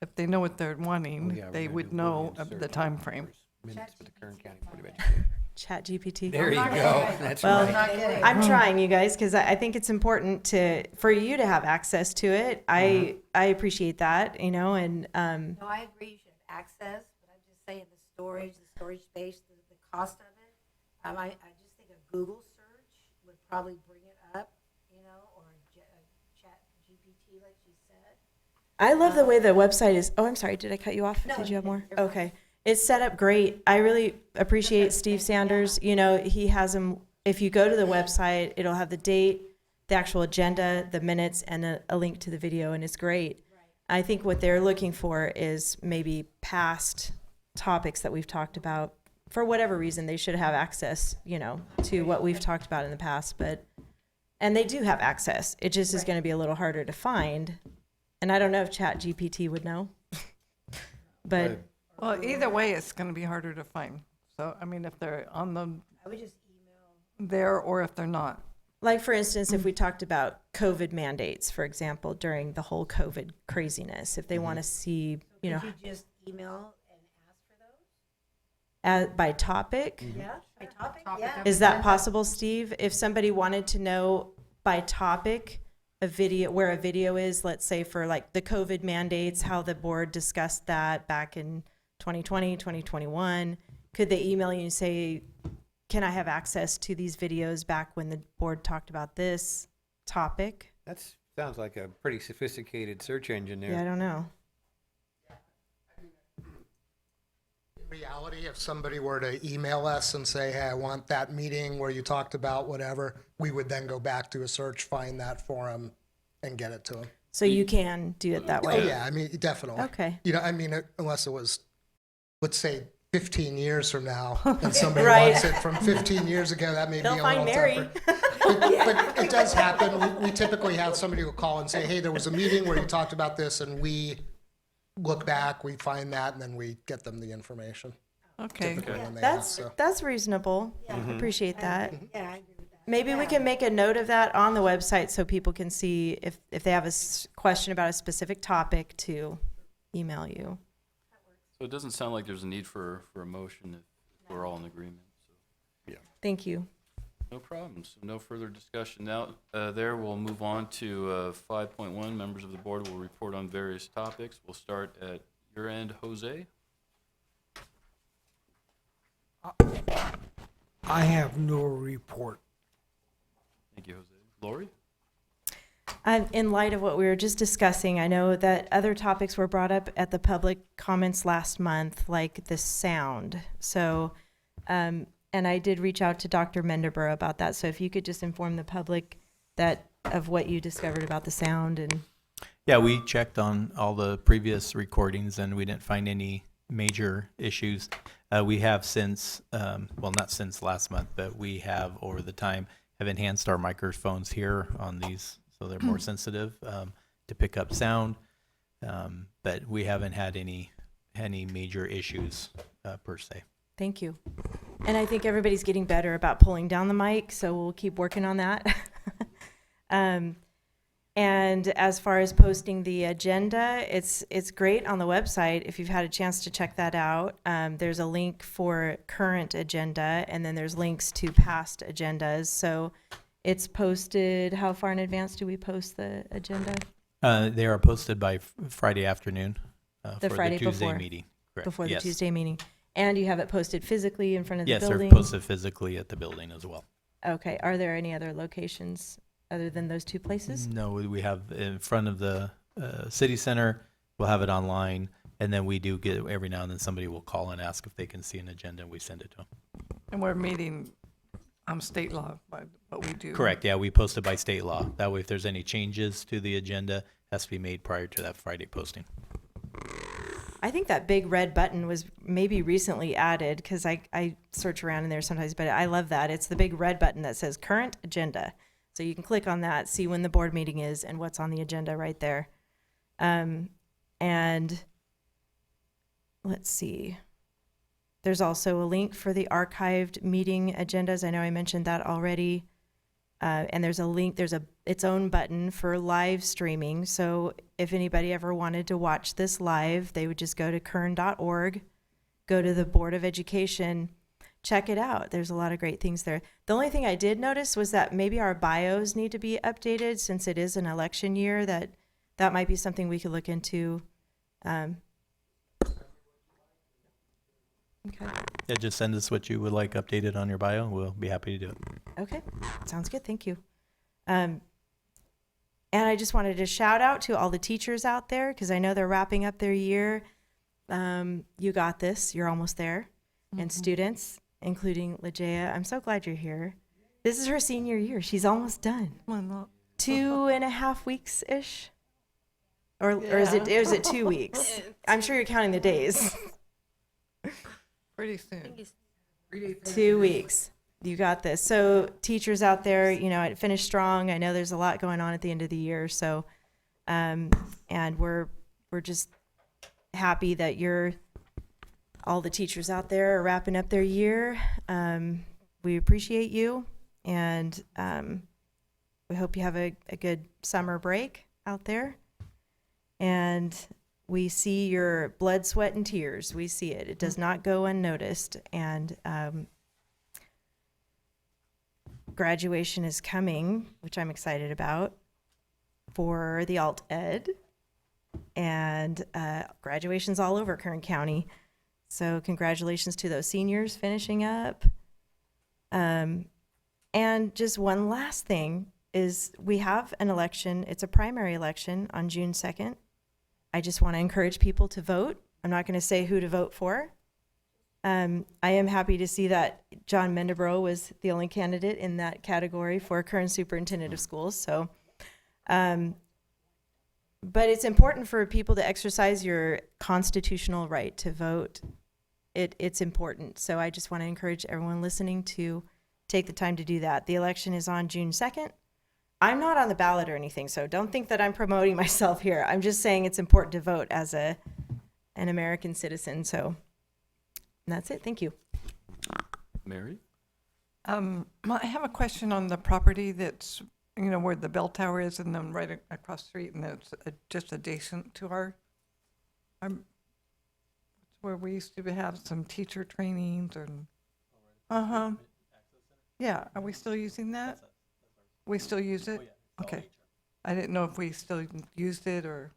J: if they know what they're wanting,
B: Yeah, we're
J: they
B: gonna
J: would
B: do
J: know
B: Boolean search
J: the time frame.
B: Minutes for the Kern County Board of Education.
K: Chat GPT.
B: There you go. That's
K: Well,
B: right.
K: I'm trying, you guys, because I think it's important for you to have access to it. I appreciate that, and
Q: No, I agree, you should have access, but I'm just saying the storage space, the cost of it. I just think a Google search would probably bring it up, or a chat GPT, like you said.
K: I love the way the website is. Oh, I'm sorry. Did I cut you off?
Q: No,
K: Did you have more?
Q: you're fine.
K: Okay. It's set up great. I really appreciate Steve Sanders. He has them if you go to the website, it'll have the date, the actual agenda, the minutes, and a link to the video, and it's great. I think what they're looking for is maybe past topics that we've talked about. For whatever reason, they should have access, to what we've talked about in the past, and they do have access. It just is going to be a little harder to find. And I don't know if ChatGPT would know. But
J: well, either way, it's going to be harder to find. So, I mean, if they're on the
Q: I would just email.
J: there or if they're not.
K: like, for instance, if we talked about COVID mandates, for example, during the whole COVID craziness, if they want to see,
Q: Could you just email and ask for those?
K: by topic,
Q: Yeah, by topic, yeah.
K: is that possible, Steve? If somebody wanted to know by topic, a video, where a video is, let's say for like the COVID mandates, how the board discussed that back in 2020, 2021, could they email you and say, can I have access to these videos back when the board talked about this topic?
B: That sounds like a pretty sophisticated search engine there.
K: Yeah, I don't know.
F: In reality, if somebody were to email us and say, hey, I want that meeting where you talked about whatever, we would then go back to a search, find that for them, and get it to them.
K: So you can do it that way?
F: Oh, yeah, I mean, definitely.
K: Okay.
F: I mean, unless it was, let's say, 15 years from now, and somebody
K: Right.
F: wants it from 15 years ago, that may
K: They'll
F: be a
K: find
F: little
K: Mary.
F: tougher. But it does happen. We typically have somebody who will call and say, hey, there was a meeting where you talked about this, and we look back, we find that, and then we get them the information.
J: Okay.
F: Typically when they ask, so.
K: That's reasonable. Appreciate that.
Q: Yeah, I agree with that.
K: Maybe we can make a note of that on the website so people can see if they have a question about a specific topic to email you.
A: So it doesn't sound like there's a need for a motion if we're all in agreement. So,
K: Thank you.
A: no problem. So no further discussion. Now, there we'll move on to 5.1. Members of the board will report on various topics. We'll start at your end, Jose.
V: I have no report.
A: Thank you, Jose. Lori?
K: In light of what we were just discussing, I know that other topics were brought up at the public comments last month, like the sound. So, and I did reach out to Dr. Mendeborough about that. So if you could just inform the public of what you discovered about the sound and.
L: Yeah, we checked on all the previous recordings and we didn't find any major issues. We have since, well, not since last month, but we have over the time have enhanced our microphones here on these so they're more sensitive to pick up sound. But we haven't had any major issues per se.
K: Thank you. And I think everybody's getting better about pulling down the mic, so we'll keep working on that. And as far as posting the agenda, it's great on the website. If you've had a chance to check that out, there's a link for current agenda, and then there's links to past agendas. So it's posted. How far in advance do we post the agenda?
L: They are posted by Friday afternoon
K: The
L: for
K: Friday
L: the Tuesday
K: before.
L: meeting. Correct.
K: Before the
L: Yes.
K: Tuesday meeting. And you have it posted physically in front of the
L: Yes,
K: building?
L: they're posted physically at the building as well.
K: Okay. Are there any other locations other than those two places?
L: No, we have in front of the city center. We'll have it online, and then we do get every now and then somebody will call and ask if they can see an agenda, and we send it to them.
J: And we're meeting state law, but we do.
L: Correct. Yeah, we post it by state law. That way, if there's any changes to the agenda, it has to be made prior to that Friday posting.
K: I think that big red button was maybe recently added because I search around in there sometimes, but I love that. It's the big red button that says current agenda. So you can click on that, see when the board meeting is and what's on the agenda right there. And let's see. There's also a link for the archived meeting agendas. I know I mentioned that already. And there's a link, there's its own button for live streaming. So if anybody ever wanted to watch this live, they would just go to kern.org, go to the Board of Education, check it out. There's a lot of great things there. The only thing I did notice was that maybe our bios need to be updated since it is an election year. That might be something we could look into. Okay.
L: Yeah, just send us what you would like updated on your bio. We'll be happy to do it.
K: Okay, sounds good. Thank you. And I just wanted to shout out to all the teachers out there because I know they're wrapping up their year. You got this. You're almost there. And students, including Legea, I'm so glad you're here. This is her senior year. She's almost done. 2.5 weeks ish. Or is it 2 weeks? I'm sure you're counting the days.
J: Pretty soon.
K: 2 weeks. You got this. So teachers out there, it finished strong. I know there's a lot going on at the end of the year. So, and we're just happy that all the teachers out there are wrapping up their year. We appreciate you, and we hope you have a good summer break out there. And we see your blood, sweat, and tears. We see it. It does not go unnoticed. And graduation is coming, which I'm excited about, for the alt ed. And graduation's all over Kern County. So congratulations to those seniors finishing up. And just one last thing is we have an election. It's a primary election on June 2nd. I just want to encourage people to vote. I'm not going to say who to vote for. I am happy to see that John Mendebro was the only candidate in that category for current superintendent of schools. So, but it's important for people to exercise your constitutional right to vote. It's important. So I just want to encourage everyone listening to take the time to do that. The election is on June 2nd. I'm not on the ballot or anything, so don't think that I'm promoting myself here. I'm just saying it's important to vote as an American citizen. So that's it. Thank you.
A: Mary?
J: I have a question on the property that's, where the bell tower is, and then right across the street, and it's just adjacent to our where we used to have some teacher trainings and. Yeah, are we still using that? We still use it? Okay. I didn't know if we still used it or.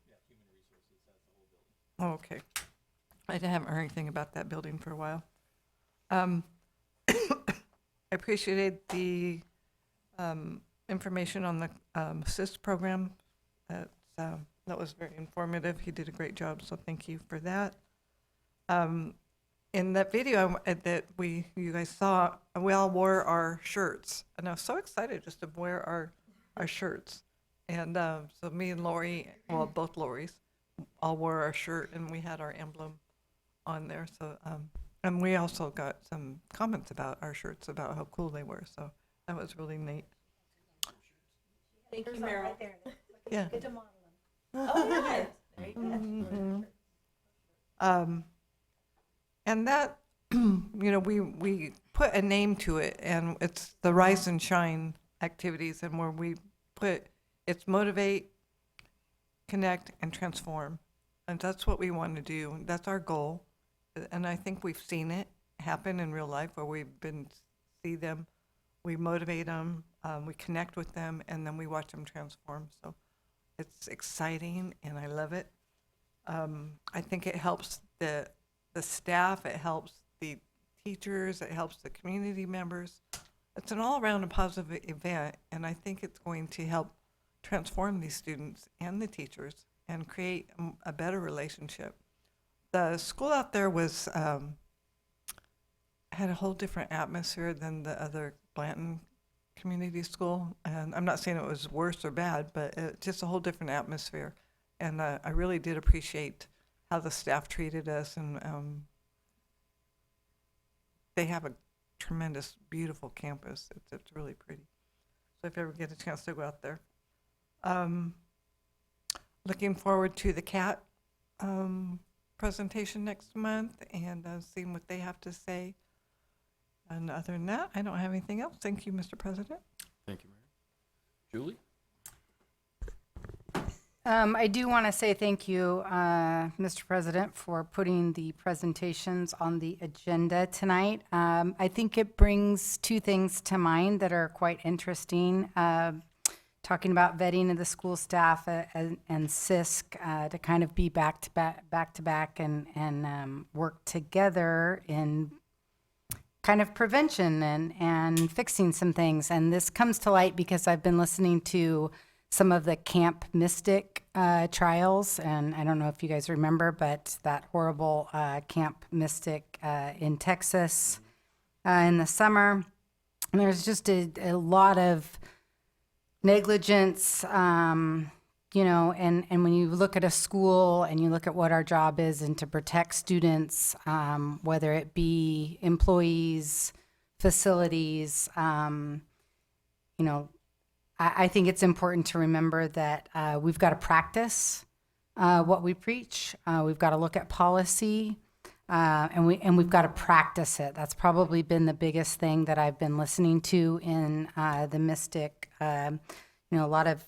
J: Oh, okay. I haven't heard anything about that building for a while. I appreciated the information on the assist program. That was very informative. He did a great job, so thank you for that. In that video that you guys saw, we all wore our shirts, and I was so excited just to wear our shirts. And so me and Lori, well, both Loris, all wore our shirt, and we had our emblem on there. So, and we also got some comments about our shirts, about how cool they were. So that was really neat.
Q: Thank you, Meryl.
J: Yeah.
Q: Get to model them. Oh, yeah. Very good.
J: And that, we put a name to it, and it's the Rise and Shine activities, and where we put, it's motivate, connect, and transform. And that's what we want to do. That's our goal. And I think we've seen it happen in real life, where see them, we motivate them, we connect with them, and then we watch them transform. So it's exciting, and I love it. I think it helps the staff, it helps the teachers, it helps the community members. It's an all-around positive event, and I think it's going to help transform these students and the teachers and create a better relationship. The school out there was had a whole different atmosphere than the other Blanton community school, and I'm not saying it was worse or bad, but just a whole different atmosphere. And I really did appreciate how the staff treated us, and they have a tremendous, beautiful campus. It's really pretty. So if you ever get a chance to go out there. Looking forward to the CAT presentation next month, and seeing what they have to say. And other than that, I don't have anything else. Thank you, Mr. President.
A: Thank you, Mary. Julie?
U: I do want to say thank you, Mr. President, for putting the presentations on the agenda tonight. I think it brings two things to mind that are quite interesting. Talking about vetting of the school staff and CISC to kind of be back to back and work together in kind of prevention and fixing some things. And this comes to light because I've been listening to some of the Camp Mystic trials, and I don't know if you guys remember, but that horrible Camp Mystic in Texas in the summer. there's just a lot of negligence, you know, and when you look at a school and you look at what our job is and to protect students, whether it be employees, facilities, you know, I think it's important to remember that we've got to practice what we preach. We've got to look at policy, and we've got to practice it. That's probably been the biggest thing that I've been listening to in the Mystic. You know, a lot of,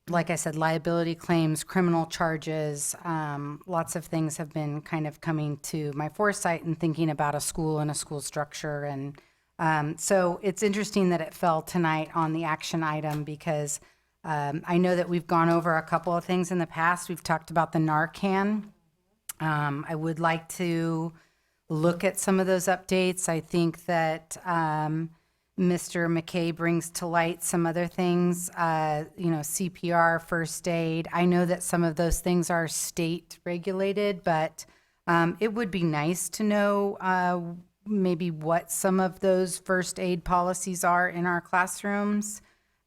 U: like I said, liability claims, criminal charges, lots of things have been kind of coming to my foresight and thinking about a school and a school structure. And so it's interesting that it fell tonight on the action item because I know that we've gone over a couple of things in the past. We've talked about the Narcan. I would like to look at some of those updates. I think that Mr. McKay brings to light some other things, you know, CPR, first aid. I know that some of those things are state regulated, but it would be nice to know maybe what some of those first aid policies are in our classrooms.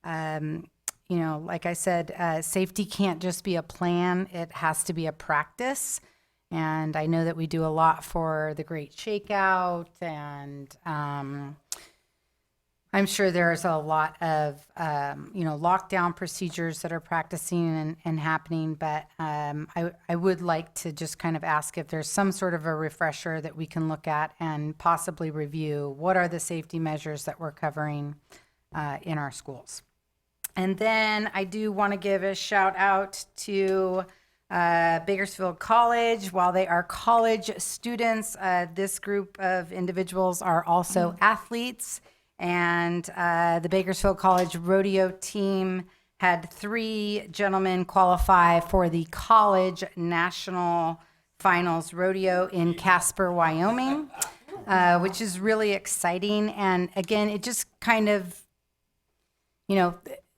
U: You know, like I said, safety can't just be a plan, it has to be a practice. And I know that we do a lot for the Great Shakeout, and I'm sure there's a lot of, you know, lockdown procedures that are practicing and happening, but I would like to just kind of ask if there's some sort of a refresher that we can look at and possibly review. What are the safety measures that we're covering in our schools? And then I do want to give a shout out to Bakersfield College. While they are college students, this group of individuals are also athletes. And the Bakersfield College rodeo team had 3 gentlemen qualify for the college national finals rodeo in Casper, Wyoming, which is really exciting. And again, it just kind of, you know,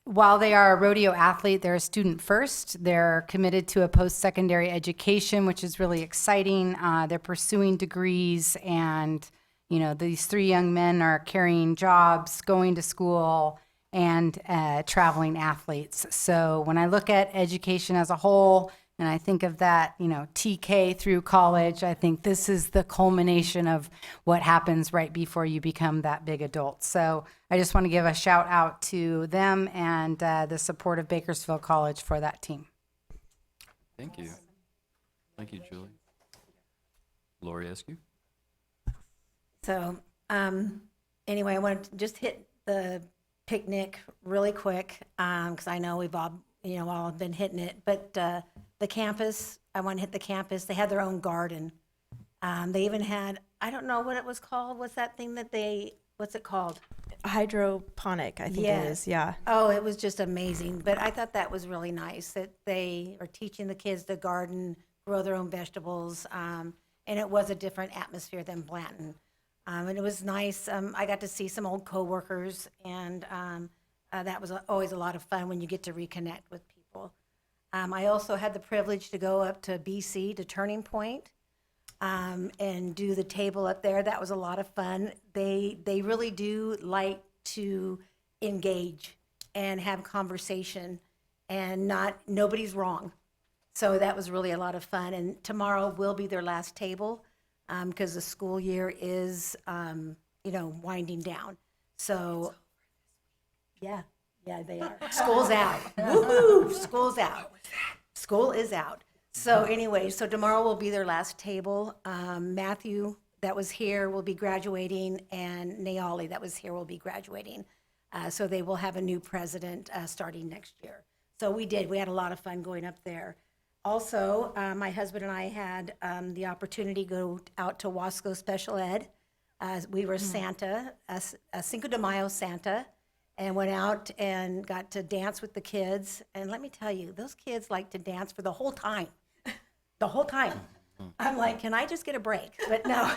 U: while they are a rodeo athlete, they're a student first. They're committed to a post-secondary education, which is really exciting. They're pursuing degrees, and you know, these 3 young men are carrying jobs, going to school, and traveling athletes. So when I look at education as a whole, and I think of that, you know, TK through college, I think this is the culmination of what happens right before you become that big adult. So I just want to give a shout out to them and the support of Bakersfield College for that team.
A: Thank you. Thank you, Julie. Lori Eskew?
Q: So, anyway, I wanted to just hit the picnic really quick, because I know we've all been hitting it, but the campus, I want to hit the campus. They had their own garden. They even had, I don't know what it was called. What's that thing that what's it called?
K: Hydroponic, I think it is, yeah.
Q: Oh, it was just amazing. But I thought that was really nice that they are teaching the kids to garden, grow their own vegetables, and it was a different atmosphere than Blanton. And it was nice. I got to see some old coworkers, and that was always a lot of fun when you get to reconnect with people. I also had the privilege to go up to BC, to Turning Point, and do the table up there. That was a lot of fun. They really do like to engage and have conversation, and nobody's wrong. So that was really a lot of fun. And tomorrow will be their last table, because the school year is, winding down. So, yeah, they are. School's out. Woohoo! School's out. School is out. So anyway, so tomorrow will be their last table. Matthew, that was here, will be graduating, and Naali, that was here, will be graduating. So they will have a new president starting next year. So we had a lot of fun going up there. Also, my husband and I had the opportunity to go out to Wasco Special Ed. We were Santa, a Cinco de Mayo Santa, and went out and got to dance with the kids. And let me tell you, those kids like to dance for the whole time. The whole time. I'm like, can I just get a break? But no,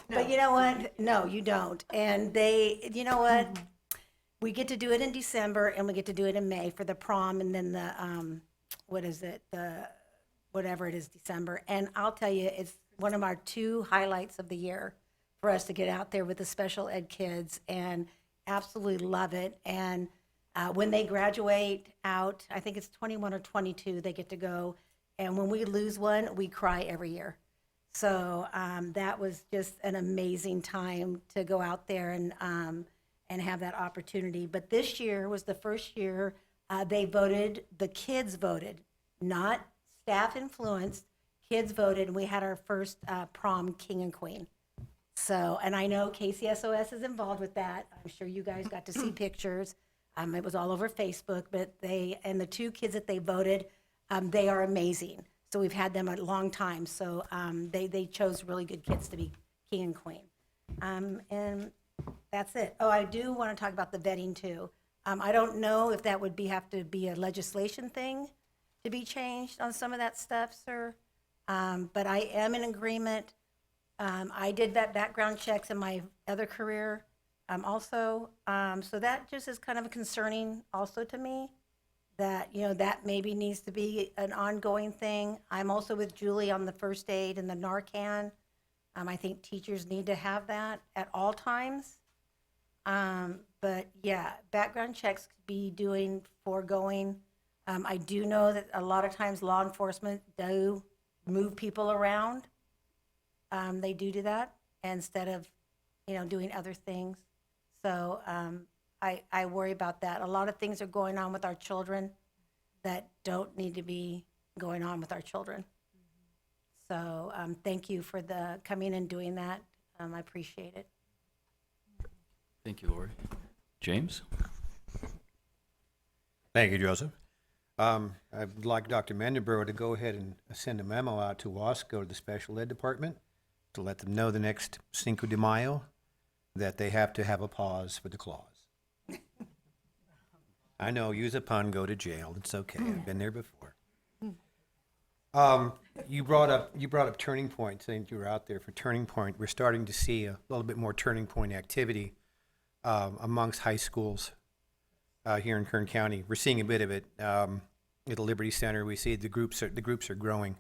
Q: But you know what? No, you don't. And you know what? We get to do it in December, and we get to do it in May for the prom, and then the whatever it is, December. And I'll tell you, it's one of our 2 highlights of the year for us to get out there with the special ed kids and absolutely love it. And when they graduate out, I think it's 21 or 22, they get to go. And when we lose one, we cry every year. So that was just an amazing time to go out there and have that opportunity. But this year was the first year the kids voted, not staff influenced, kids voted, and we had our first prom king and queen. So, and I know KCSOS is involved with that. I'm sure you guys got to see pictures. It was all over Facebook, but the two kids that they voted, they are amazing. So we've had them a long time. So they chose really good kids to be king and queen. And that's it. Oh, I do want to talk about the vetting too. I don't know if that would have to be a legislation thing to be changed on some of that stuff, sir. But I am in agreement. I did that background checks in my other career also. So that just is kind of concerning also to me that, that maybe needs to be an ongoing thing. I'm also with Julie on the first aid and the Narcan. I think teachers need to have that at all times. But yeah, background checks could be foregoing. I do know that a lot of times law enforcement do move people around. They do that instead of, doing other things. So I worry about that. A lot of things are going on with our children that don't need to be going on with our children. So thank you for coming and doing that. I appreciate it.
A: Thank you, Lori. James?
B: Thank you, Joseph. I'd like Dr. Mendebrough to go ahead and send a memo out to WASCO, to the special ed department, to let them know the next Cinco de Mayo that they have to have a pause for the claws. I know, use a pun, go to jail. It's okay. I've been there before. You brought up Turning Point, saying you were out there for Turning Point. We're starting to see a little bit more Turning Point activity amongst high schools here in Kern County. We're seeing a bit of it at the Liberty Center. We see the groups are growing,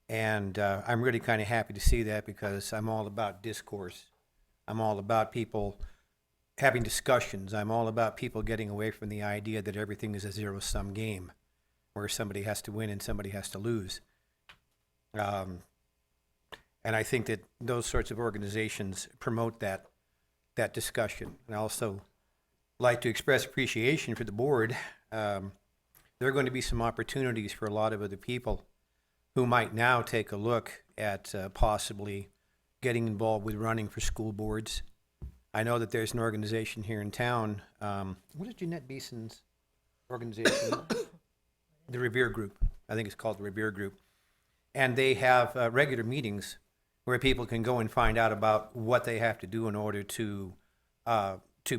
B: and I'm really kind of happy to see that because I'm all about discourse. I'm all about people having discussions. I'm all about people getting away from the idea that everything is a zero-sum game, where somebody has to win and somebody has to lose. And I think that those sorts of organizations promote that discussion. And I also like to express appreciation for the board. There are going to be some opportunities for a lot of other people who might now take a look at possibly getting involved with running for school boards. I know that there's an organization here in town. What is Jeanette Beeson's organization? The Revere Group. I think it's called the Revere Group. And they have regular meetings where people can go and find out about what they have to do in order to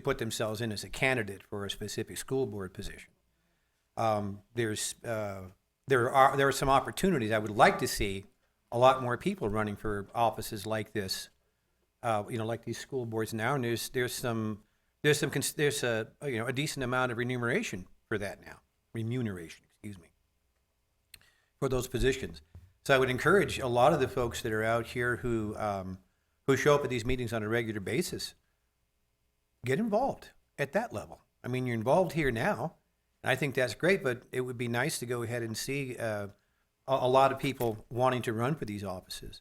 B: put themselves in as a candidate for a specific school board position. There are some opportunities. I would like to see a lot more people running for offices like this, like these school boards now. And there's a decent amount of remuneration for that now. For those positions. So I would encourage a lot of the folks that are out here who show up at these meetings on a regular basis, get involved at that level. I mean, you're involved here now, and I think that's great, but it would be nice to go ahead and see a lot of people wanting to run for these offices.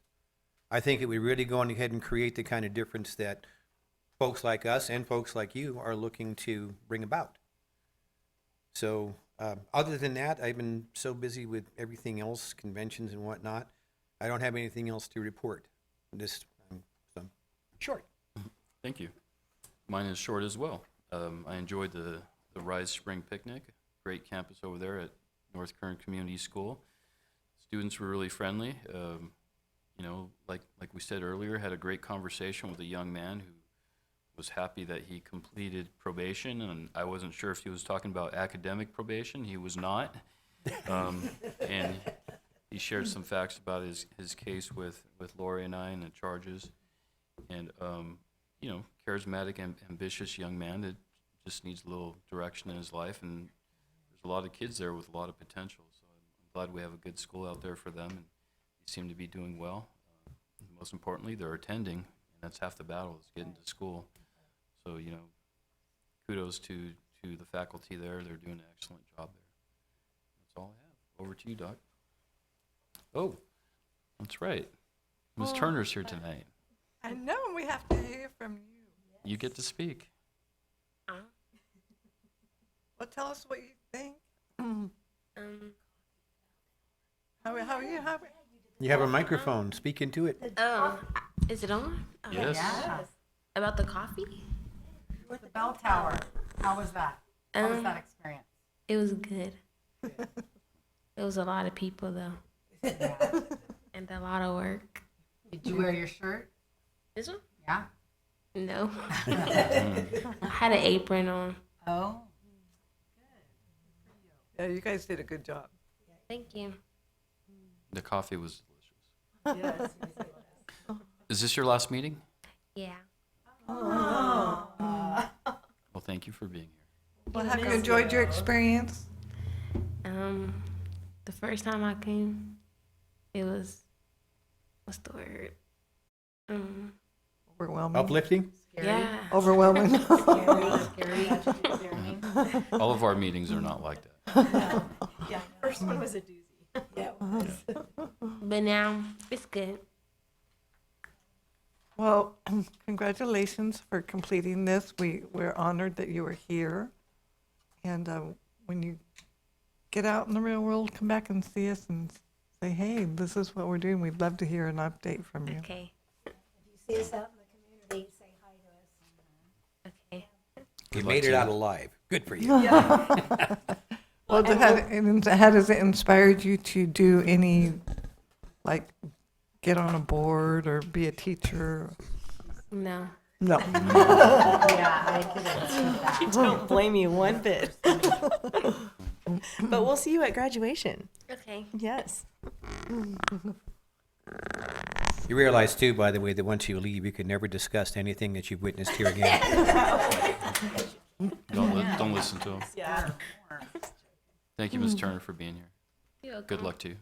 B: I think it would really go ahead and create the kind of difference that folks like us and folks like you are looking to bring about. So other than that, I've been so busy with everything else, conventions and whatnot, I don't have anything else to report. Short.
A: Thank you. Mine is short as well. I enjoyed the Rise Spring Picnic. Great campus over there at North Kern Community School. Students were really friendly. Like we said earlier, had a great conversation with a young man who was happy that he completed probation, and I wasn't sure if he was talking about academic probation. He was not. And he shared some facts about his case with Lori and I and the charges. And, charismatic and ambitious young man that just needs a little direction in his life. And there's a lot of kids there with a lot of potential. So I'm glad we have a good school out there for them, and they seem to be doing well. Most importantly, they're attending, and That's half the battle, is getting to school. So, you know, kudos to the faculty there. They're doing an excellent job there. That's all I have. Over to you, Doc. Oh, that's right. Ms. Turner's here tonight.
J: I know, we have to hear from you.
A: You get to speak.
J: Well, tell us what you think. How are you?
B: You have a microphone. Speak into it.
C: Is it on?
A: Yes.
C: About the coffee?
U: With the bell tower, how was that? How was that experience?
C: It was good. It was a lot of people though.
U: Yeah.
C: And a lot of work.
U: Did you wear your shirt?
C: This one?
U: Yeah.
C: No. I had an apron on.
U: Oh.
J: Yeah, you guys did a good job.
C: Thank you.
A: The coffee was delicious.
U: Yes.
A: Is this your last meeting?
C: Yeah.
J: Oh.
A: Well, thank you for being here.
J: Well, have you enjoyed your experience?
C: The first time I came, it was, what's the word?
J: Overwhelming.
B: Uplifting?
C: Yeah.
J: Overwhelming.
U: Scary.
A: All of our meetings are not like that.
K: Yeah, first one was a doozy.
J: Yeah.
C: But now it's good.
J: Well, congratulations for completing this. We're honored that you were here. And when you get out in the real world, come back and see us and say, hey, this is what we're doing. We'd love to hear an update from you.
C: Okay.
Q: If you see us out in the community, say hi to us.
C: Okay.
B: You
A: luck
B: made
A: to
B: it
A: you.
B: out alive. Good for you.
J: Well, how does it inspired you to do any, like, get on a board or be a teacher?
C: No.
J: No.
U: Yeah, I can answer that.
K: Don't blame you one bit. But we'll see you at graduation.
C: Okay.
K: Yes.
B: You realize too, by the way, that once you leave, you can never discuss anything that you've witnessed here again.
A: Don't listen to him.
K: Yeah.
A: Thank you, Ms. Turner, for being here.
C: You're
A: Good
C: welcome.
A: luck to you.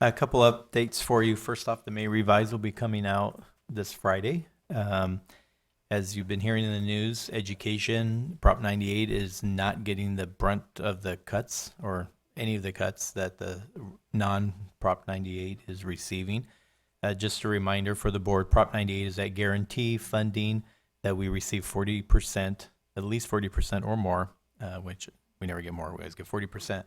L: A couple updates for you. First off, the May revise will be coming out this Friday. As you've been hearing in the news, education, Prop 98 is not getting the brunt of the cuts or any of the cuts that the non-Prop 98 is receiving. Just a reminder for the board, Prop 98 is that guarantee funding that we receive 40%, at least 40% or more, which we never get more, we always get 40%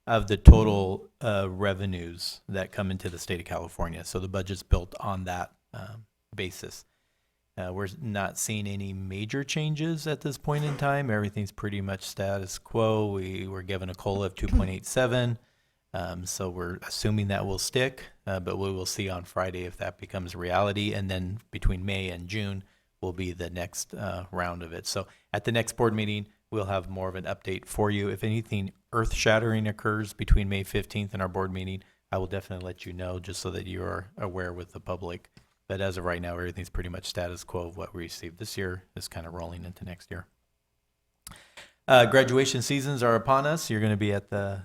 L: of the total revenues that come into the state of California. So the budget's built on that basis. We're not seeing any major changes at this point in time. Everything's pretty much status quo. We were given a COLA of 2.87, so we're assuming that will stick, but we will see on Friday if that becomes reality. And then between May and June will be the next round of it. So at the next board meeting, we'll have more of an update for you. If anything earth-shattering occurs between May 15th and our board meeting, I will definitely let you know just so that you are aware with the public. But as of right now, everything's pretty much status quo of what we received this year is kind of rolling into next year. Graduation seasons are upon us. You're going to be at the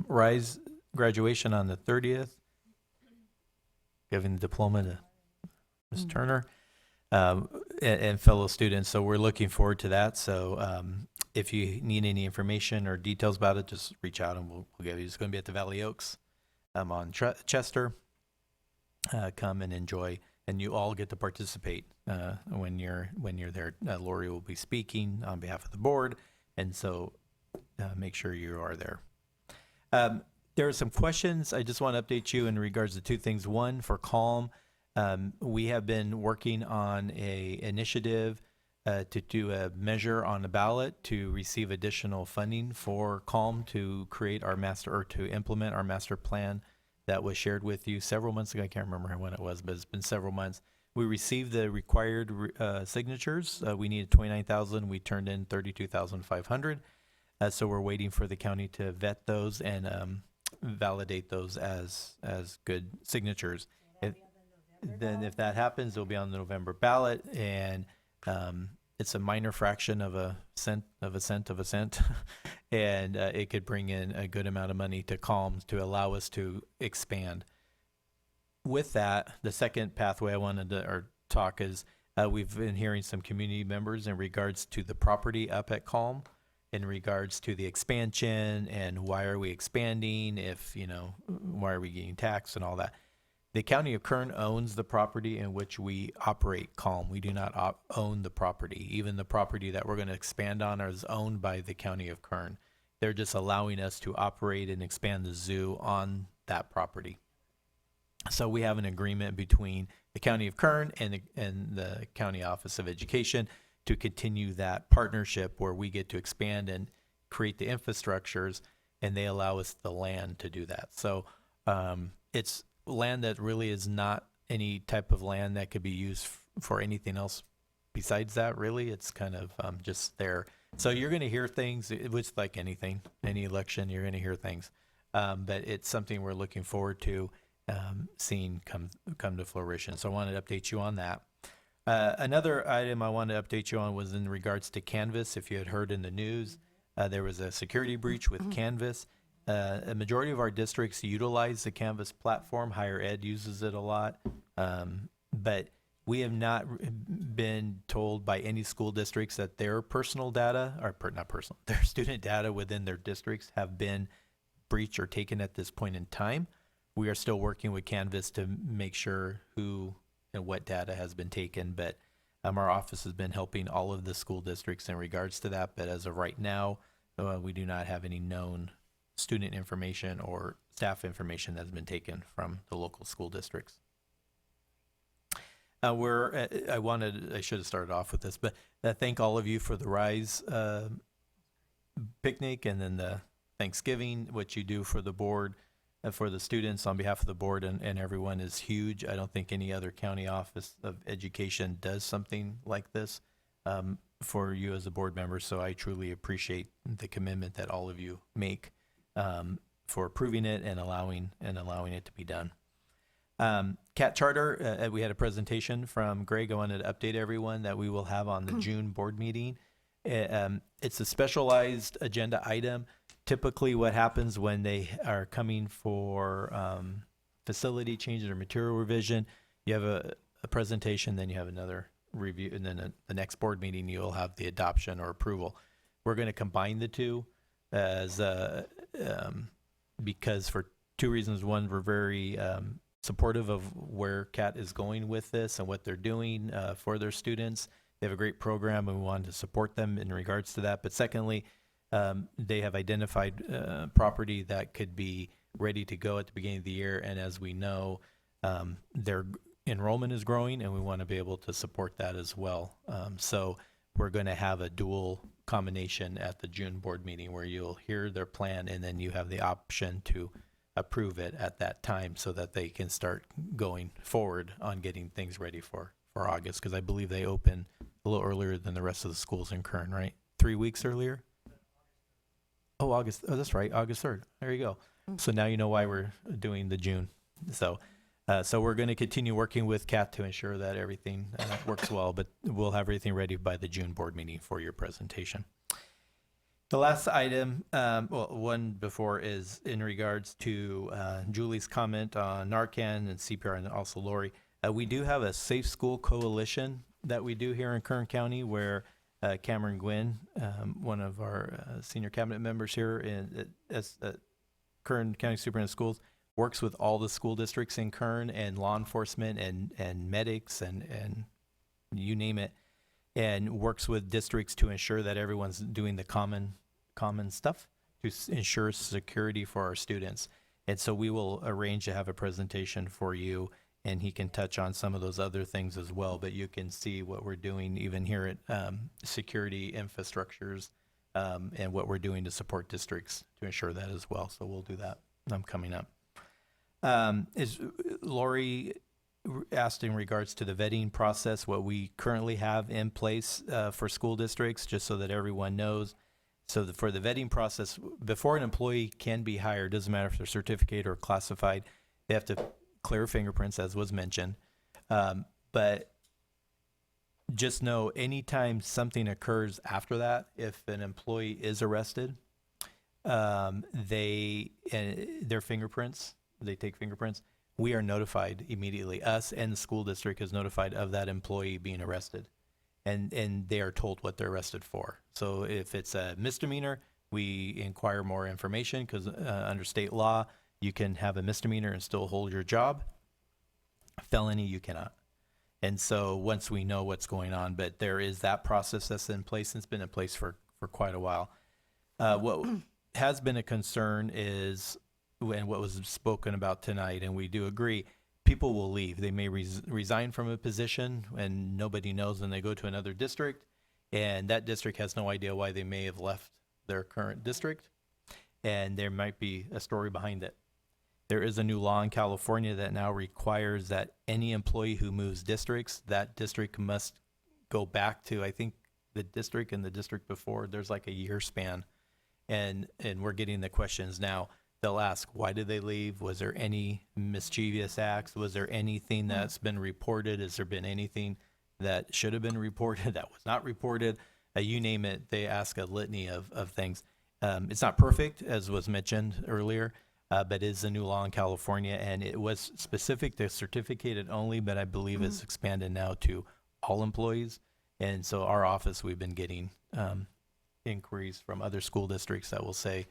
L: RISE graduation on the 30th, giving the diploma to Ms. Turner and fellow students. So we're looking forward to that. So if you need any information or details about it, just reach out and we'll give you. It's going to be at the Valley Oaks on Chester. Come and enjoy. And you all get to participate when you're there. Lori will be speaking on behalf of the board, and so make sure you are there. There are some questions. I just want to update you in regards to two things. One, for Calm, we have been working on a initiative to do a measure on the ballot to receive additional funding for Calm to create our master or to implement our master plan that was shared with you several months ago. I can't remember when it was, but it's been several months. We received the required signatures. We needed 29,000. We turned in 32,500. So we're waiting for the county to vet those and validate those as good signatures. If that happens, it'll be on the November ballot, and it's a minor fraction of a cent, and it could bring in a good amount of money to Calm to allow us to expand. with that, the second pathway I wanted to or talk is we've been hearing some community members in regards to the property up at Calm, in regards to the expansion and why are we expanding, if, you know, why are we getting taxed and all that. The County of Kern owns the property in which we operate Calm. We do not own the property. Even the property that we're going to expand on is owned by the County of Kern. They're just allowing us to operate and expand the zoo on that property. So we have an agreement between the County of Kern and the County Office of Education to continue that partnership where we get to expand and create the infrastructures, and they allow us the land to do that. So it's land that really is not any type of land that could be used for anything else besides that, really. It's kind of just there. So you're going to hear things, it's like anything, any election, you're going to hear things. But it's something we're looking forward to seeing come to fruition. So I wanted to update you on that. Another item I wanted to update you on was in regards to Canvas. If you had heard in the news, there was a security breach with Canvas. A majority of our districts utilize the Canvas platform. Higher ed uses it a lot. But we have not been told by any school districts that their personal data, or not personal, their student data within their districts have been breached or taken at this point in time. We are still working with Canvas to make sure who and what data has been taken, but our office has been helping all of the school districts in regards to that. But as of right now, we do not have any known student information or staff information that's been taken from the local school districts. I should have started off with this, but thank all of you for the Rise picnic and then the Thanksgiving. What you do for the board, for the students on behalf of the board and everyone is huge. I don't think any other county office of education does something like this for you as a board member. So I truly appreciate the commitment that all of you make for approving it and allowing it to be done. CAT Charter, we had a presentation from Greg. I wanted to update everyone that we will have on the June board meeting. It's a specialized agenda item. Typically what happens when they are coming for facility changes or material revision, you have a presentation, then you have another review, and then the next board meeting you'll have the adoption or approval. We're going to combine the two as because for two reasons. One, we're very supportive of where CAT is going with this and what they're doing for their students. They have a great program and we wanted to support them in regards to that. But secondly, they have identified property that could be ready to go at the beginning of the year. And as we know, their enrollment is growing and we want to be able to support that as well. So we're going to have a dual combination at the June board meeting where you'll hear their plan and then you have the option to approve it at that time so that they can start going forward on getting things ready for August. Because I believe they open a little earlier than the rest of the schools in Kern, right? 3 weeks earlier? Oh, August. Oh, that's right. August 3rd. There you go. So now you know why we're doing the June. So we're going to continue working with CAT to ensure that everything works well, but we'll have everything ready by the June board meeting for your presentation. The last item, one before, is in regards to Julie's comment on Narcan and CPR and also Lori. We do have a Safe School Coalition that we do here in Kern County where Cameron Gwynn, one of our senior cabinet members here at Kern County Superintendent of Schools, works with all the school districts in Kern and law enforcement and medics and you name it, and works with districts to ensure that everyone's doing the common stuff to ensure security for our students. And so we will arrange to have a presentation for you, and he can touch on some of those other things as well, but you can see what we're doing even here at security infrastructures and what we're doing to support districts to ensure that as well. So we'll do that coming up. Is Lori asked in regards to the vetting process, what we currently have in place for school districts, just so that everyone knows. So for the vetting process, before an employee can be hired, doesn't matter if they're certificated or classified, they have to clear fingerprints, as was mentioned. But just know anytime something occurs after that, if an employee is arrested, their fingerprints, they take fingerprints, we are notified immediately. Us and the school district is notified of that employee being arrested. And they are told what they're arrested for. So if it's a misdemeanor, we inquire more information because under state law, you can have a misdemeanor and still hold your job. Felony, you cannot. And so once we know what's going on, but there is that process that's in place, and it's been in place for quite a while. What has been a concern is, and what was spoken about tonight, and we do agree, people will leave. They may resign from a position and nobody knows, and they go to another district, and that district has no idea why they may have left their current district, and there might be a story behind it. There is a new law in California that now requires that any employee who moves districts, that district must go back to, I think, the district and the district before. There's like a year span, and we're getting the questions now. They'll ask, why did they leave? Was there any mischievous acts? Was there anything that's been reported? Has there been anything that should have been reported that was not reported? You name it, they ask a litany of things. It's not perfect, as was mentioned earlier, but it is a new law in California, and it was specific to certificated only, but I believe it's expanded now to all employees. And so our office, we've been getting inquiries from other school districts that will say,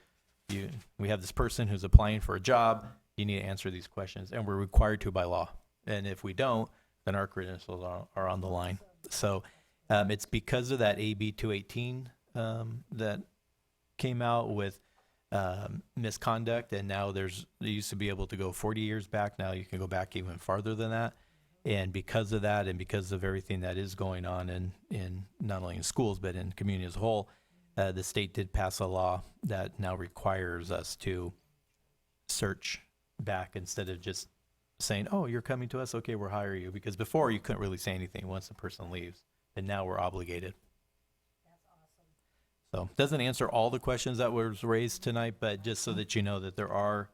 L: we have this person who's applying for a job, you need to answer these questions, and we're required to by law. And if we don't, then our credentials are on the line. So it's because of that AB 218 that came out with misconduct, and now they used to be able to go 40 years back. Now you can go back even farther than that. And because of that, and because of everything that is going on in not only in schools, but in community as a whole, the state did pass a law that now requires us to search back instead of just saying, oh, you're coming to us, okay, we'll hire you. Because before you couldn't really say anything once the person leaves, and now we're obligated. So it doesn't answer all the questions that was raised tonight, but just so that you know that there are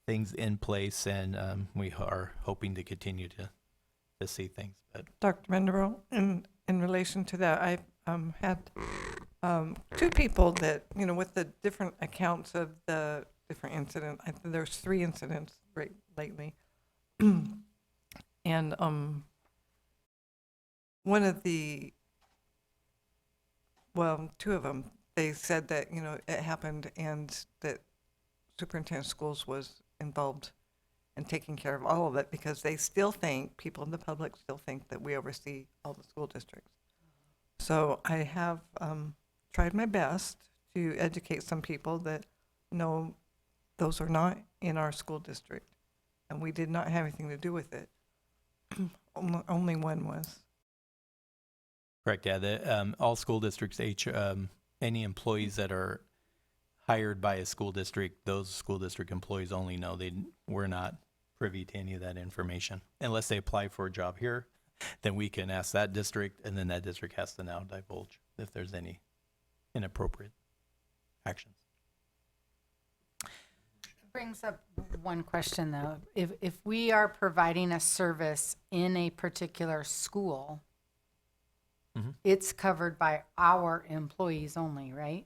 L: things in place, and we are hoping to continue to see things. But
J: Dr. Mendebro, in relation to that, I had two people that, with the different accounts of the different incidents. There's 3 incidents lately. And one of the, well, 2 of them, they said that, it happened and that Superintendent of Schools was involved in taking care of all of it because they still think, people in the public still think that we oversee all the school districts. So I have tried my best to educate some people that, no, those are not in our school district, and we did not have anything to do with it. Only one was.
L: correct, yeah. All school districts, any employees that are hired by a school district, those school district employees only know. We're not privy to any of that information unless they apply for a job here. Then we can ask that district, and then that district has to now divulge if there's any inappropriate actions.
U: Brings up one question though. If we are providing a service in a particular school, it's covered by our employees only, right?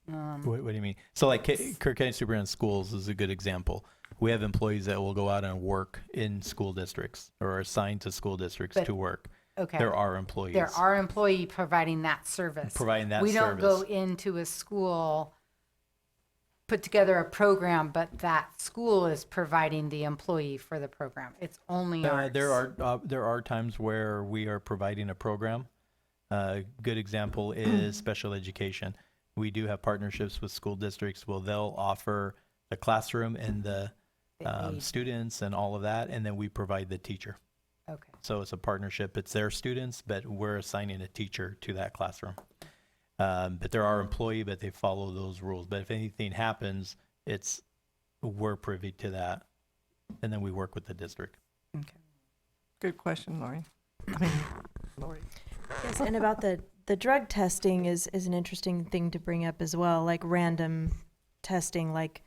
L: What do you mean? So like Kirk County Superintendent Schools is a good example. We have employees that will go out and work in school districts or are assigned to school districts to work.
U: Okay.
L: There are employees.
U: There are employee providing that service.
L: Providing that
U: We don't go
L: service.
U: into a school, put together a program, but that school is providing the employee for the program. It's only ours.
L: There are times where we are providing a program. A good example is special education. We do have partnerships with school districts. Well, they'll offer the classroom and the students and all of that, and then we provide the teacher.
U: Okay.
L: So it's a partnership. It's their students, but we're assigning a teacher to that classroom. But there are employee, but they follow those rules. But if anything happens, we're privy to that, and then we work with the district.
J: Okay. Good question, Lori. Lori.
K: Yes, and about the drug testing is an interesting thing to bring up as well, like random testing, like,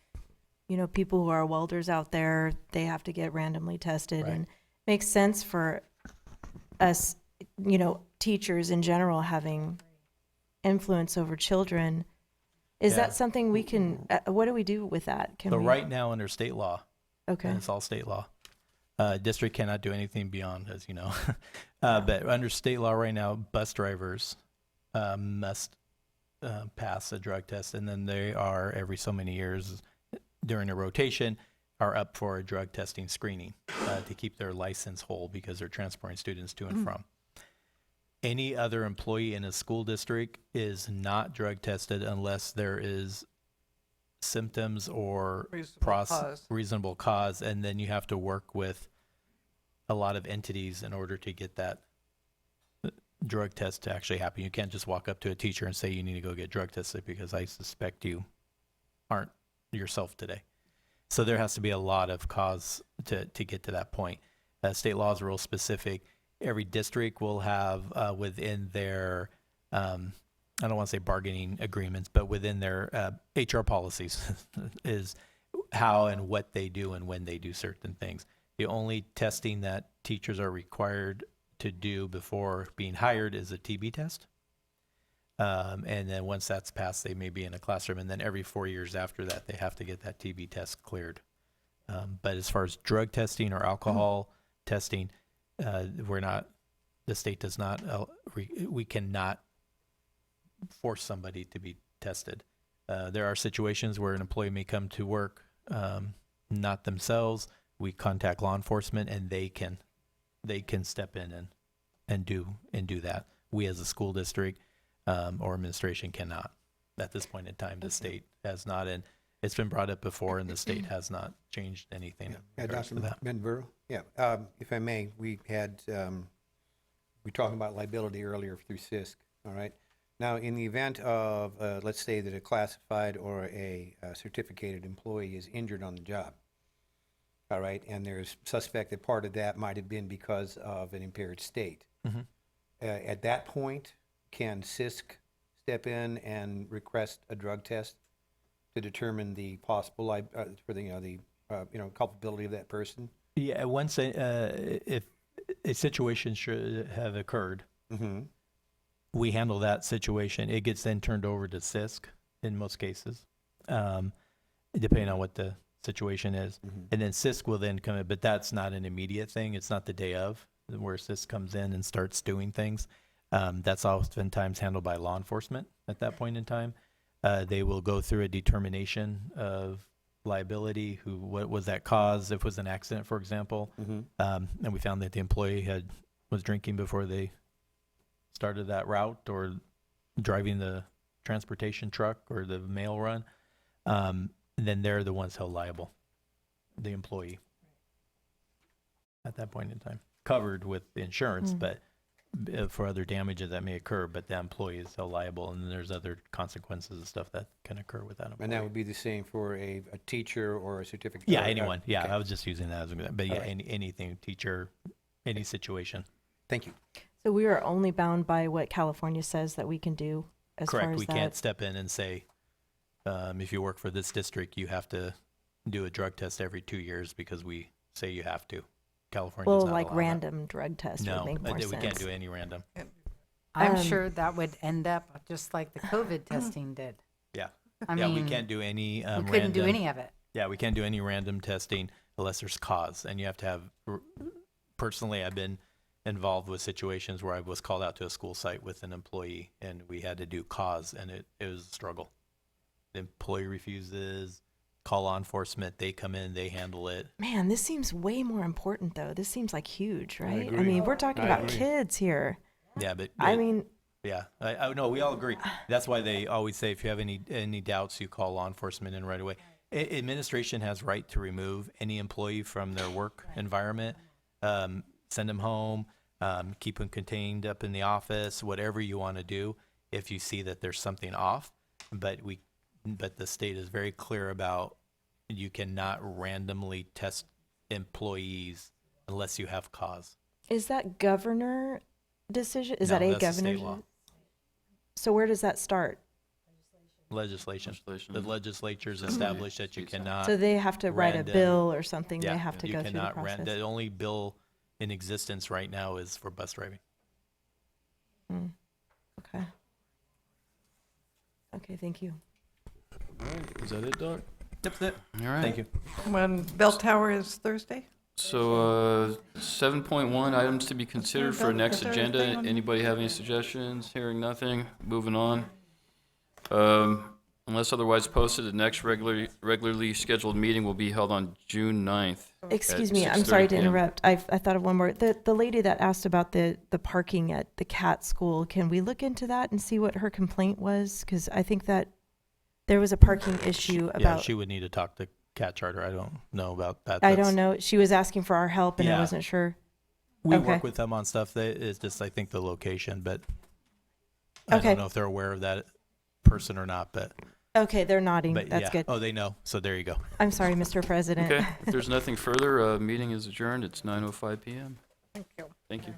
K: people who are welders out there, they have to get randomly tested.
L: Right.
K: And makes sense for us, teachers in general having influence over children. Is
L: Yeah.
K: that something we can, what do we do with that? Can
L: So
K: we?
L: right now under state law,
K: Okay.
L: and it's all state law. District cannot do anything beyond, as you know. But under state law right now, bus drivers must pass a drug test, and then they are every so many years during a rotation are up for a drug testing screening to keep their license whole because they're transporting students to and from. Any other employee in a school district is not drug tested unless there is symptoms or reasonable cause, and then you have to work with a lot of entities in order to get that drug test to actually happen. You can't just walk up to a teacher and say you need to go get drug tested because I suspect you aren't yourself today. So there has to be a lot of cause to get to that point. State law is real specific. Every district will have within their I don't want to say bargaining agreements, but within their HR policies is how and what they do and when they do certain things. The only testing that teachers are required to do before being hired is a TB test. And then once that's passed, they may be in a classroom. And then every 4 years after that, they have to get that TB test cleared. But as far as drug testing or alcohol testing, the state does not, we cannot force somebody to be tested. There are situations where an employee may come to work, not themselves. We contact law enforcement and they can step in and do that. We as a school district or administration cannot. At this point in time, the state has not, and it's been brought up before, and the state has not changed anything.
B: Dr. Mendenborough? Yeah, if I may, we had, we talked about liability earlier through CISC, all right? Now, in the event of, let's say that a classified or a certificated employee is injured on the job, all right, and there's suspect that part of that might have been because of an impaired state.
L: Mm-hmm.
B: At that point, can CISC step in and request a drug test to determine the possible for the culpability of that person?
L: Yeah, once if a situation should have occurred, we handle that situation. It gets then turned over to CISC in most cases, depending on what the situation is. And then CISC will then come in, but that's not an immediate thing. It's not the day of where CISC comes in and starts doing things. That's oftentimes handled by law enforcement at that point in time. They will go through a determination of liability, what was that cause, if it was an accident, for example. And we found that the employee was drinking before they started that route or driving the transportation truck or the mail run. Then they're the ones held liable, the employee, at that point in time. Covered with insurance, but for other damages that may occur, but the employee is held liable, and then there's other consequences and stuff that can occur with that employee.
B: And that would be the same for a teacher or a certificate?
L: Yeah,
B: or-
L: anyone. Yeah,
B: okay.
L: I was just using that as a good, but yeah,
B: All right.
L: anything, teacher, any situation.
B: Thank you.
K: So we are only bound by what California says that we can do as
L: Correct.
K: far as
L: We
K: that.
L: can't step in and say, if you work for this district, you have to do a drug test every 2 years because we say you have to. California does
K: Well,
L: not
K: like
L: allow that.
K: random drug test
L: No,
K: would make more
L: we
K: sense.
L: can't do any random.
U: I'm sure that would end up just like the COVID testing did.
L: Yeah.
U: I
L: Yeah,
U: mean,
L: we can't do any
U: we couldn't do
L: random-
U: any of it.
L: Yeah, we can't do any random testing unless there's cause, and you have to have. Personally, I've been involved with situations where I was called out to a school site with an employee, and we had to do cause, and it was a struggle. The employee refuses. Call law enforcement. They come in. They handle it.
K: Man, this seems way more important though. This seems like huge, right? I
L: agree.
K: mean, we're talking
L: I
K: about
L: agree.
K: kids here.
L: Yeah, but
K: I mean,
L: yeah, I know we all agree. That's why they always say if you have any doubts, you call law enforcement in right away. Administration has right to remove any employee from their work environment, send them home, keep them contained up in the office, whatever you want to do if you see that there's something off. But the state is very clear about you cannot randomly test employees unless you have cause.
K: is that governor decision? Is
L: No,
K: that a
L: that's the
K: governor?
L: state law.
K: So where does that start?
L: Legislation. The legislature's established that you cannot.
K: So they have to write a
L: random-
K: bill or something.
L: Yeah,
K: They have to
L: you
K: go through the
L: cannot
K: process.
L: The only bill in existence right now is for bus driving.
K: Okay. Okay, thank you.
A: All right, is that it, Doc?
L: That's it.
A: All right.
L: Thank you.
J: When Bell Tower is Thursday?
A: So, 7.1, items to be considered for next
J: is there a
A: agenda.
J: thing on-
A: Anybody have any suggestions? Hearing nothing, moving on. Unless otherwise posted, the next regularly scheduled meeting will be held on June 9th.
K: Excuse
A: at
K: me, I'm
A: 6:30
K: sorry to
A: PM.
K: interrupt. I thought of one more. The lady that asked about the parking at the cat school, can we look into that and see what her complaint was? Because I think that there was a parking issue
L: Yeah,
K: about,
L: she would need to talk to Cat Charter. I don't know about that.
K: I
L: That's-
K: don't know. She was asking for our help and I
L: Yeah.
K: wasn't sure.
L: We
K: Okay.
L: work with them on stuff that is just, I think, the location, but I
K: Okay.
L: don't know if they're aware of that person or not, but.
K: Okay, they're nodding.
L: But
K: That's
L: yeah.
K: good.
L: Oh, they know. So there you go.
K: I'm sorry, Mr. President.
A: Okay, if there's nothing further, meeting is adjourned. It's 9:05 PM.
J: Thank you.
A: Thank you.